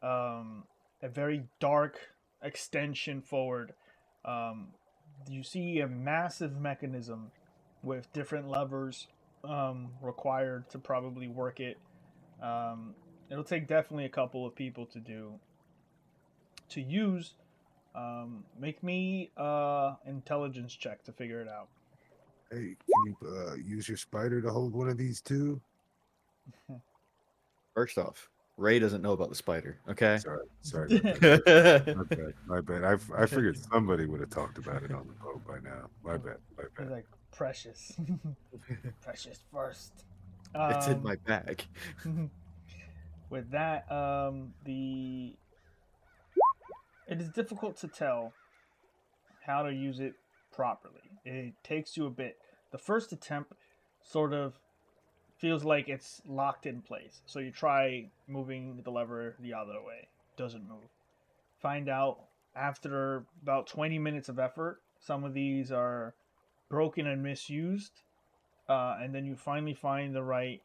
A very dark extension forward. You see a massive mechanism with different levers required to probably work it. It'll take definitely a couple of people to use. Make me intelligence check to figure it out. Hey, can you use your spider to hold one of these too? First off, Ray doesn't know about the spider. Okay. Sorry. My bad. I figured somebody would have talked about it on the boat by now. My bad. He's like precious, precious first. It's in my bag. With that, it is difficult to tell how to use it properly. It takes you a bit. The first attempt sort of feels like it's locked in place. So you try moving the lever the other way. Doesn't move. Find out after about 20 minutes of effort, some of these are broken and misused. And then you finally find the right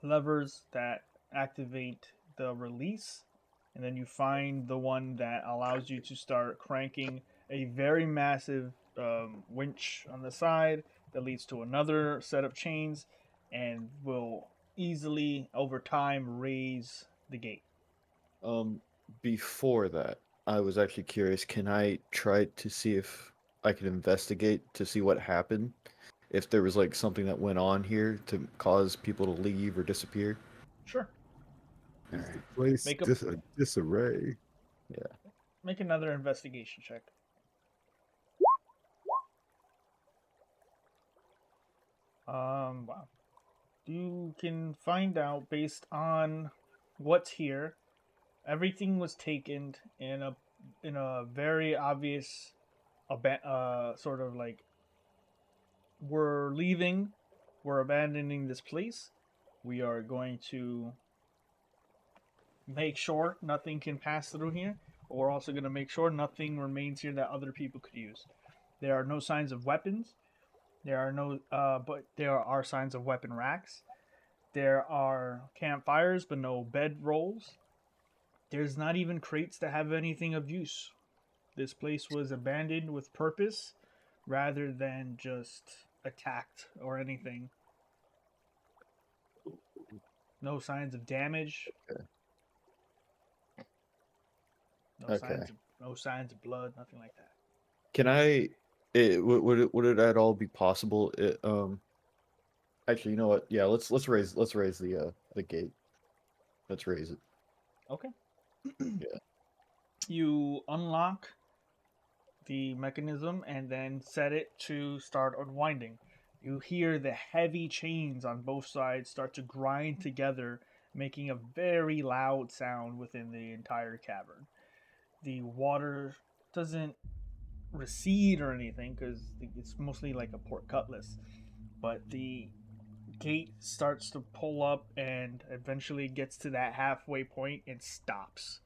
levers that activate the release. And then you find the one that allows you to start cranking a very massive winch on the side that leads to another set of chains and will easily, over time, raise the gate. Before that, I was actually curious. Can I try to see if I can investigate to see what happened? If there was like something that went on here to cause people to leave or disappear? Sure. Is the place a disarray? Yeah. Make another investigation check. Wow. You can find out based on what's here. Everything was taken in a very obvious sort of like, we're leaving, we're abandoning this place. We are going to make sure nothing can pass through here. But we're also going to make sure nothing remains here that other people could use. There are no signs of weapons. There are no, but there are signs of weapon racks. There are campfires, but no bed rolls. There's not even crates that have anything of use. This place was abandoned with purpose rather than just attacked or anything. No signs of damage. Okay. No signs of blood, nothing like that. Can I? Would it at all be possible? Actually, you know what? Yeah, let's raise the gate. Let's raise it. Okay. Yeah. You unlock the mechanism and then set it to start unwinding. You hear the heavy chains on both sides start to grind together, making a very loud sound within the entire cavern. The water doesn't recede or anything because it's mostly like a port cutlass, but the gate starts to pull up and eventually gets to that halfway point and stops.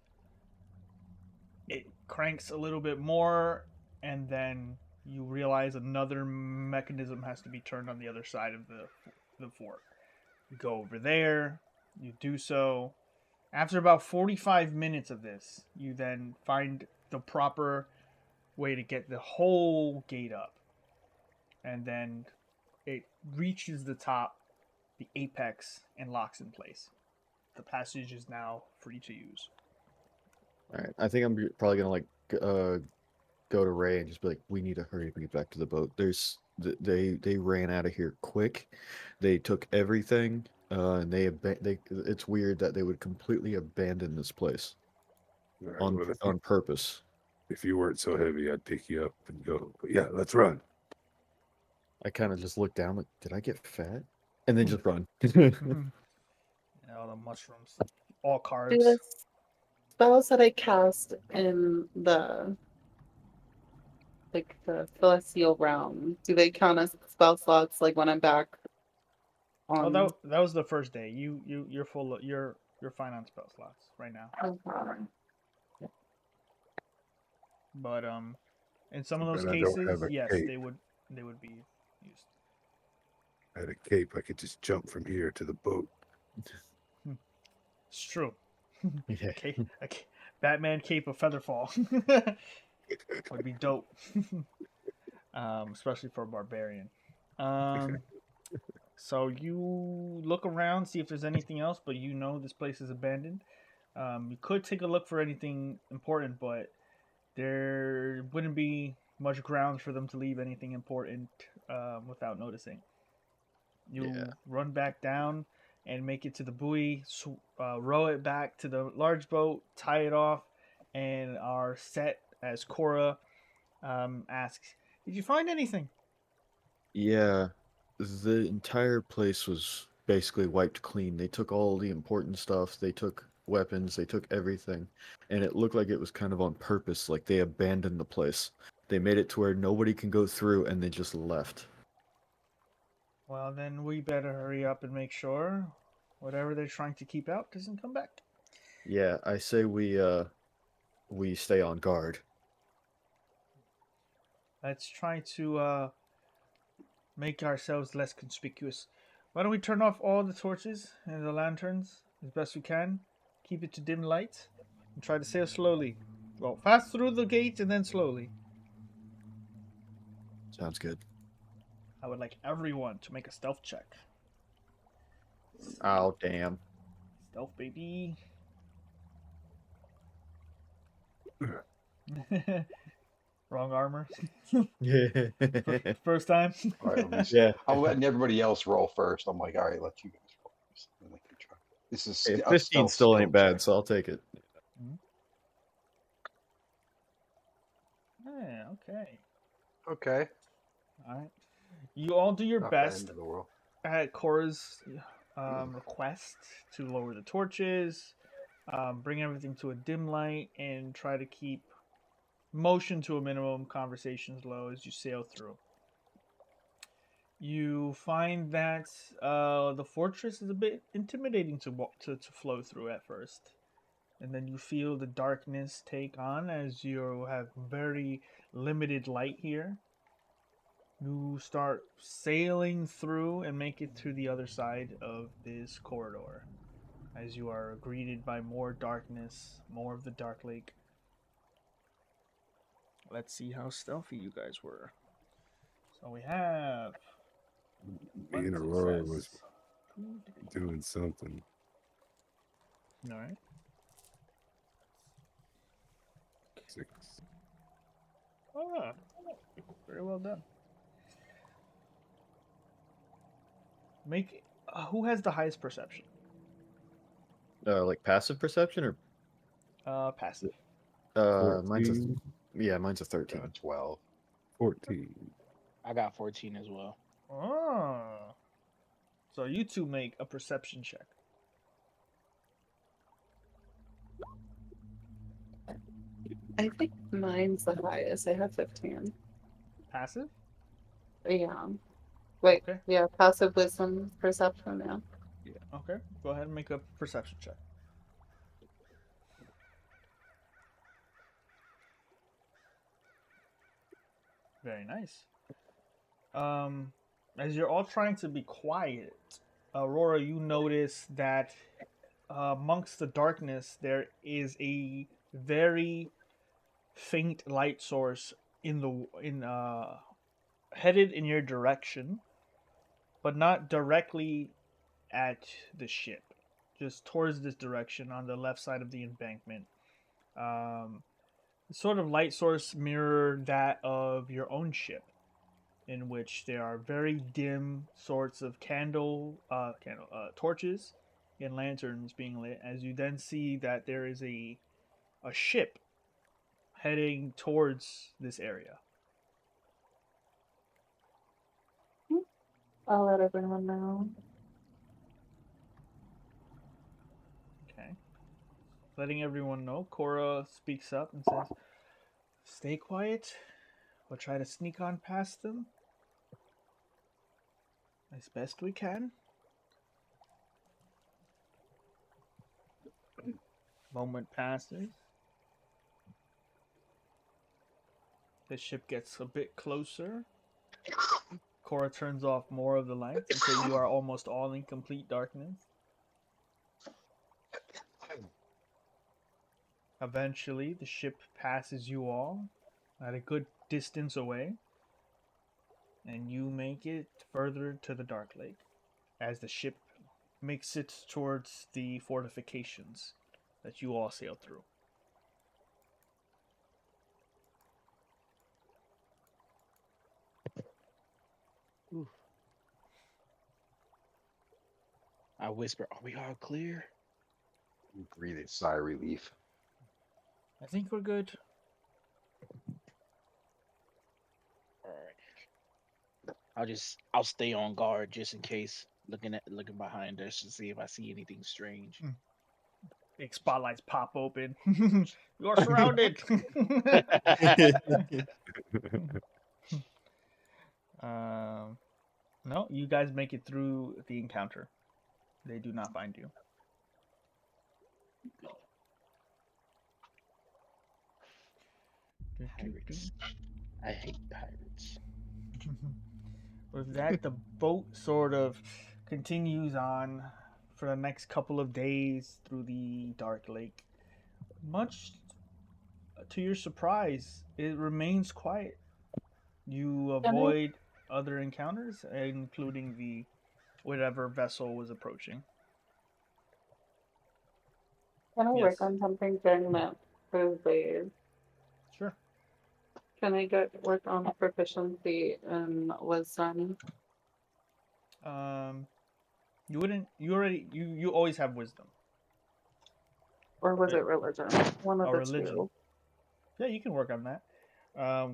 It cranks a little bit more, and then you realize another mechanism has to be turned on the other side of the fort. You go over there, you do so. After about 45 minutes of this, you then find the proper way to get the whole gate up. And then it reaches the top, the apex, and locks in place. The passage is now free to use. All right. I think I'm probably gonna like go to Ray and just be like, we need to hurry up and get back to the boat. They ran out of here quick. They took everything, and they it's weird that they would completely abandon this place Right, on well, on purpose. If you weren't so heavy, I'd pick you up and go. But yeah, let's run. I kind of just looked down, like, did I get fat? And then just run. All the mushrooms, all Do carbs. the spells that I cast in the celestial realm, do they count as spell slots? Like when I'm back on? Oh, that was the first day. You're full. You're fine on spell slots right now. Okay. But in some of those But I don't cases, have a yes, cape. they would be used. I had a cape. I could just jump from here to the boat. It's true. Yeah. Batman cape of Featherfall would be dope, especially for a barbarian. So you look around, see if there's anything else, but you know this place is abandoned. You could take a look for anything important, but there wouldn't be much grounds for them to leave anything important without noticing. You run back down and make it to the buoy, row it back to the large boat, tie it off, and are set as Cora asks, "Did you find anything?" Yeah, the entire place was basically wiped clean. They took all the important stuff. They took weapons. They took everything. And it looked like it was kind of on purpose. Like they abandoned the place. They made it to where nobody can go through and they just left. Well, then we better hurry up and make sure whatever they're trying to keep out doesn't come back. Yeah, I say we stay on guard. Let's try to make ourselves less conspicuous. Why don't we turn off all the torches and the lanterns as best we can, keep it to dim light, and try to sail slowly. Well, fast through the gate and then slowly. Sounds good. I would like everyone to make a stealth check. Oh, damn. Stealth, baby. Wrong armor. Yeah. First time. All right, Yeah. I'm letting everybody else roll first. I'm like, all right, let you guys roll first. And let you try. This is Hey, a 15 stealth still ain't skill bad, check. so I'll take it. Yeah, okay. Okay. All right. You all do your Not bad best into the world. at Cora's request to lower the torches, bring everything to a dim light, and try to keep motion to a minimum, conversations low as you sail through. You find that the fortress is a bit intimidating to flow through at first. And then you feel the darkness take on as you have very limited light here. You start sailing through and make it to the other side of this corridor as you are greeted by more darkness, more of the Dark Lake. Let's see how stealthy you guys were. So we have Me and Aurora was doing something. All right. 6. Ah, very well done. Make who has the highest perception? Like passive perception or Passive. mine's a 13. 12. 14. I got 14 as well. Oh. So you two make a perception check. I think mine's the highest. I have 15. Passive? Yeah. Wait, Okay. yeah, passive wisdom perception, yeah. Yeah. Okay. Go ahead and make a perception check. Very nice. As you're all trying to be quiet, Aurora, you notice that amongst the darkness there is a very faint light source headed in your direction, but not directly at the ship, just towards this direction on the left side of the embankment. The sort of light source mirror that of your own ship, in which there are very dim sorts of torches and lanterns being lit. As you then see that there is a ship heading towards this area. I'll let everyone know. Okay. Letting everyone know, Cora speaks up and says, "Stay quiet. We'll try to sneak on past them as best we can." Moment passes. The ship gets a bit closer. Cora turns off more of the lights until you are almost all in complete darkness. Eventually, the ship passes you all at a good distance away, and you make it further to the Dark Lake as the ship makes it towards the fortifications that you all sail through. Oof. I whisper, "Are we all clear?" Breathe a sigh of relief. I think we're good. All right. I'll stay on guard just in case, looking behind us to see if I see anything strange. Big spotlights pop open. You're surrounded. No, you guys make it through the encounter. They do not find you. Pirates. I hate pirates. With that, the boat sort of continues on for the next couple of days through the Dark Lake. Much to your surprise, it remains quiet. You avoid other encounters, including the whatever vessel was approaching. Can I Yes. work on something during that those days? Sure. Can I work on proficiency in wisdom? You wouldn't. You always have wisdom. Or was it religion? One of the Religion. two. Yeah, you can work on that.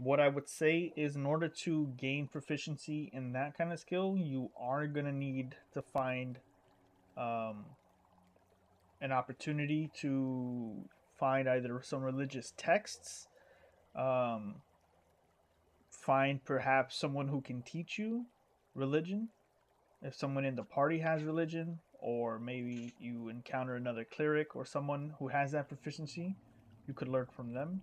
What I would say is, in order to gain proficiency in that kind of skill, you are gonna need to find an opportunity to find either some religious texts, find perhaps someone who can teach you religion, if someone in the party has religion, or maybe you encounter another cleric or someone who has that proficiency, you could learn from them.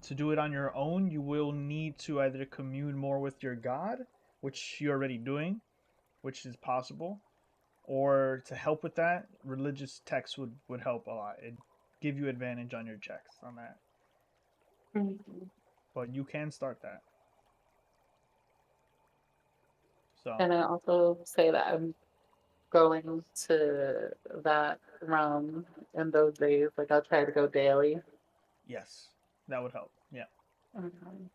to do it on your own, you will need to either commune more with your god, which you're already doing, which is possible, or to help with that, religious texts would help a lot. It'd give you advantage on your checks on that. Mm-hmm. But you can start that. So. And I also say that I'm going to that realm in those days. Like I'll try to go daily. Yes, that would help. Yeah. Mm-hmm.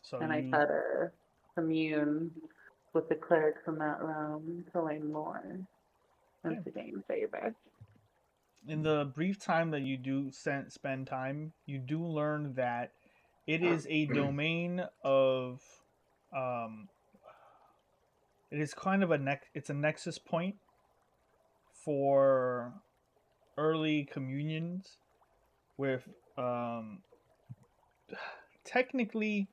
So and I try to commune with the clerics from that realm to learn more and to gain favor. In the brief time that you do spend time, you do learn that it is a domain of, it is kind of it's a nexus point for early communions with, technically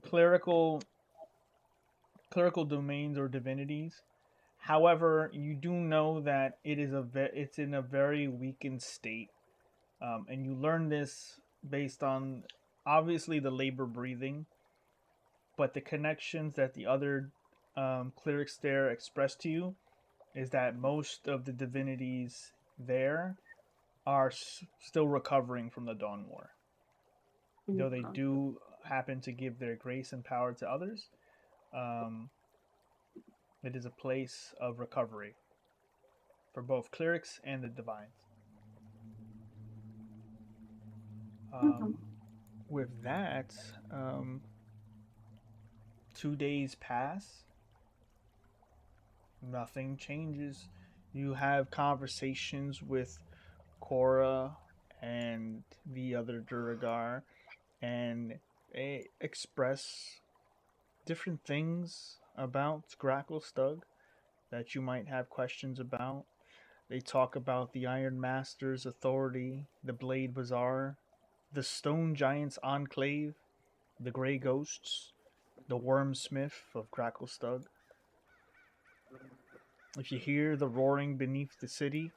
clerical domains or divinities. However, you do know that it's in a very weakened state, and you learn this based on obviously the labor breathing, but the connections that the other clerics there express to you is that most of the divinities there are still recovering from the Dawn War. Though they do happen to give their grace and power to others, it is a place of recovery for both clerics and the divines. With that, 2 days pass. Nothing changes. You have conversations with Cora and the other Duragar, and they express different things about Gracklestug that you might have questions about. They talk about the Iron Master's authority, the Blade Bazaar, the Stone Giants Enclave, the Grey Ghosts, the Wormsmith of Gracklestug. If you hear the roaring beneath the city,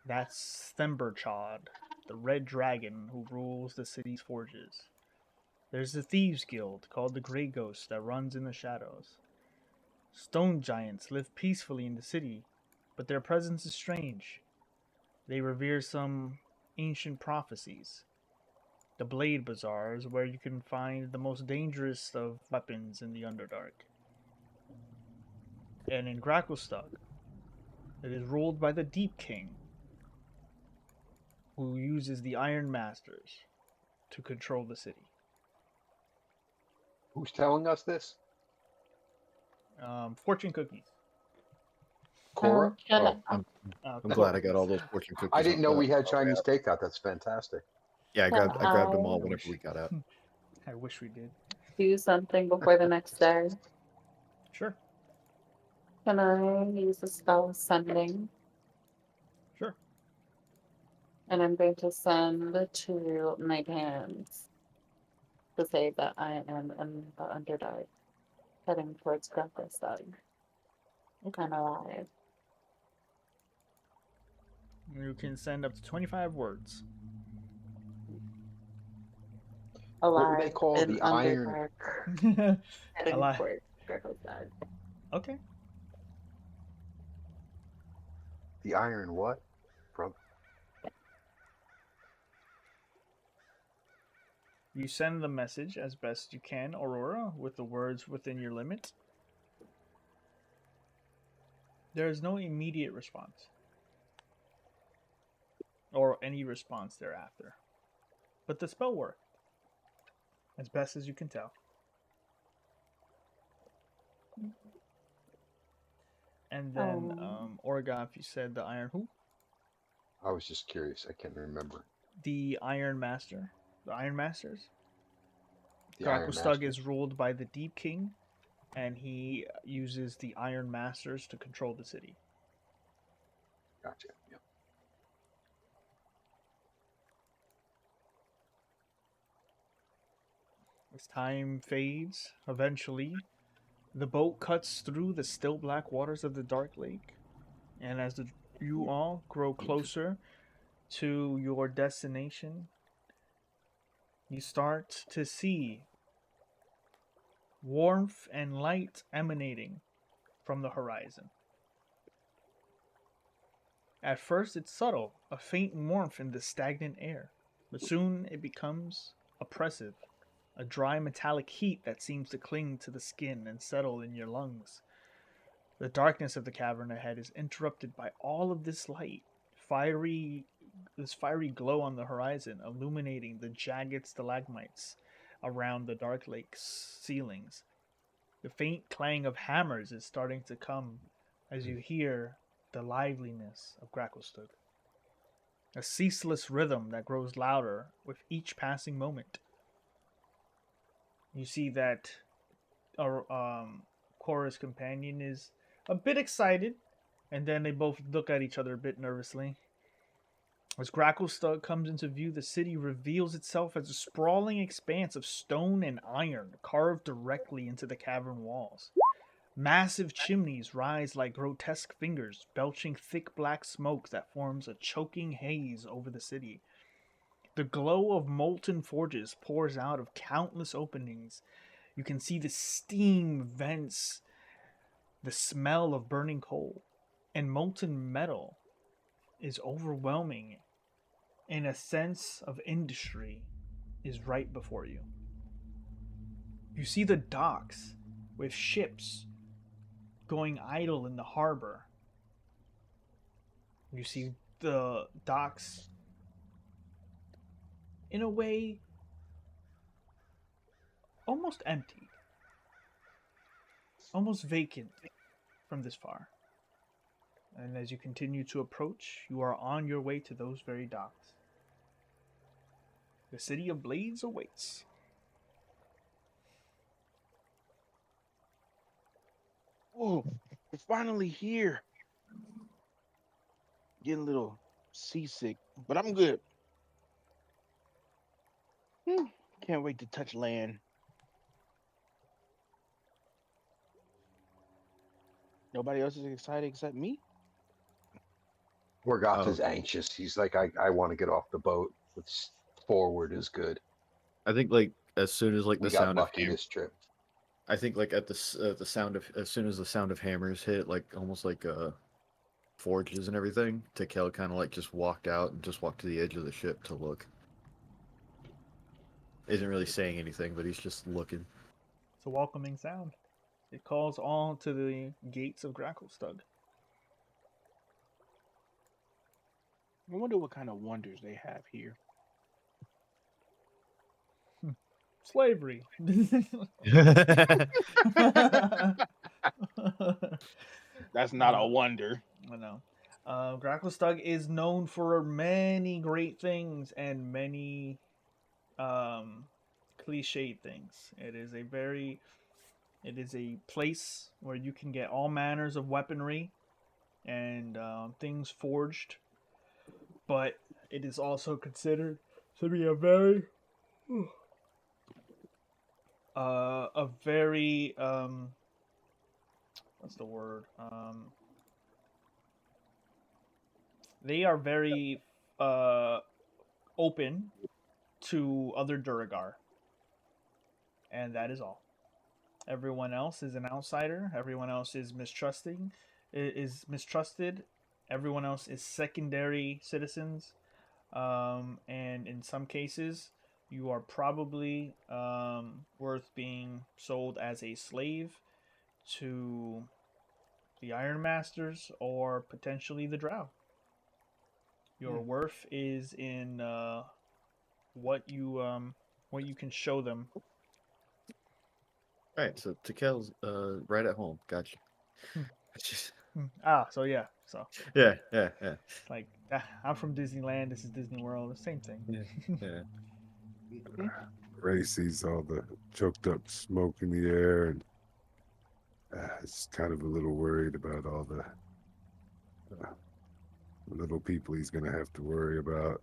that's Themberchod, the Red Dragon who rules the city's forges. There's the Thieves Guild called the Grey Ghost that runs in the shadows. Stone giants live peacefully in the city, but their presence is strange. They revere some ancient prophecies. The Blade Bazaar is where you can find the most dangerous of weapons in the Underdark. And in Gracklestug, it is ruled by the Deep King, who uses the Iron Masters to control the city. Who's telling us this? Fortune cookies. Cora? I'm glad I got all those fortune cookies. I didn't know we had Chinese takeout. That's fantastic. Yeah, I grabbed them all whenever we got out. I wish we did. Do something before the next day. Sure. Can I use the spell Sending? Sure. And I'm going to send to my parents to say that I am in the Underdark, heading towards Gracklestug. Okay. I'm alive. You can send up to 25 words. Alive. What would they call the iron? Heading Alive. towards Gracklestug. Okay. The iron what? Brother? You send the message as best you can, Aurora, with the words within your limit. There is no immediate response. Or any response thereafter. But the spell worked. As best as you can tell. And then, Orgoth, you said the Iron who? I was just curious. I can't remember. The Iron Master. The Iron Masters. The Iron Gracklestug Master. is ruled by the Deep King, and he uses the Iron Masters to control the city. Gotcha. Yep. As time fades, eventually, the boat cuts through the still black waters of the Dark Lake, and as you all grow closer to your destination, you start to see warmth and light emanating from the horizon. At first, it's subtle, a faint warmth in the stagnant air, but soon it becomes oppressive, a dry metallic heat that seems to cling to the skin and settle in your lungs. The darkness of the cavern ahead is interrupted by all of this light, this fiery glow on the horizon, illuminating the jagged stalagmites around the dark lake's ceilings. The faint clang of hammers is starting to come as you hear the liveliness of Gracklestug. A ceaseless rhythm that grows louder with each passing moment. You see that our chorus companion is a bit excited, and then they both look at each other a bit nervously. As Gracklestug comes into view, the city reveals itself as a sprawling expanse of stone and iron carved directly into the cavern walls. Massive chimneys rise like grotesque fingers, belching thick black smoke that forms a choking haze over the city. The glow of molten forges pours out of countless openings. You can see the steam vents, the smell of burning coal, and molten metal is overwhelming, and a sense of industry is right before you. You see the docks with ships going idle in the harbor. You see the docks, in a way, almost empty, almost vacant from this far. And as you continue to approach, you are on your way to those very docks. The city of Blades awaits. Oh, we're finally here. Getting a little seasick, but I'm good. Can't wait to touch land. Nobody else is excited except me? Orgoth is anxious. He's like, I want to get off the boat. It's forward is good. I think like as soon as like we the got sound lucky of this trip. I think like at the sound of as soon as the sound of hammers hit, like almost like forges and everything, Tekel kind of like just walked out and just walked to the edge of the ship to look. Isn't really saying anything, but he's just looking. It's a welcoming sound. It calls all to the gates of Gracklestug. I wonder what kind of wonders they have here. Slavery. That's not a wonder. I know. Gracklestug is known for many great things and many cliched things. It is a place where you can get all manners of weaponry and things forged, but it is also considered to be a very what's the word? They are very open to other Duragar, and that is all. Everyone else is an outsider. Everyone else is mistrusted. Everyone else is secondary citizens, and in some cases, you are probably worth being sold as a slave to the Iron Masters or potentially the Drow. Your worth is in what you can show them. All right, so Tekel's right at home. Gotcha. So yeah, so yeah. Like I'm from Disneyland. This is Disney World. The same thing. Yeah. Ray sees all the choked up smoke in the air, and it's kind of a little worried about all the little people he's gonna have to worry about.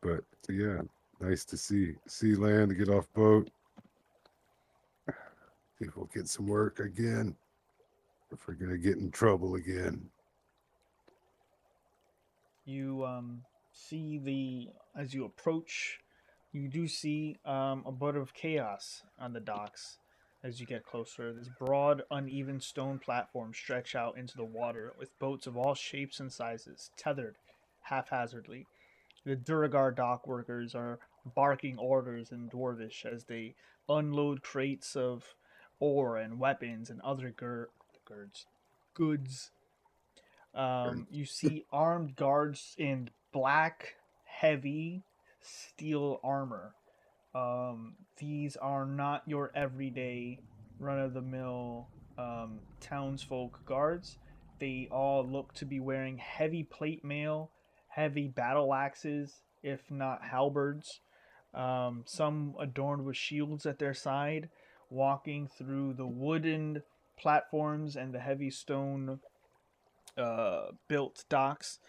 But yeah, nice to see land, to get off boat. If we'll get some work again, if we're gonna get in trouble again. You see as you approach, you do see a bit of chaos on the docks as you get closer. This broad, uneven stone platform stretch out into the water with boats of all shapes and sizes tethered haphazardly. The Duragar dock workers are barking orders in Dwarvish as they unload crates of ore and weapons and other goods. You see armed guards in black, heavy steel armor. These are not your everyday run-of-the-mill townsfolk guards. They all look to be wearing heavy plate mail, heavy battle axes, if not halberds. Some adorned with shields at their side, walking through the wooden platforms and the heavy stone built docks.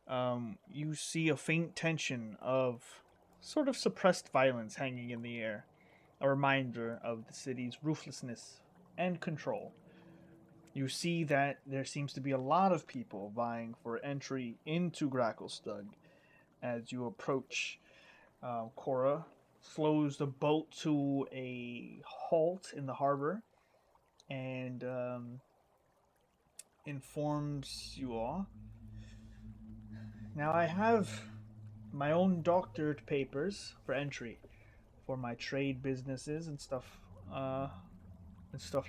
You see a faint tension of sort of suppressed violence hanging in the air, a reminder of the city's ruthlessness and control. You see that there seems to be a lot of people vying for entry into Gracklestug. As you approach, Cora slows the boat to a halt in the harbor and informs you all. Now I have my own doctored papers for entry for my trade businesses and stuff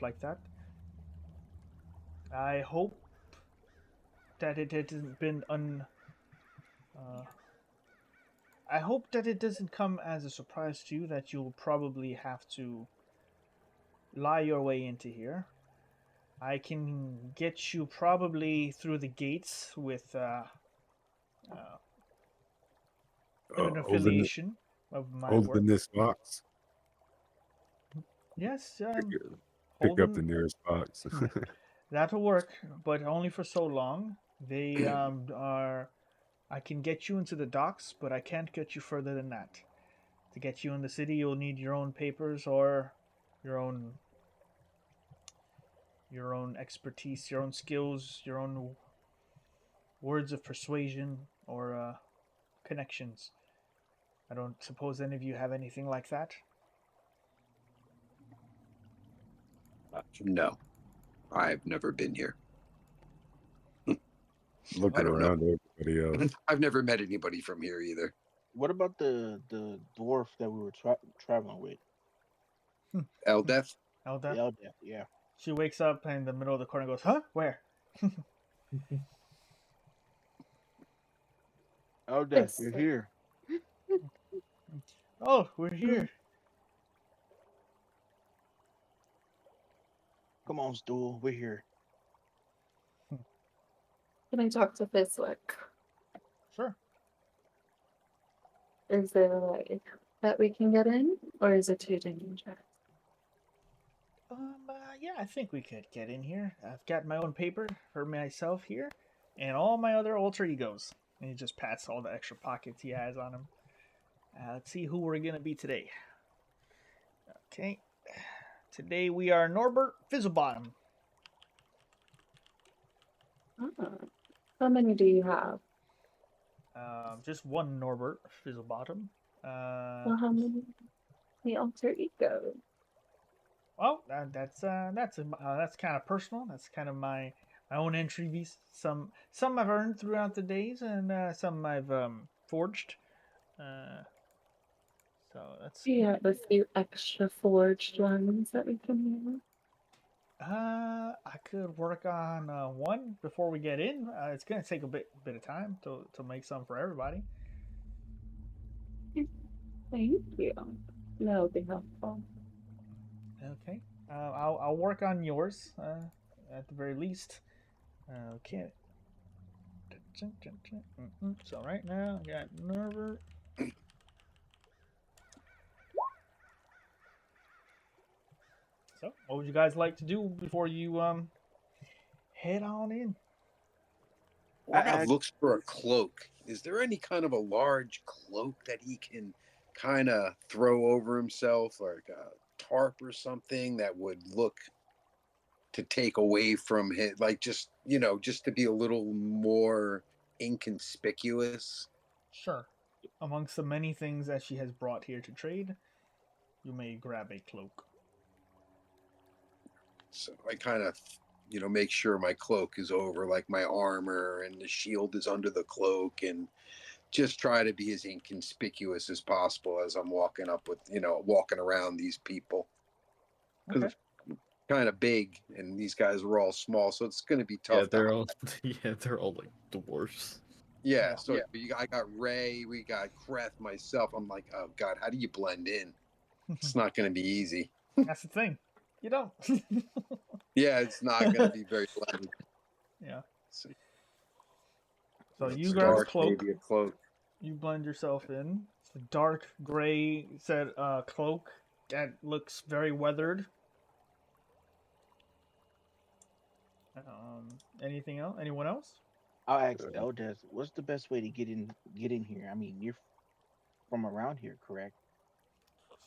like that. I hope that it hasn't been I hope that it doesn't come as a surprise to you that you'll probably have to lie your way into here. I can get you probably through the gates with an affiliation of my work. Holding this box. Yes, pick up the nearest box. That'll work, but only for so long. They are. I can get you into the docks, but I can't get you further than that. To get you in the city, you'll need your own papers or your own expertise, your own skills, your own words of persuasion or connections. I don't suppose any of you have anything like that. No, I've never been here. Looking around everybody else. I've never met anybody from here either. What about the dwarf that we were traveling with? Eldeth? Eldeth? Yeah. She wakes up in the middle of the corner and goes, huh? Where? Eldeth, you're here. Oh, we're here. Come on, Stool, we're here. Can I talk to Fiswick? Sure. Is there a way that we can get in, or is it too dangerous? Yeah, I think we could get in here. I've got my own paper for myself here, and all my other alter egos. And he just pats all the extra pockets he has on him. Let's see who we're gonna be today. Okay. Today we are Norbert Fizzlebottom. How many do you have? Just one Norbert Fizzlebottom. Well, how many alter egos? Well, that's kind of personal. That's kind of my own entries. Some I've earned throughout the days, and some I've forged. So that's. Do you have a few extra forged ones that we can use? I could work on one before we get in. It's gonna take a bit of time to make some for everybody. Thank you. That would be helpful. Okay. I'll work on yours at the very least. Okay. So right now I got Norbert. So, what would you guys like to do before you head on in? I've looked for a cloak. Is there any kind of a large cloak that he can kind of throw over himself, like a tarp or something that would look to take away from his, like just to be a little more inconspicuous? Sure. Amongst the many things that she has brought here to trade, you may grab a cloak. So I kind of, make sure my cloak is over like my armor and the shield is under the cloak, and just try to be as inconspicuous as possible as I'm walking up with, walking around these people. Because Okay. it's kind of big and these guys are all small, so it's going to be tough. Yeah, they're all like dwarfs. Yeah, so I got Ray, we got Kreth, myself. I'm like, oh God, how do you blend in? It's not going to be easy. That's the thing. You don't. Yeah, it's not going to be very blended. Yeah. So you grab a cloak. Maybe a cloak. You blend yourself in. It's a dark gray cloak that looks very weathered. Anything else? Anyone else? I'll ask Eldez, what's the best way to get in here? I mean, you're from around here, correct?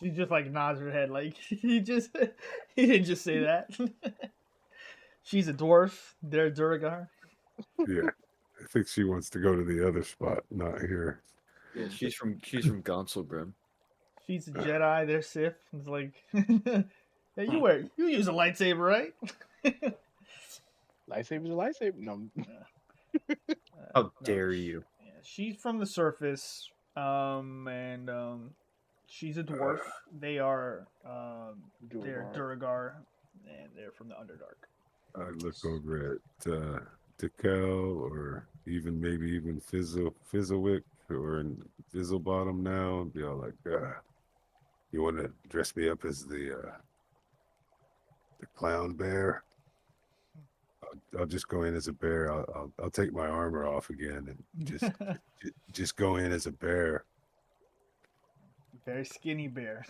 She just like nods her head like he didn't just say that. She's a dwarf. They're Durgar. Yeah, I think she wants to go to the other spot, not here. Yeah, she's from Gonselgrim. She's a Jedi. They're Sith. It's like, hey, you use a lightsaber, right? Lightsaber's a lightsaber. No. How dare you? Yeah, she's from the surface, and she's a dwarf. They are they're Durgar, and they're from the Underdark. I look over at Decal, or maybe even Fizzlewick, or in Fizzlebottom now, and be all like, you want to dress me up as the clown bear? I'll just go in as a bear. I'll take my armor off again and just go in as a bear. Very skinny bear.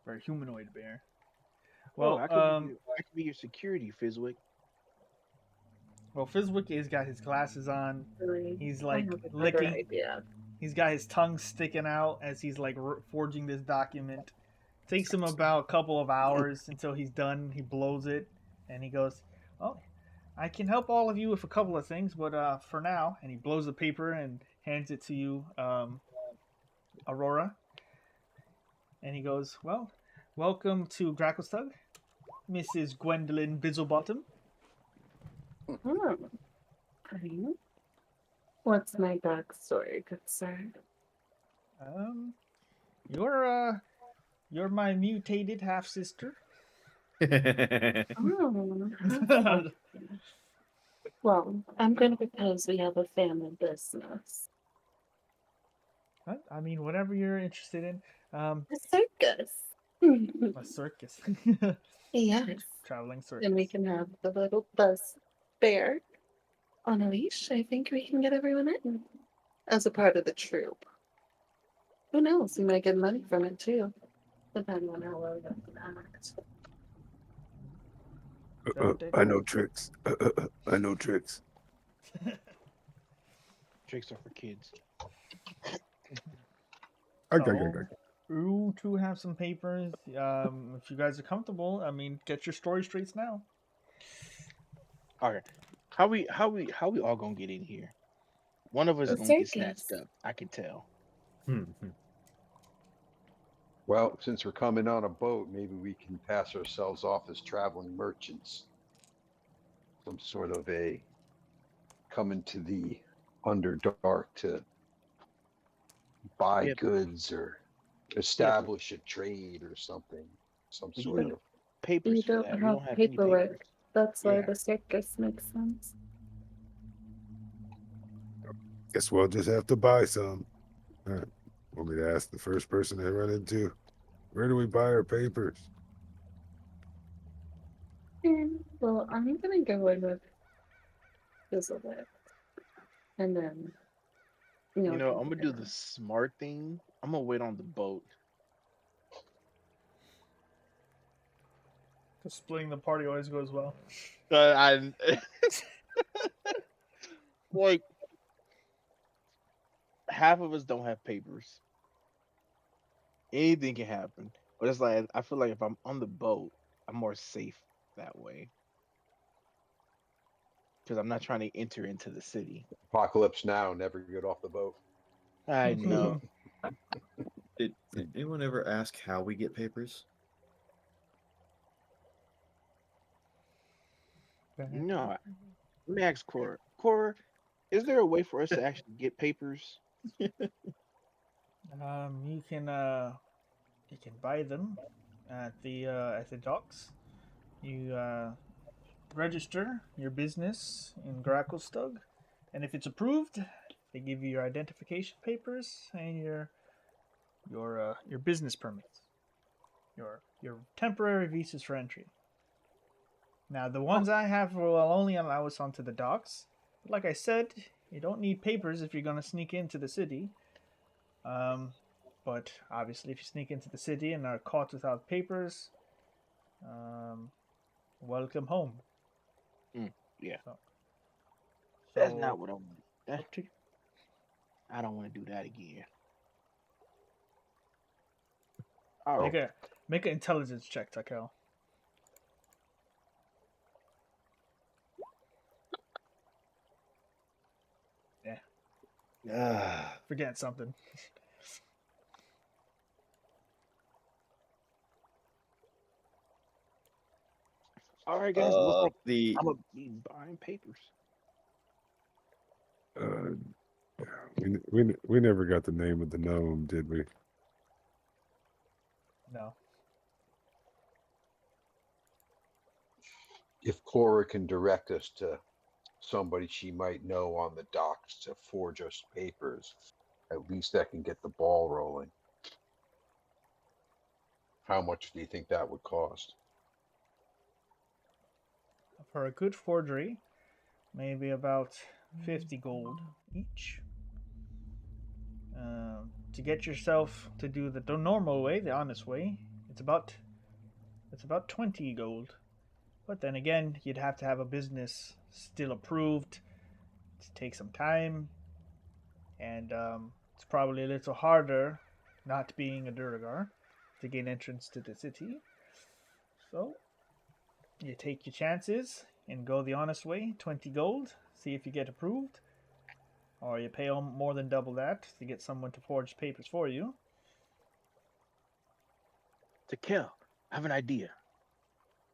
Very humanoid bear. Well, I could be your security, Fizzwick. Well, Fizzwick has got his glasses on. He's like licking. He's got his tongue sticking out as he's like forging this document. Takes him about a couple of hours until he's done. He blows it, and he goes, "Oh, I can help all of you with a couple of things, but for now," and he blows the paper and hands it to you, Aurora. And he goes, "Well, welcome to Gracklestug, Mrs. Gwendolyn Bizzlebottom." Okay. What's my backstory, good sir? You're my mutated half sister. Oh. Well, I'm going to propose we have a family business. I mean, whatever you're interested in. A circus. A circus. Yes. Traveling circus. And we can have the little bus bear on a leash. I think we can get everyone in as a part of the troupe. Who knows? We might get money from it too, depending on how well you act. I know tricks. I know tricks. Tricks are for kids. You two have some papers. If you guys are comfortable, I mean, get your story straight now. Okay. How we all gonna get in here? One of us is gonna get snatched up. I can tell. Well, since we're coming on a boat, maybe we can pass ourselves off as traveling merchants. Some sort of a coming to the Underdark to buy goods or establish a trade or something. Some sort of papers. We don't have paperwork. That's why the circus makes sense. Guess we'll just have to buy some. Want me to ask the first person I run into, where do we buy our papers? Well, I'm gonna go in with Fizzlewick, and then I'm gonna do the smart thing. I'm gonna wait on the boat. Because splitting the party always goes well. Like, half of us don't have papers. Anything can happen. But it's like, I feel like if I'm on the boat, I'm more safe that way. because I'm not trying to enter into the city. Apocalypse now, never get off the boat. I know. Did anyone ever ask how we get papers? No. Let me ask Cora. Cora, is there a way for us to actually get papers? You can buy them at the docks. You register your business in Gracklestug, and if it's approved, they give you your identification papers and your business permits, your temporary visas for entry. Now, the ones I have will only allow us onto the docks. Like I said, you don't need papers if you're going to sneak into the city. But obviously, if you sneak into the city and are caught without papers, welcome home. Yeah. So that's not what I want. Up to you. I don't want to do that again. All right. Make an intelligence check, Takel. Yeah. Forget something. All right, guys. Looks like I'm gonna be buying papers. We never got the name of the gnome, did we? No. If Cora can direct us to somebody she might know on the docks to forge us papers, at least that can get the ball rolling. How much do you think that would cost? For a good forgery, maybe about 50 gold each. To get yourself to do the normal way, the honest way, it's about 20 gold. But then again, you'd have to have a business still approved. To take some time, and it's probably a little harder, not being a Duragar, to gain entrance to the city. So you take your chances and go the honest way, 20 gold, see if you get approved, or you pay more than double that to get someone to forge papers for you. To kill, I have an idea.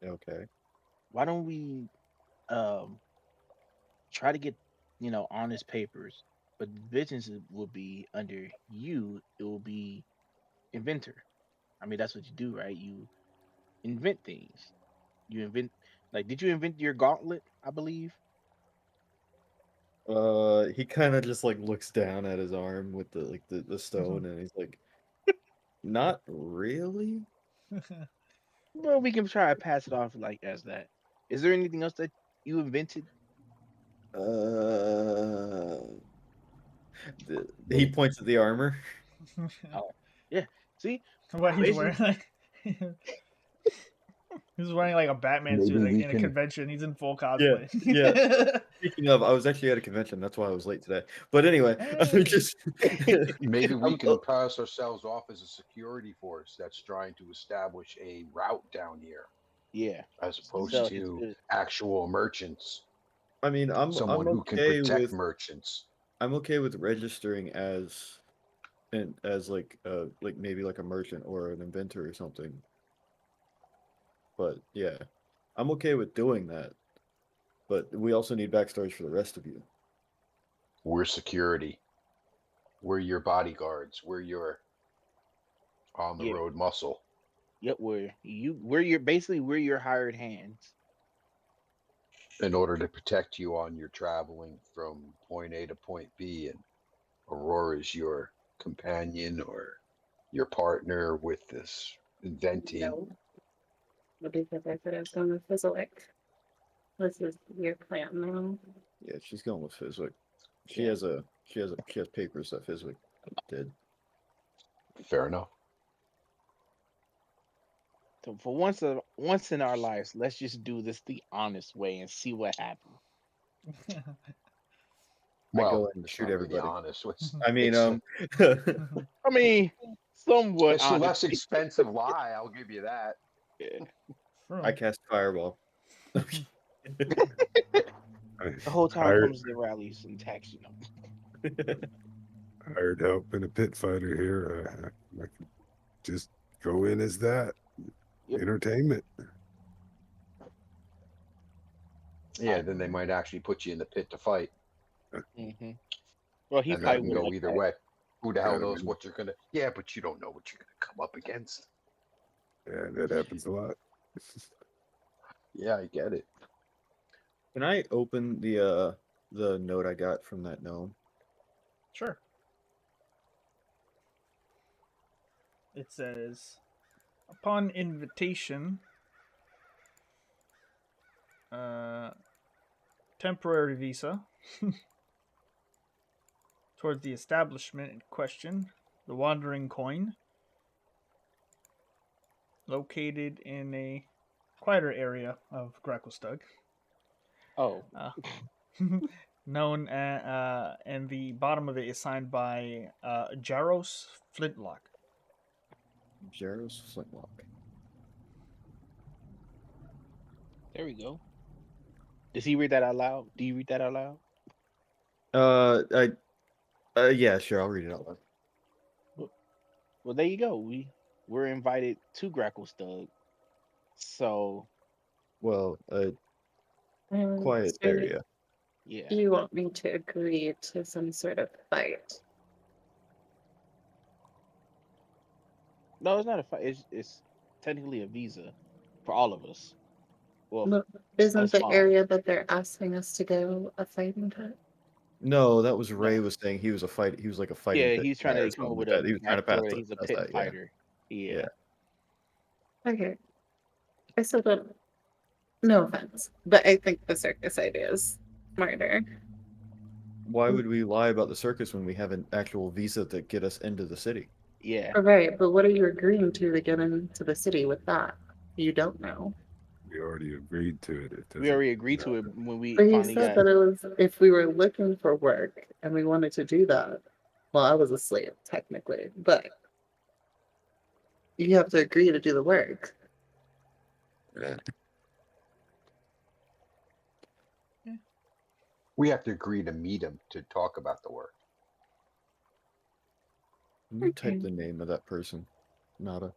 Okay. Why don't we try to get honest papers, but the business will be under you. It will be inventor. I mean, that's what you do, right? You invent things. You invent, like, did you invent your gauntlet? I believe. He kind of just like looks down at his arm with the stone, and he's like, "Not really." Well, we can try to pass it off like as that. Is there anything else that you invented? He points at the armor. Oh, yeah. See, What he's wearing, like he's wearing like a Batman suit, like in a convention. He's in full cosplay. Yeah. Speaking of, I was actually at a convention. That's why I was late today. But anyway, Maybe we can pass ourselves off as a security force that's trying to establish a route down here. Yeah. As opposed to actual merchants. I mean, I'm who okay can protect with merchants. I'm okay with registering as like maybe like a merchant or an inventor or something. But yeah, I'm okay with doing that. But we also need backstories for the rest of you. We're security. We're your bodyguards. We're your on the road muscle. Yep, we're your hired hands. In order to protect you on your traveling from point A to point B, and Aurora's your companion or your partner with this inventing. No. Because I could have gone with Fizzlick. This is your plan now. Yeah, she's going with Fizzwick. She has papers that Fizzwick did. Fair enough. So for once in our lives, let's just do this the honest way and see what happens. Well, I go and shoot everybody. Honest. I mean, I mean, somewhat. It's a less expensive lie. I'll give you that. Yeah. I cast fireball. The whole town hired, comes to the rallies and attacks, you know. hired help and a pit fighter here. I could just go in as that. Yep. Entertainment. Yeah, then they might actually put you in the pit to fight. Mm-hmm. Well, he And that probably can would go like either that. way. Who the hell Yeah, knows what you're gonna? Yeah, but you don't know what you're gonna come up against. Yeah, that happens a lot. Yeah, I get it. Can I open the note I got from that gnome? Sure. It says, upon invitation, temporary visa towards the establishment in question, the Wandering Coin, located in a quieter area of Gracklestug. Oh. Known and the bottom of it is signed by Jaros Flintlock. Jaros Flintlock. There we go. Does he read that out loud? Do you read that out loud? Yeah, sure, I'll read it out loud. Well, there you go. We're invited to Gracklestug. So, well, quiet so area. Yeah. You want me to agree to some sort of fight? No, it's not a fight. It's technically a visa for all of us. Well, But isn't us the five. area that they're asking us to go a fighting type? No, that was Ray No. was saying he was like a fighting Yeah, pit he's trying guy or to come something up like with that. a He was trying to pass backstory that it. he's a Pass pit that, yeah. fighter. Yeah. Okay. I still don't. No offense, but I think the circus idea is smarter. Why would we lie about the circus when we have an actual visa to get us into the city? Yeah. All right, but what are you agreeing to get into the city with that? You don't know. We already agreed to it. We already agreed to it when we But you finally said got. that it was if we were looking for work and we wanted to do that. Well, I was a slave technically, but you have to agree to do the work. We have to agree to meet him to talk about the work. Can you type the name of that person? Mada.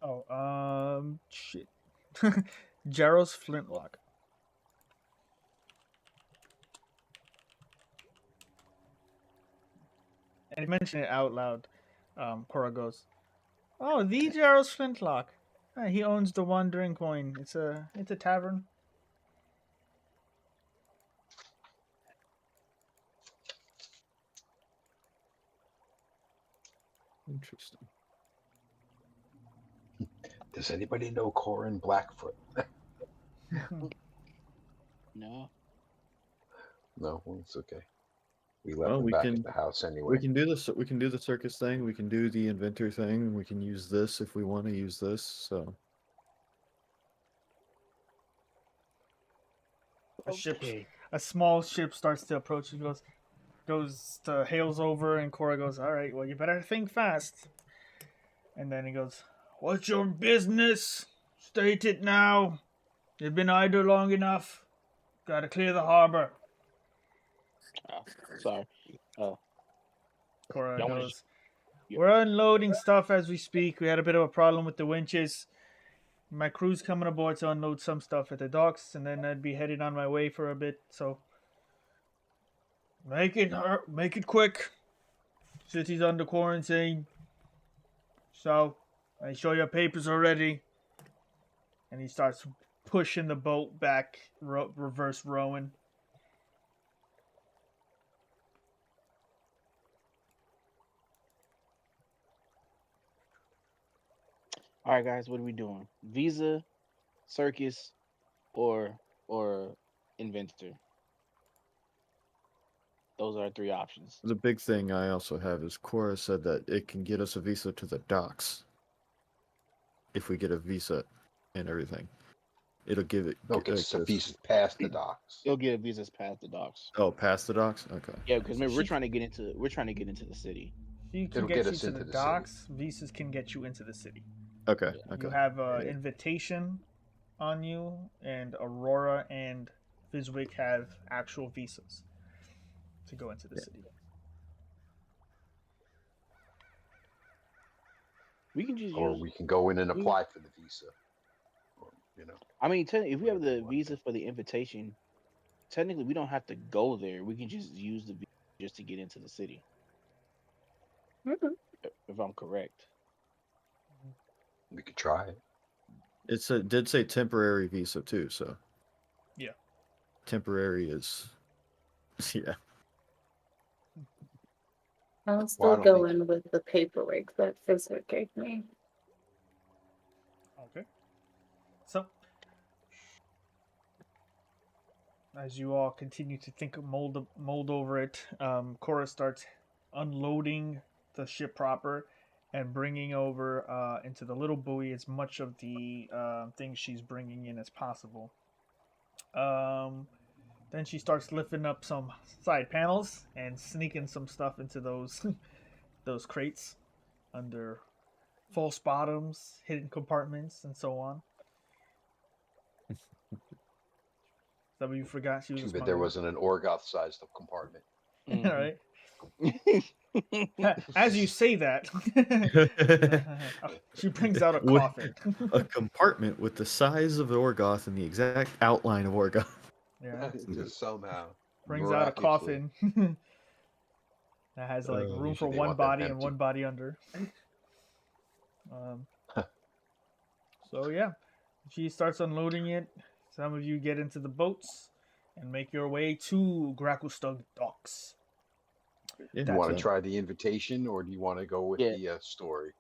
Oh, shit. Jaros Flintlock. And he mentioned it out loud. Cora goes, "Oh, the Jaros Flintlock. He owns the Wandering Coin. It's a tavern." Interesting. Does anybody know Corin Blackfoot? No. No, well, it's okay. We left Well, him we back can at the house anyway. we can do this. We can do the circus thing. We can do the inventor thing. We can use this if we want to use this. So A small ship starts to approach. He hails over, and Cora goes, "All right, well, you better think fast." And then he goes, "What's your business? State it now. You've been idle long enough. Gotta clear the harbor." Oh, sorry. Cora Y'all wanna goes, "We're unloading Yeah. stuff as we speak. We had a bit of a problem with the winches. My crew's coming aboard to unload some stuff at the docks, and then I'd be headed on my way for a bit. So make it quick. City's under quarantine. So make sure your papers are ready." And he starts pushing the boat back, reverse rowing. All right, guys, what are we doing? Visa, circus, or inventor? Those are our three options. the big thing I also have is Cora said that it can get us a visa to the docks. If we get a visa and everything, it'll give it. No, it's a visa past the docks. You'll get a visa past the docks. Oh, past the docks. Okay. Yeah, because remember we're trying to get into the city. She can get you to the docks. Visas can get you into the city. Okay. You Okay. have invitation on you, and Aurora and Fizwick have actual visas to go into the city. We can just or use. we can go in and apply for the visa. Or, I mean, if we have the visa for the invitation, technically we don't have to go there. We can just use the visa just to get into the city. If I'm correct. We could try it. It did say temporary visa too, so. Yeah. Temporary is, yeah. I'll still go in with the paperwork that Fizzler gave me. Okay. So, as you all continue to think, mold over it, Cora starts unloading the ship proper and bringing over into the little buoy as much of the things she's bringing in as possible. Then she starts lifting up some side panels and sneaking some stuff into those those crates under false bottoms, hidden compartments, and so on. Some of you forgot she was Too a bad there smuggler. wasn't an Orgoth-sized compartment. All right. As you say that, she brings out a coffin. A compartment with the size of the Orgoth and the exact outline of Orgoth. Yeah. Just somehow. Brings out a coffin that has like room for one body and one body under. So yeah, she starts unloading it. Some of you get into the boats and make your way to Grakustug docks. Do you want to try the invitation, or do you want to go with the story?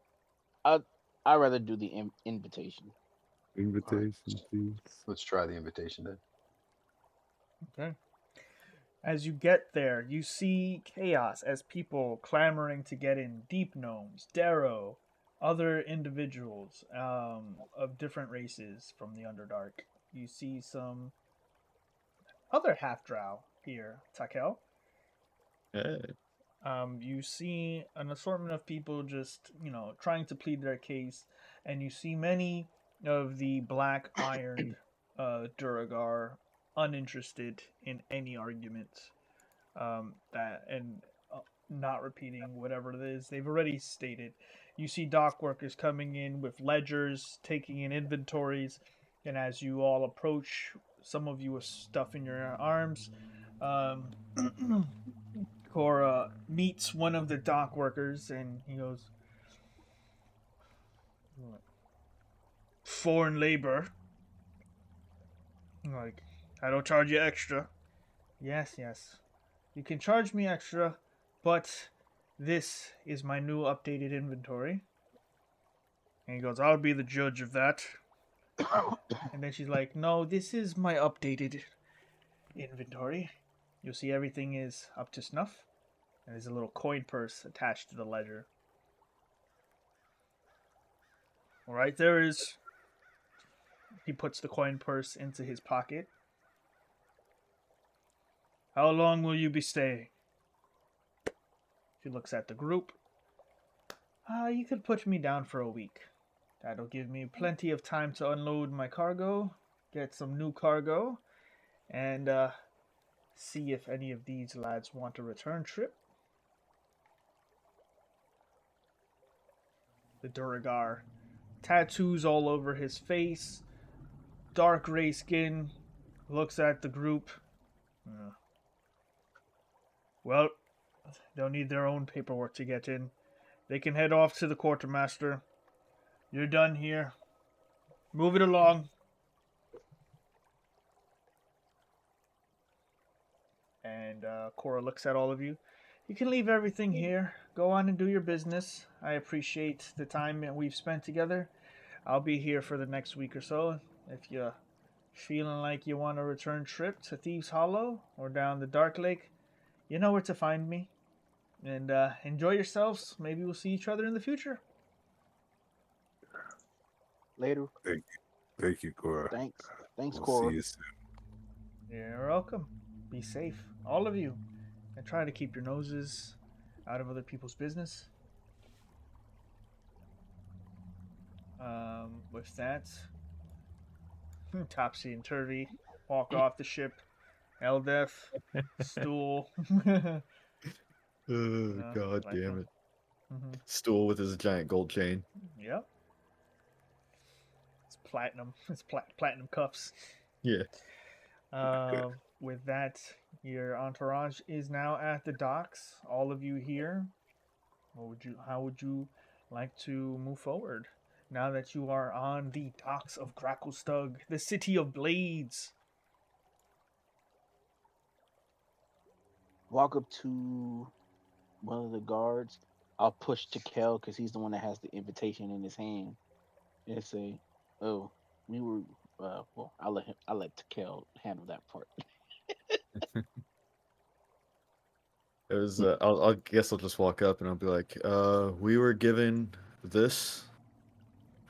I'd rather do the invitation. Invitation, please. Let's try the invitation then. Okay. As you get there, you see chaos as people clamoring to get in. Deep gnomes, Darrow, other individuals of different races from the Underdark. You see some other half-drow here, Takel. Hey. You see an assortment of people just, trying to plead their case, and you see many of the black ironed Duragar uninterested in any argument not repeating whatever it is they've already stated. You see dock workers coming in with ledgers, taking in inventories, and as you all approach, some of you with stuff in your arms, Cora meets one of the dock workers, and he goes, "Foreign labor." I'm like, "I don't charge you extra." Yes. You can charge me extra, but this is my new updated inventory. And he goes, "I'll be the judge of that." And then she's like, "No, this is my updated inventory. You'll see everything is up to snuff. And there's a little coin purse attached to the ledger. All right, there is." He puts the coin purse into his pocket. "How long will you be staying?" She looks at the group. You could put me down for a week. That'll give me plenty of time to unload my cargo, get some new cargo, and see if any of these lads want a return trip. The Duragar, tattoos all over his face, dark gray skin, looks at the group. Well, they'll need their own paperwork to get in. They can head off to the quartermaster. You're done here. Move it along. And Cora looks at all of you. You can leave everything here. Go on and do your business. I appreciate the time that we've spent together. I'll be here for the next week or so. If you're feeling like you want a return trip to Thieves Hollow or down the Dark Lake, you know where to find me. And enjoy yourselves. Maybe we'll see each other in the future. Later. Thank you, Cora. Thanks, we'll Cora. See you soon. You're welcome. Be safe, all of you. And try to keep your noses out of other people's business. With that, Topsy and Turvy walk off the ship. Eldef, stool. Oh, God like damn it. Mm-hmm. Stool with his giant gold chain. Yep. It's platinum. It's platinum cuffs. Yeah. With that, your entourage is now at the docks. All of you here. How would you like to move forward now that you are on the docks of Gracklestug, the city of blades? Walk up to one of the guards. I'll push to Kel because he's the one that has the invitation in his hand, and say, "Oh, we were. Well, I'll let Kel handle that part." It was. I guess I'll just walk up and I'll be like, we were given this.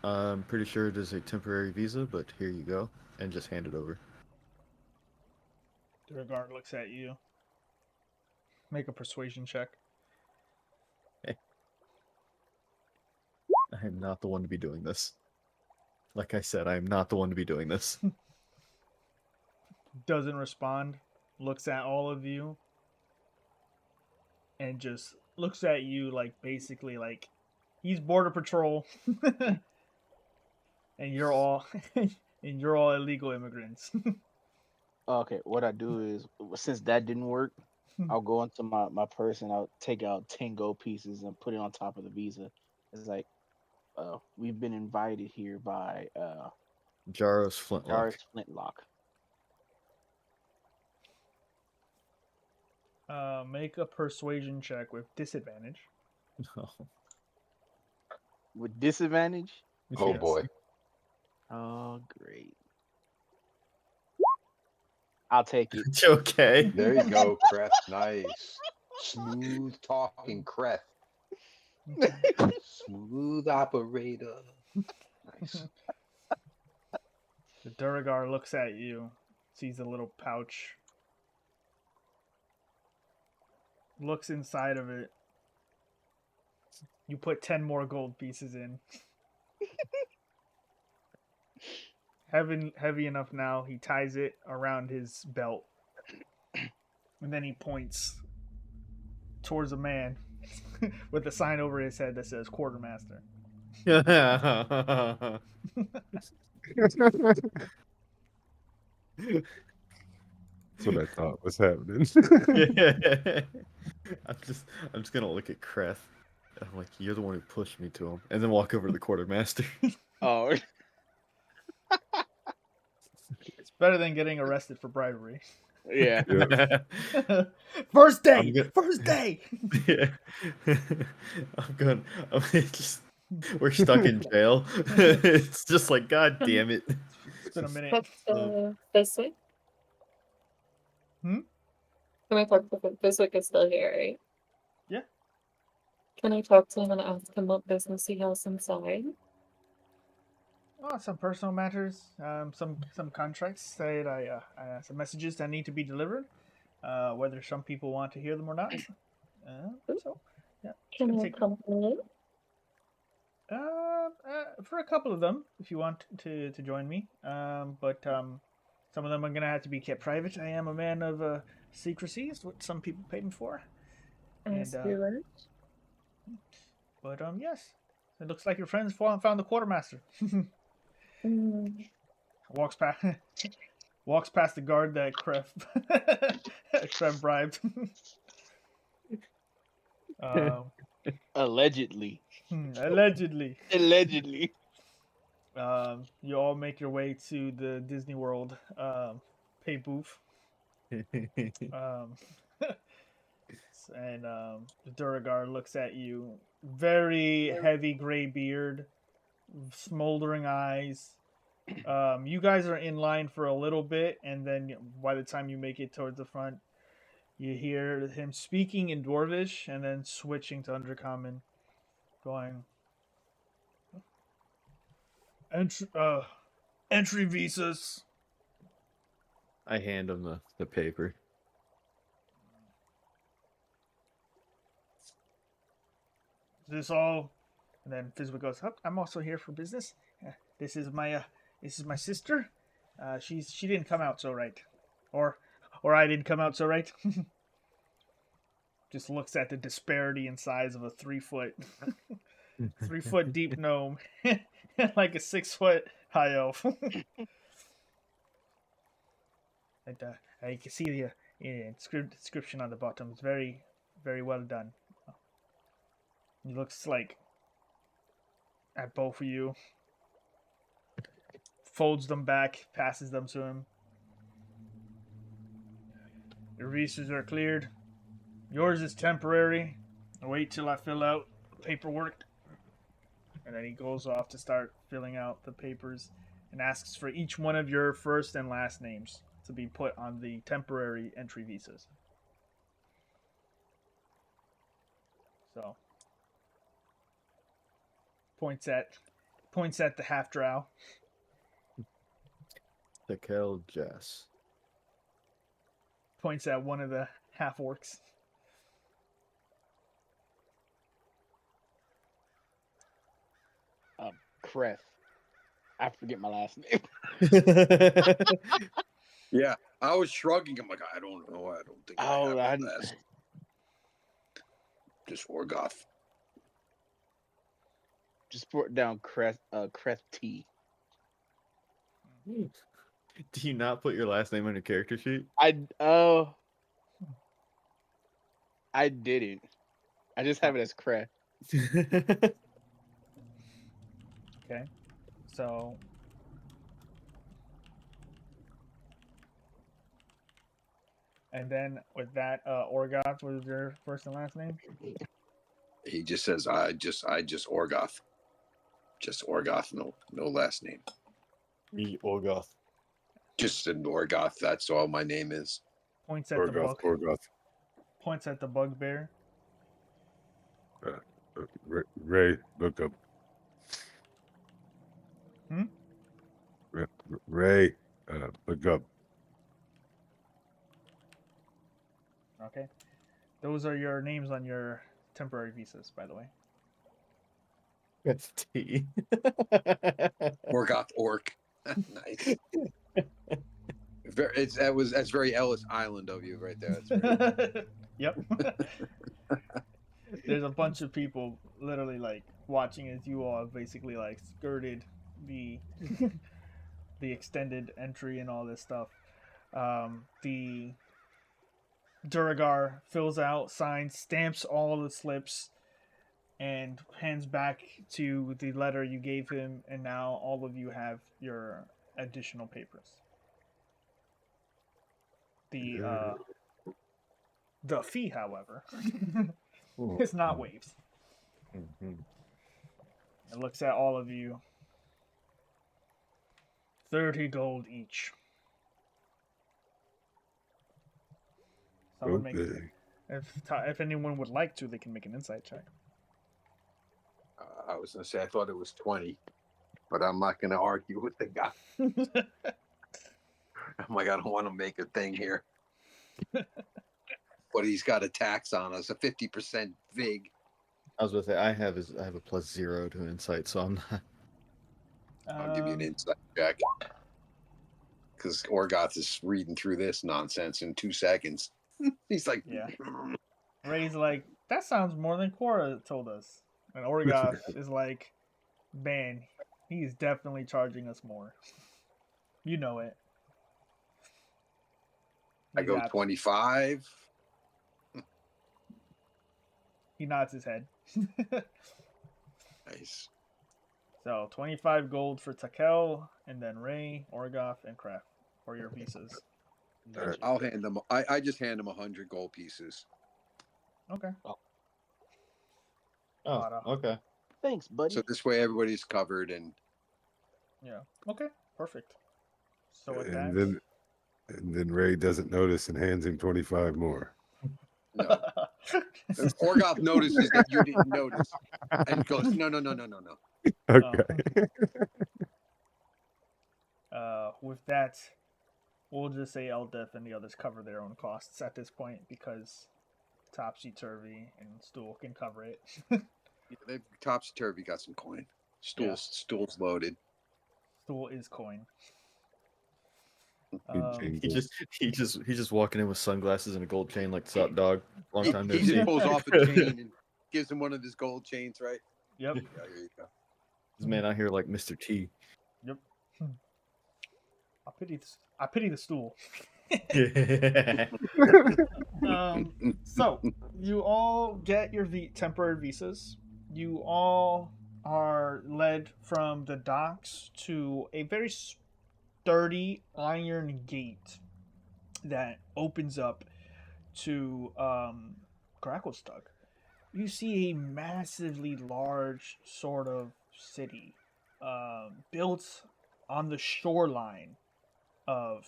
I'm pretty sure it is a temporary visa, but here you go, and just hand it over. The guard looks at you. Make a persuasion check. I am not the one to be doing this. Like I said, I am not the one to be doing this. Doesn't respond. Looks at all of you. And just looks at you like basically like he's border patrol. and you're all illegal immigrants. Okay, what I do is, since that didn't work, I'll go into my purse and I'll take out 10 gold pieces and put it on top of the visa. It's like, we've been invited here by Jaros Flintlock. Make a persuasion check with disadvantage. Oh. With disadvantage? Oh boy. Oh, great. I'll take it. Okay. There you go, Creth. Nice. Smooth talking, Creth. Smooth operator. Nice. The Duragar looks at you, sees a little pouch, looks inside of it. You put 10 more gold pieces in. Heavy enough now, he ties it around his belt. And then he points towards a man with a sign over his head that says Quartermaster. That's what I thought was happening. Yeah. I'm just gonna look at Kreth. I'm like, you're the one who pushed me to him, and then walk over to the quartermaster. Oh. It's better than getting arrested for bribery. Yeah. First day. Yeah. We're stuck in jail. It's just like, God damn it. It's been a minute. This week? Can I talk to this week is still here, right? Yeah. Can I talk to him and ask him what business he has inside? Oh, some personal matters, some contracts that I some messages that need to be delivered. Whether some people want to hear them or not. So, yeah. Can I come in? For a couple of them, if you want to join me. But some of them are gonna have to be kept private. I am a man of secrecy, is what some people pay me for. But yes, it looks like your friends found the quartermaster. Walks past the guard that Krev bribed. Allegedly. Allegedly. You all make your way to the Disney World pay booth. And the Duragar looks at you. Very heavy gray beard, smoldering eyes. You guys are in line for a little bit, and then by the time you make it towards the front, you hear him speaking in Dwarvish and then switching to Undercommon, going, entry visas. I hand him the paper. Is this all? And then Fizwick goes, oh, I'm also here for business. This is my sister. She didn't come out so right, or or I didn't come out so right. Just looks at the disparity in size of a 3-foot, 3-foot deep gnome, and like a 6-foot high elf. And you can see the description on the bottom. It's very, very well done. He looks like at both of you, folds them back, passes them to him. Your visas are cleared. Yours is temporary. Wait till I fill out the paperwork. And then he goes off to start filling out the papers and asks for each one of your first and last names to be put on the temporary entry visas. So points at the half drow. Takel Jess. Points at one of the half orcs. Kreth. I forget my last name. Yeah, I was shrugging. I'm like, I don't know. I don't think I have my last. Just Orgoth. Just put down Kreth T. Do you not put your last name on your character sheet? I didn't. I just have it as Kreth. Okay. So and then with that, Orgoth, what is your first and last name? He just says, I just Orgoth. Just Orgoth, no last name. Me, Orgoth. Just an Orgoth, that's all my name is. Points at Orgoth. Points at the bugbear. Ray, look up. Ray, look up. Okay. Those are your names on your temporary visas, by the way. That's T. Orgoth Orc. Nice. That's very Ellis Island of you right there. That's Yep. There's a bunch of people literally like watching as you all have basically like skirted the the extended entry and all this stuff. The Duragar fills out, signs, stamps all the slips, and hands back to the letter you gave him, and now all of you have your additional papers. The fee, however, is not waived. Mm-hmm. It looks at all of you. 30 gold each. Someone make, if anyone would like to, they can make an insight check. I was going to say, I thought it was 20, but I'm not going to argue with the guy. I'm like, I don't want to make a thing here. But he's got a tax on us, a 50% VIG. I was going to say, I have a +0 to insight, so I'm not. I'll give you an insight check. Because Orgoth is reading through this nonsense in 2 seconds. He's like, yeah. Ray's like, that sounds more than Cora told us. And Orgoth is like, man, he's definitely charging us more. You know it. I go 25. He nods his head. Nice. So 25 gold for Takel, and then Ray, Orgoth, and Kraft for your visas. I'll hand them. I just hand them 100 gold pieces. Okay. Oh, okay. Thanks, buddy. So this way everybody's covered and. Yeah. Okay. Perfect. So with and then Ray doesn't notice and hands him 25 more. No. Orgoth notices that you didn't notice and goes, no. Okay. With that, we'll just say Eldeth and the others cover their own costs at this point because Topsy-Turvy and Stool can cover it. They've Topsy-Turvy got some coin. Stool's loaded. Stool is coin. He's just walking in with sunglasses and a gold chain, like, "Sup, dog? Long time no He see." just pulls off a chain and gives him one of his gold chains, right? Yep. Yeah, here you go. This man out here like Mr. T. Yep. I pity the stool. So you all get your temporary visas. You all are led from the docks to a very sturdy iron gate that opens up to Gracklestug. You see a massively large sort of city built on the shoreline of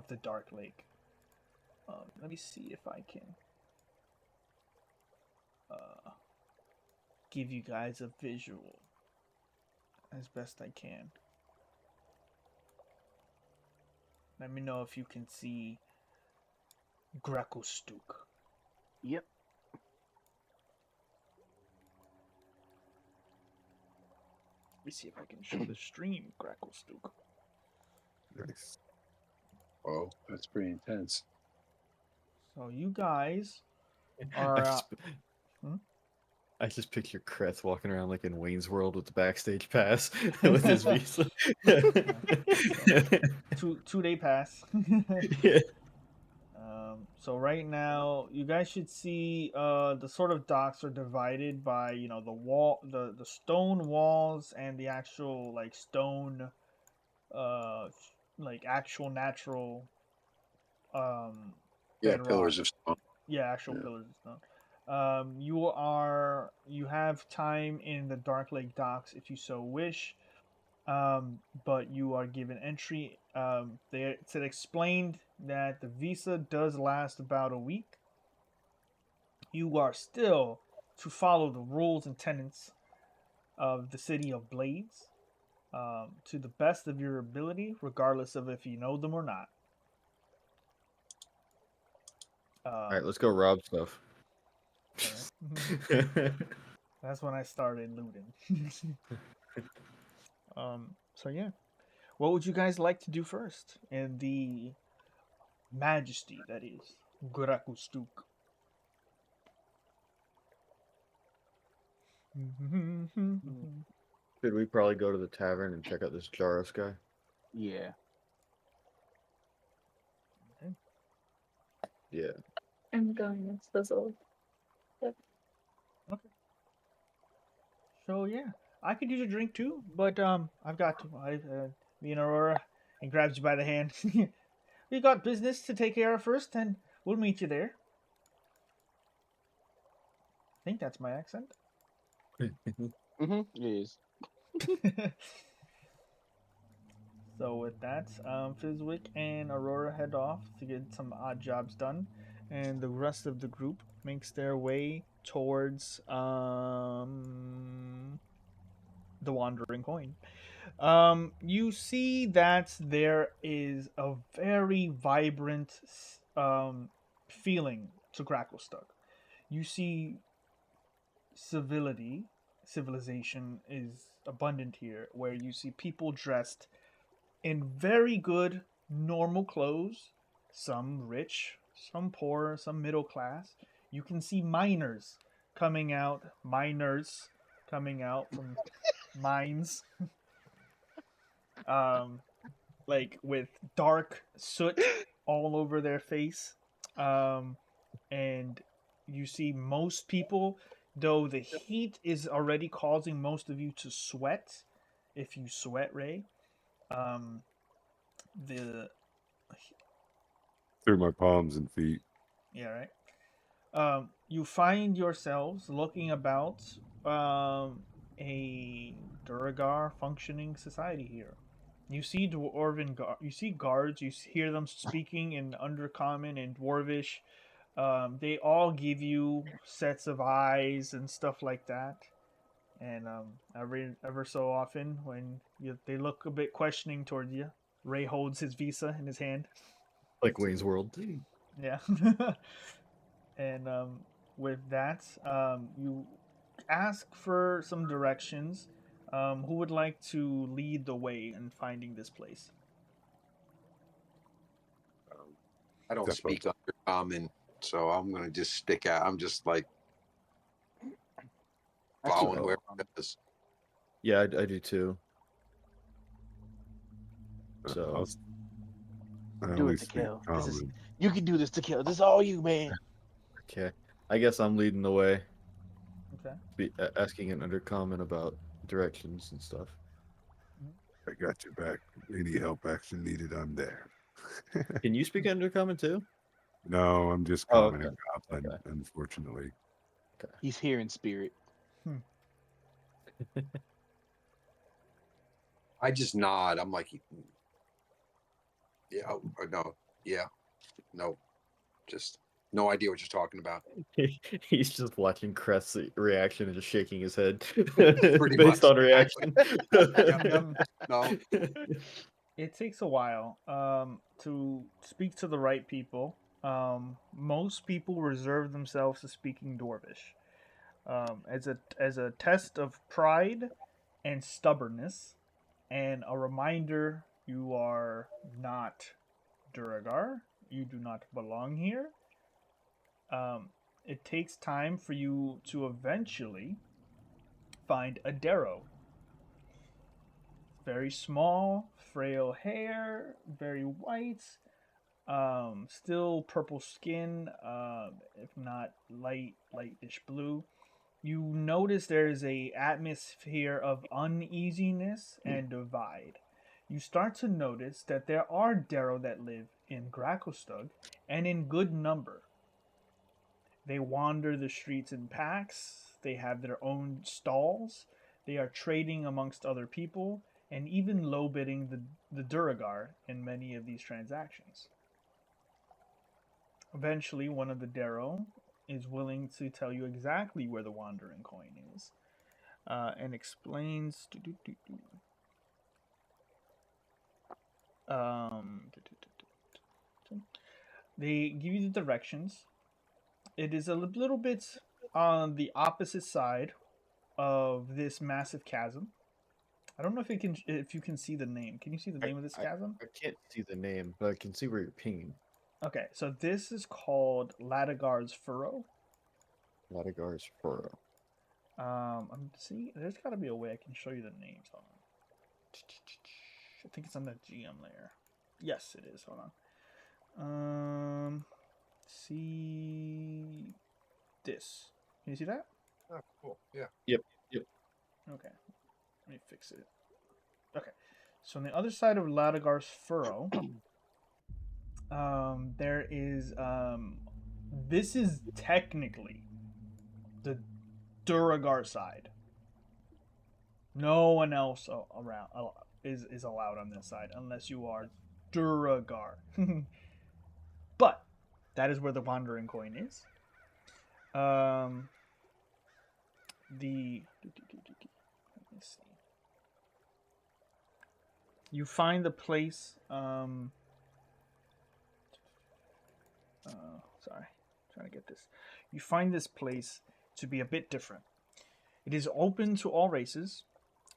the Dark Lake. Let me see if I can give you guys a visual as best I can. Let me know if you can see Gracklestug. Yep. Let me see if I can show the stream Gracklestug. Nice. Oh, that's pretty intense. So you guys are. I just picture Kretz walking around like in Wayne's World with the backstage pass with his visa. 2-day pass. Yeah. So right now, you guys should see the sort of docks are divided by the stone walls and the actual like stone, like actual natural bedrock. Pillars of stone. Yeah, actual pillars of stone. You have time in the Dark Lake docks if you so wish, but you are given entry. It's explained that the visa does last about a week. You are still to follow the rules and tenets of the City of Blades to the best of your ability, regardless of if you know them or not. All right, let's go rob stuff. That's when I started looting. So yeah, what would you guys like to do first in the majesty that is Gracklestug? Should we probably go to the tavern and check out this Jaros guy? Yeah. Okay. Yeah. I'm going with Fizzle. Yep. Okay. So yeah, I could use a drink too, but I've got to. Me and Aurora, and grabs you by the hand. We got business to take care of first, and we'll meet you there. I think that's my accent. Mm-hmm. It is. So with that, Fizwick and Aurora head off to get some odd jobs done, and the rest of the group makes their way towards the Wandering Coin. You see that there is a very vibrant feeling to Gracklestug. You see civilization is abundant here, where you see people dressed in very good normal clothes, some rich, some poor, some middle class. You can see miners coming out from mines, like with dark soot all over their face, and you see most people, though the heat is already causing most of you to sweat. If you sweat, Ray, the Through my palms and feet. yeah, right. You find yourselves looking about a Duragar functioning society here. You see you see guards. You hear them speaking in Undercommon and Dwarvish. They all give you sets of eyes and stuff like that. And ever so often, when they look a bit questioning towards you, Ray holds his visa in his hand. Like Wayne's World. Yeah. And with that, you ask for some directions. Who would like to lead the way in finding this place? I don't speak Undercommon, so I'm gonna just stick out. I'm just like following whoever does. Yeah, I do too. So do it to kill. You can do this to kill. This is all you, man. Okay, I guess I'm leading the way. Okay. Asking an Undercommon about directions and stuff. I got your back. Any help action needed, I'm there. Can you speak Undercommon too? No, I'm just common and goblin, unfortunately. Okay. He's here in spirit. I just nod. I'm like, yeah, no, yeah, no, just no idea what you're talking about. He's just watching Crest's reaction and just shaking his head based on reaction. No. It takes a while to speak to the right people. Most people reserve themselves to speaking Dwarvish as a test of pride and stubbornness, and a reminder you are not Duragar. You do not belong here. It takes time for you to eventually find a Darrow. Very small, frail hair, very white, still purple skin, if not lightish blue. You notice there's a atmosphere of uneasiness and divide. You start to notice that there are Darrow that live in Grakostug, and in good number. They wander the streets in packs, they have their own stalls, they are trading amongst other people, and even low bidding the Duragar in many of these transactions. Eventually, one of the Darrow is willing to tell you exactly where the Wandering Coin is, and explains. They give you the directions. It is a little bit on the opposite side of this massive chasm. I don't know if you can see the name. Can you see the name of this chasm? I can't see the name, but I can see where you're pinging. Okay, so this is called Ladagar's Furrow. Ladagar's Furrow. See, there's got to be a way I can show you the names. Hold on. I think it's on the GM layer. Yes, it is. Hold on. See this. Can you see that? Oh, cool. Yeah. Yep. Okay. Let me fix it. Okay. So on the other side of Ladagar's Furrow, there is this is technically the Duragar side. No one else around is allowed on this side unless you are Duragar. But that is where the Wandering Coin is. Let me see. You find the place. Sorry, trying to get this. You find this place to be a bit different. It is open to all races.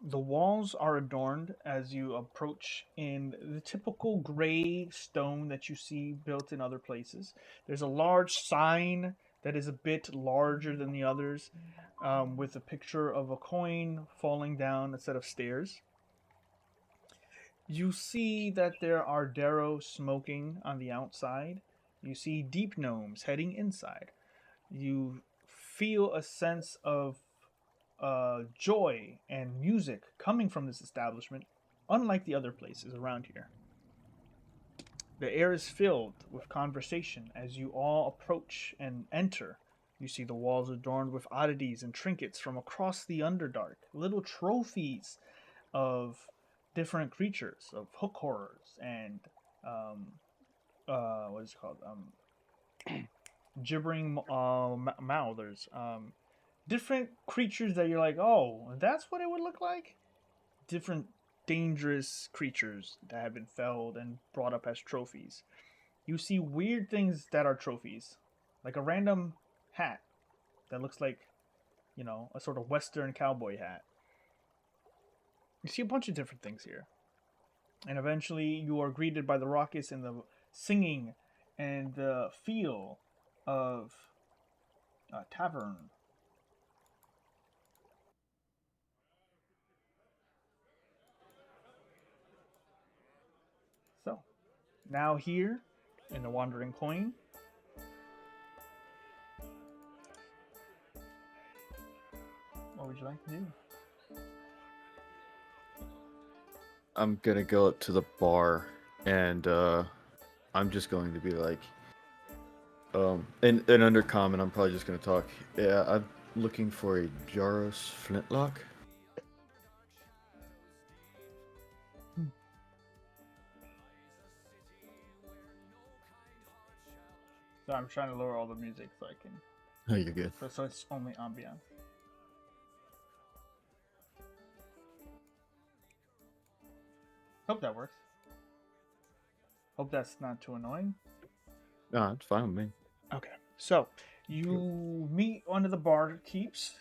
The walls are adorned as you approach in the typical gray stone that you see built in other places. There's a large sign that is a bit larger than the others, with a picture of a coin falling down a set of stairs. You see that there are Darrow smoking on the outside. You see deep gnomes heading inside. You feel a sense of joy and music coming from this establishment, unlike the other places around here. The air is filled with conversation as you all approach and enter. You see the walls adorned with oddities and trinkets from across the Underdark, little trophies of different creatures, of hook horrors and what is it called? Gibbering mouthers. Different creatures that you're like, oh, that's what it would look like? Different dangerous creatures that have been felled and brought up as trophies. You see weird things that are trophies, like a random hat that looks like, a sort of Western cowboy hat. You see a bunch of different things here. And eventually you are greeted by the raucous and the singing and the feel of a tavern. So, now here in the Wandering Coin, what would you like to do? I'm gonna go up to the bar and I'm just going to be like, in undercommon, I'm probably just gonna talk. Yeah, I'm looking for a Jaros flintlock. So I'm trying to lower all the music so I can. Oh, you're good. So it's only ambiance. Hope that works. Hope that's not too annoying. No, it's fine with me. Okay, so you meet one of the barkeeps,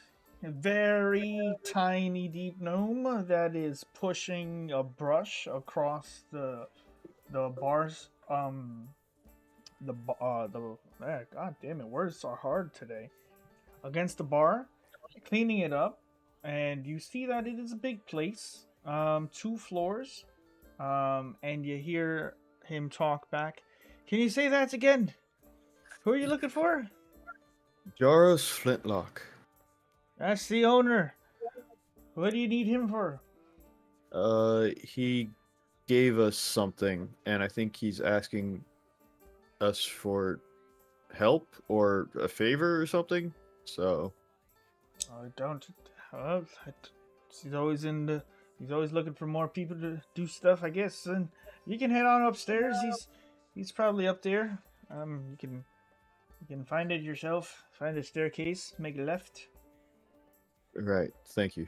a very tiny deep gnome that is pushing a brush across the bars. God damn it, words are hard today. Against the bar, cleaning it up, and you see that it is a big place. 2 floors, and you hear him talk back. Can you say that again? Who are you looking for? Jaros flintlock. That's the owner. What do you need him for? He gave us something, and I think he's asking us for help or a favor or something. So, I don't. He's always He's always looking for more people to do stuff, I guess. And you can head on upstairs. He's probably up there. You can find it yourself. Find a staircase. Make a left. right. Thank you.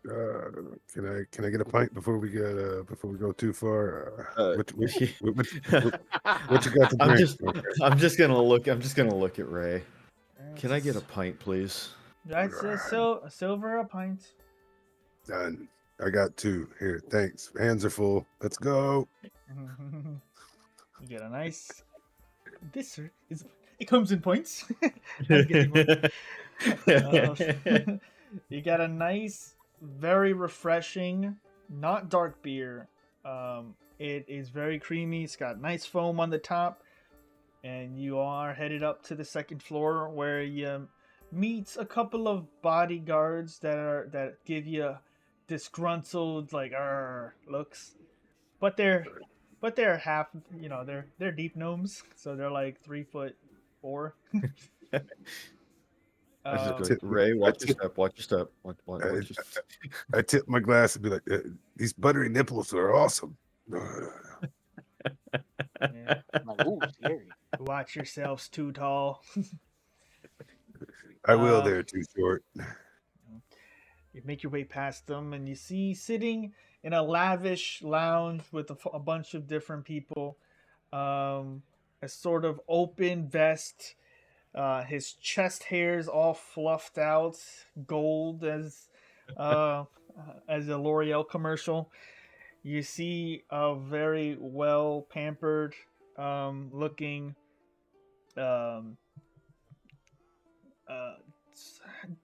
Can I get a pint before we go too far? What you got to drink? I'm just gonna look at Ray. Can I get a pint, please? That's a silver a pint. Done. I got 2 here. Thanks. Hands are full. Let's go. You get a nice. This sir it comes in points. You got a nice, very refreshing, not dark beer. It is very creamy. It's got nice foam on the top, and you are headed up to the 2nd floor where you meet a couple of bodyguards that give you disgruntled looks, but they're half, they're deep gnomes, so they're like 3'4". Ray, watch your step. Watch your step. I tip my glass and be like, "These buttery nipples are awesome." Yeah. Ooh, scary. Watch yourselves, too tall. I will. They're too short. You make your way past them, and you see sitting in a lavish lounge with a bunch of different people, a sort of open vest, his chest hairs all fluffed out, gold as a L'Oreal commercial. You see a very well pampered looking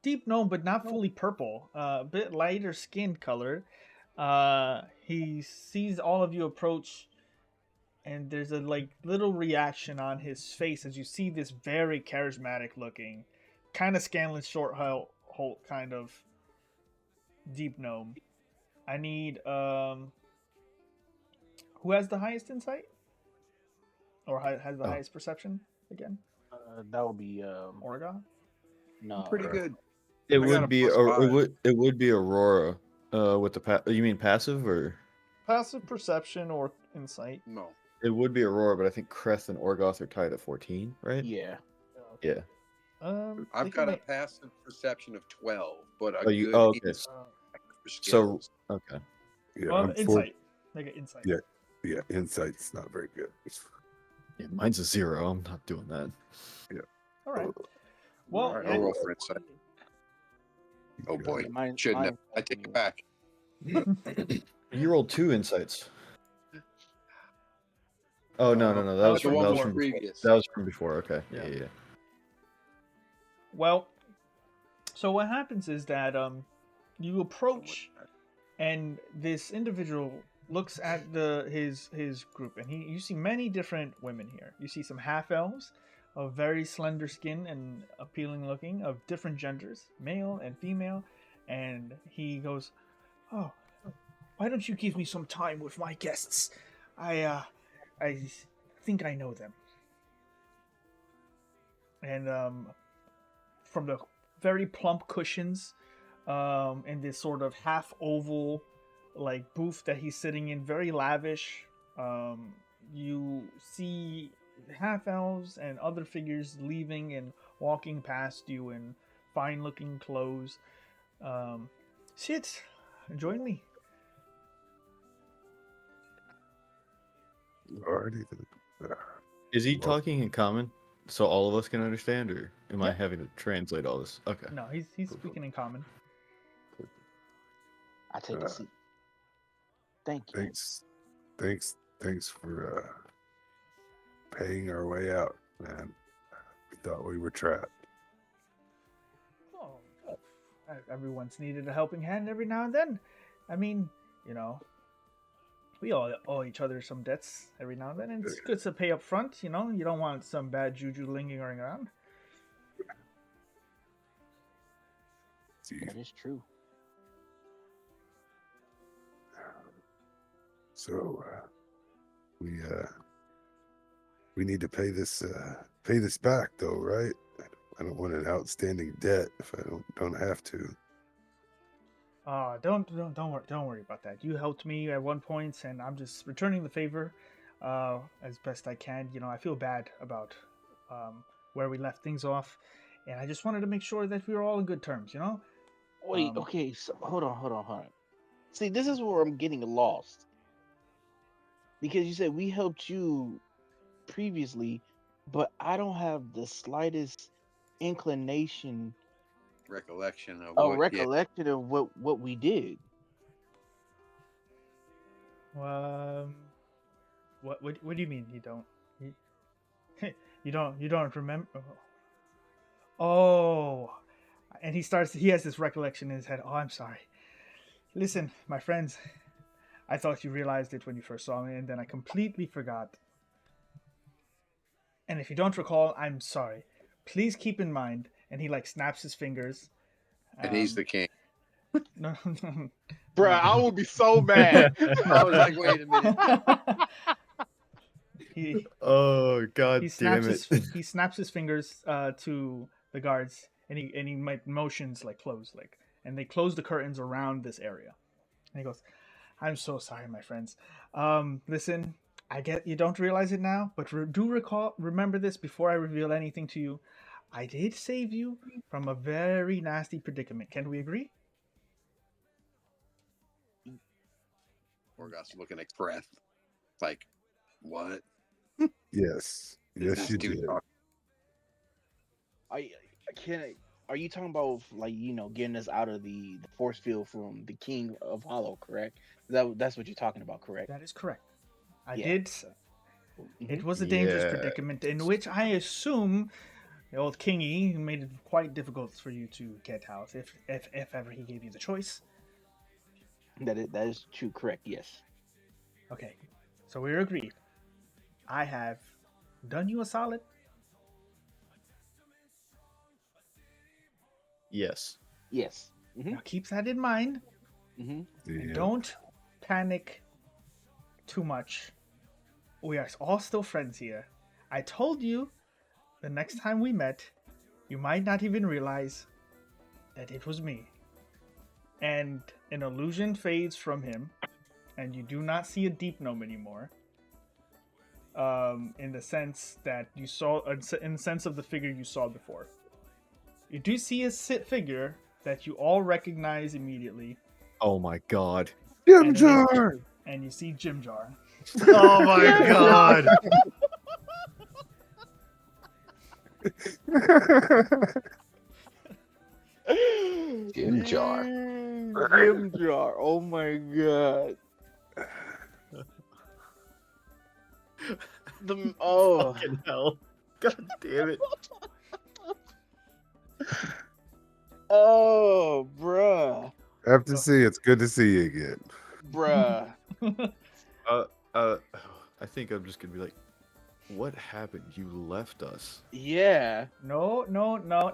deep gnome, but not fully purple, a bit lighter skin color. He sees all of you approach, and there's a little reaction on his face as you see this very charismatic looking, kind of Scanlan Shortholt kind of deep gnome. I need who has the highest insight, or has the highest perception again? That would be Orga. No, pretty good. It would be Aurora. With the you mean passive or passive perception or insight? No, it would be Aurora, but I think Creth and Orgoth are tied at 14, right? Yeah. Yeah. I've got a passive perception of 12, but okay. So okay. Yeah, insight. Make an insight. Yeah, insight's not very good. Yeah, mine's a 0. I'm not doing that. Yeah. All right. Well, I'll roll for insight. Oh boy, shouldn't have. I take it back. You rolled 2 insights. Oh no. That was the from one before. previous. That was from before. Okay. Yeah. Yeah. Well, so what happens is that you approach, and this individual looks at his group, and you see many different women here. You see some half elves of very slender skin and appealing looking, of different genders, male and female, and he goes, "Oh, why don't you give me some time with my guests? I think I know them." And from the very plump cushions in this sort of half oval like booth that he's sitting in, very lavish, you see half elves and other figures leaving and walking past you in fine looking clothes. Sit, join me. Alrighty. Is he talking in common so all of us can understand, or am I Yep. having to translate all this? Okay. No, he's speaking in common. I take a seat. Thank you. Thanks for paying our way out, man. We thought we were trapped. Oh, everyone's needed a helping hand every now and then. I mean, you know, we all owe each other some debts every now and then, and it's good to pay up front. You know, you don't want some bad juju lingering around. That is true. So we need to pay this back, though, right? I don't want an outstanding debt if I don't have to. Don't worry about that. You helped me at one point, and I'm just returning the favor as best I can. You know, I feel bad about where we left things off, and I just wanted to make sure that we were all in good terms. You know. Wait, okay, so hold on. See, this is where I'm getting lost. Because you said we helped you previously, but I don't have the slightest inclination Recollection of or what? recollection of what we did. What do you mean you don't? You don't remember? Oh, and he has this recollection in his head. Oh, I'm sorry. Listen, my friends, I thought you realized it when you first saw me, and then I completely forgot. And if you don't recall, I'm sorry. Please keep in mind, and he like snaps his fingers. And he's the king. No. Bruh, I would be so mad. I was like, wait a minute. Oh god, damn it! He snaps his fingers to the guards, and he motions like close, like, and they close the curtains around this area. And he goes, "I'm so sorry, my friends. Listen, I get you don't realize it now, but remember this before I reveal anything to you. I did save you from a very nasty predicament. Can we agree?" Orgos looking at breath, like, what? Yes, you did. Are you talking about, like, you know, getting us out of the force field from the King of Hollow, correct? That's what you're talking about, correct? That is correct. I did. Mm-hmm. It was a dangerous predicament in which I assume the old Kingy made it quite difficult for you to get out, if ever he gave you the choice. That is true, correct? Yes. Okay, so we're agreed. I have done you a solid. Yes. Mm-hmm. Now keep that in mind. Mm-hmm. And don't panic too much. We are all still friends here. I told you the next time we met, you might not even realize that it was me. And an illusion fades from him, and you do not see a deep gnome anymore. In the sense that you saw, in the sense of the figure you saw before. You do see a figure that you all recognize immediately. Oh my god. Jim Jar! And you see Jim Jar. Oh my god. Jim Jar. Jim Jar. Oh my god. Fucking hell. God damn it. Oh, bruh. FTC, it's good to see you again. Bruh. I think I'm just gonna be like, what happened? You left us. Yeah. No.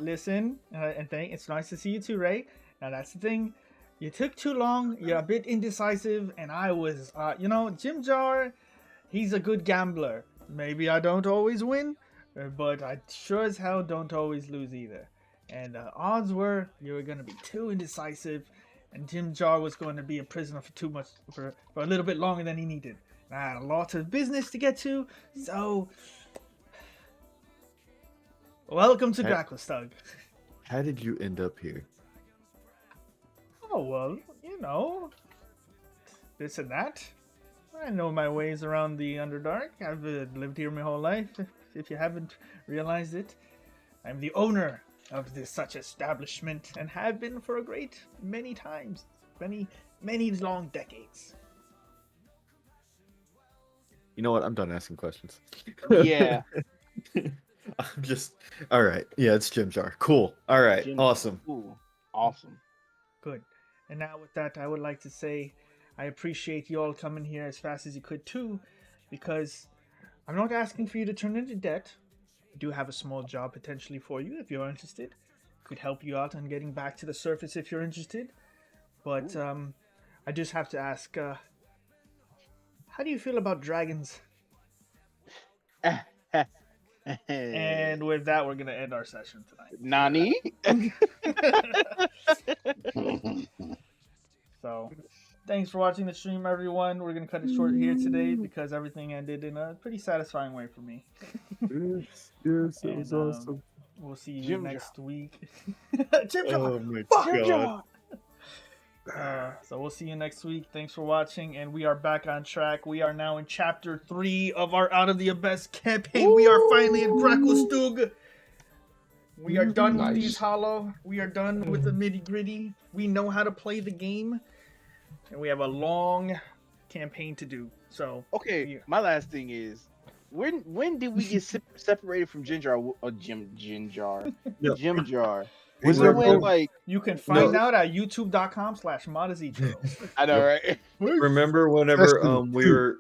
Listen, it's nice to see you too, Ray. Now that's the thing. You took too long. You're a bit indecisive, and I was, Jim Jar. He's a good gambler. Maybe I don't always win, but I sure as hell don't always lose either. And odds were you were gonna be too indecisive, and Jim Jar was going to be a prisoner for a little bit longer than he needed. I had a lot of business to get to, so welcome to Gracklestug. How did you end up here? Oh, well, this and that. I know my ways around the Underdark. I've lived here my whole life, if you haven't realized it. I'm the owner of such establishment, and have been for a great many times. Many long decades. You know what? I'm done asking questions. Yeah. I'm just... Alright. Yeah, it's Jim Jar. Cool. Alright. Awesome. Cool. Awesome. Good. And now with that, I would like to say I appreciate you all coming here as fast as you could too, because I'm not asking for you to turn into debt. I do have a small job potentially for you if you're interested. Could help you out on getting back to the surface if you're interested. But I just have to ask, how do you feel about dragons? And with that, we're going to end our session tonight. Nani? So, thanks for watching the stream, everyone. We're going to cut it short here today because everything ended in a pretty satisfying way for me. Yes, it was awesome. We'll see you next week. Jim Jar! Oh my god. So we'll see you next week. Thanks for watching, and we are back on track. We are now in chapter 3 of our Out of the Abyss campaign. We are finally in Gracklestug. We are done with these hollow. We are done with the nitty-gritty. We know how to play the game, and we have a long campaign to do. So okay, my last thing is, when did we get separated from Jim Jar? Jim Jar. Was it when, like, you can find out at youtube.com/Mada Zitro. I know, right? Remember whenever we were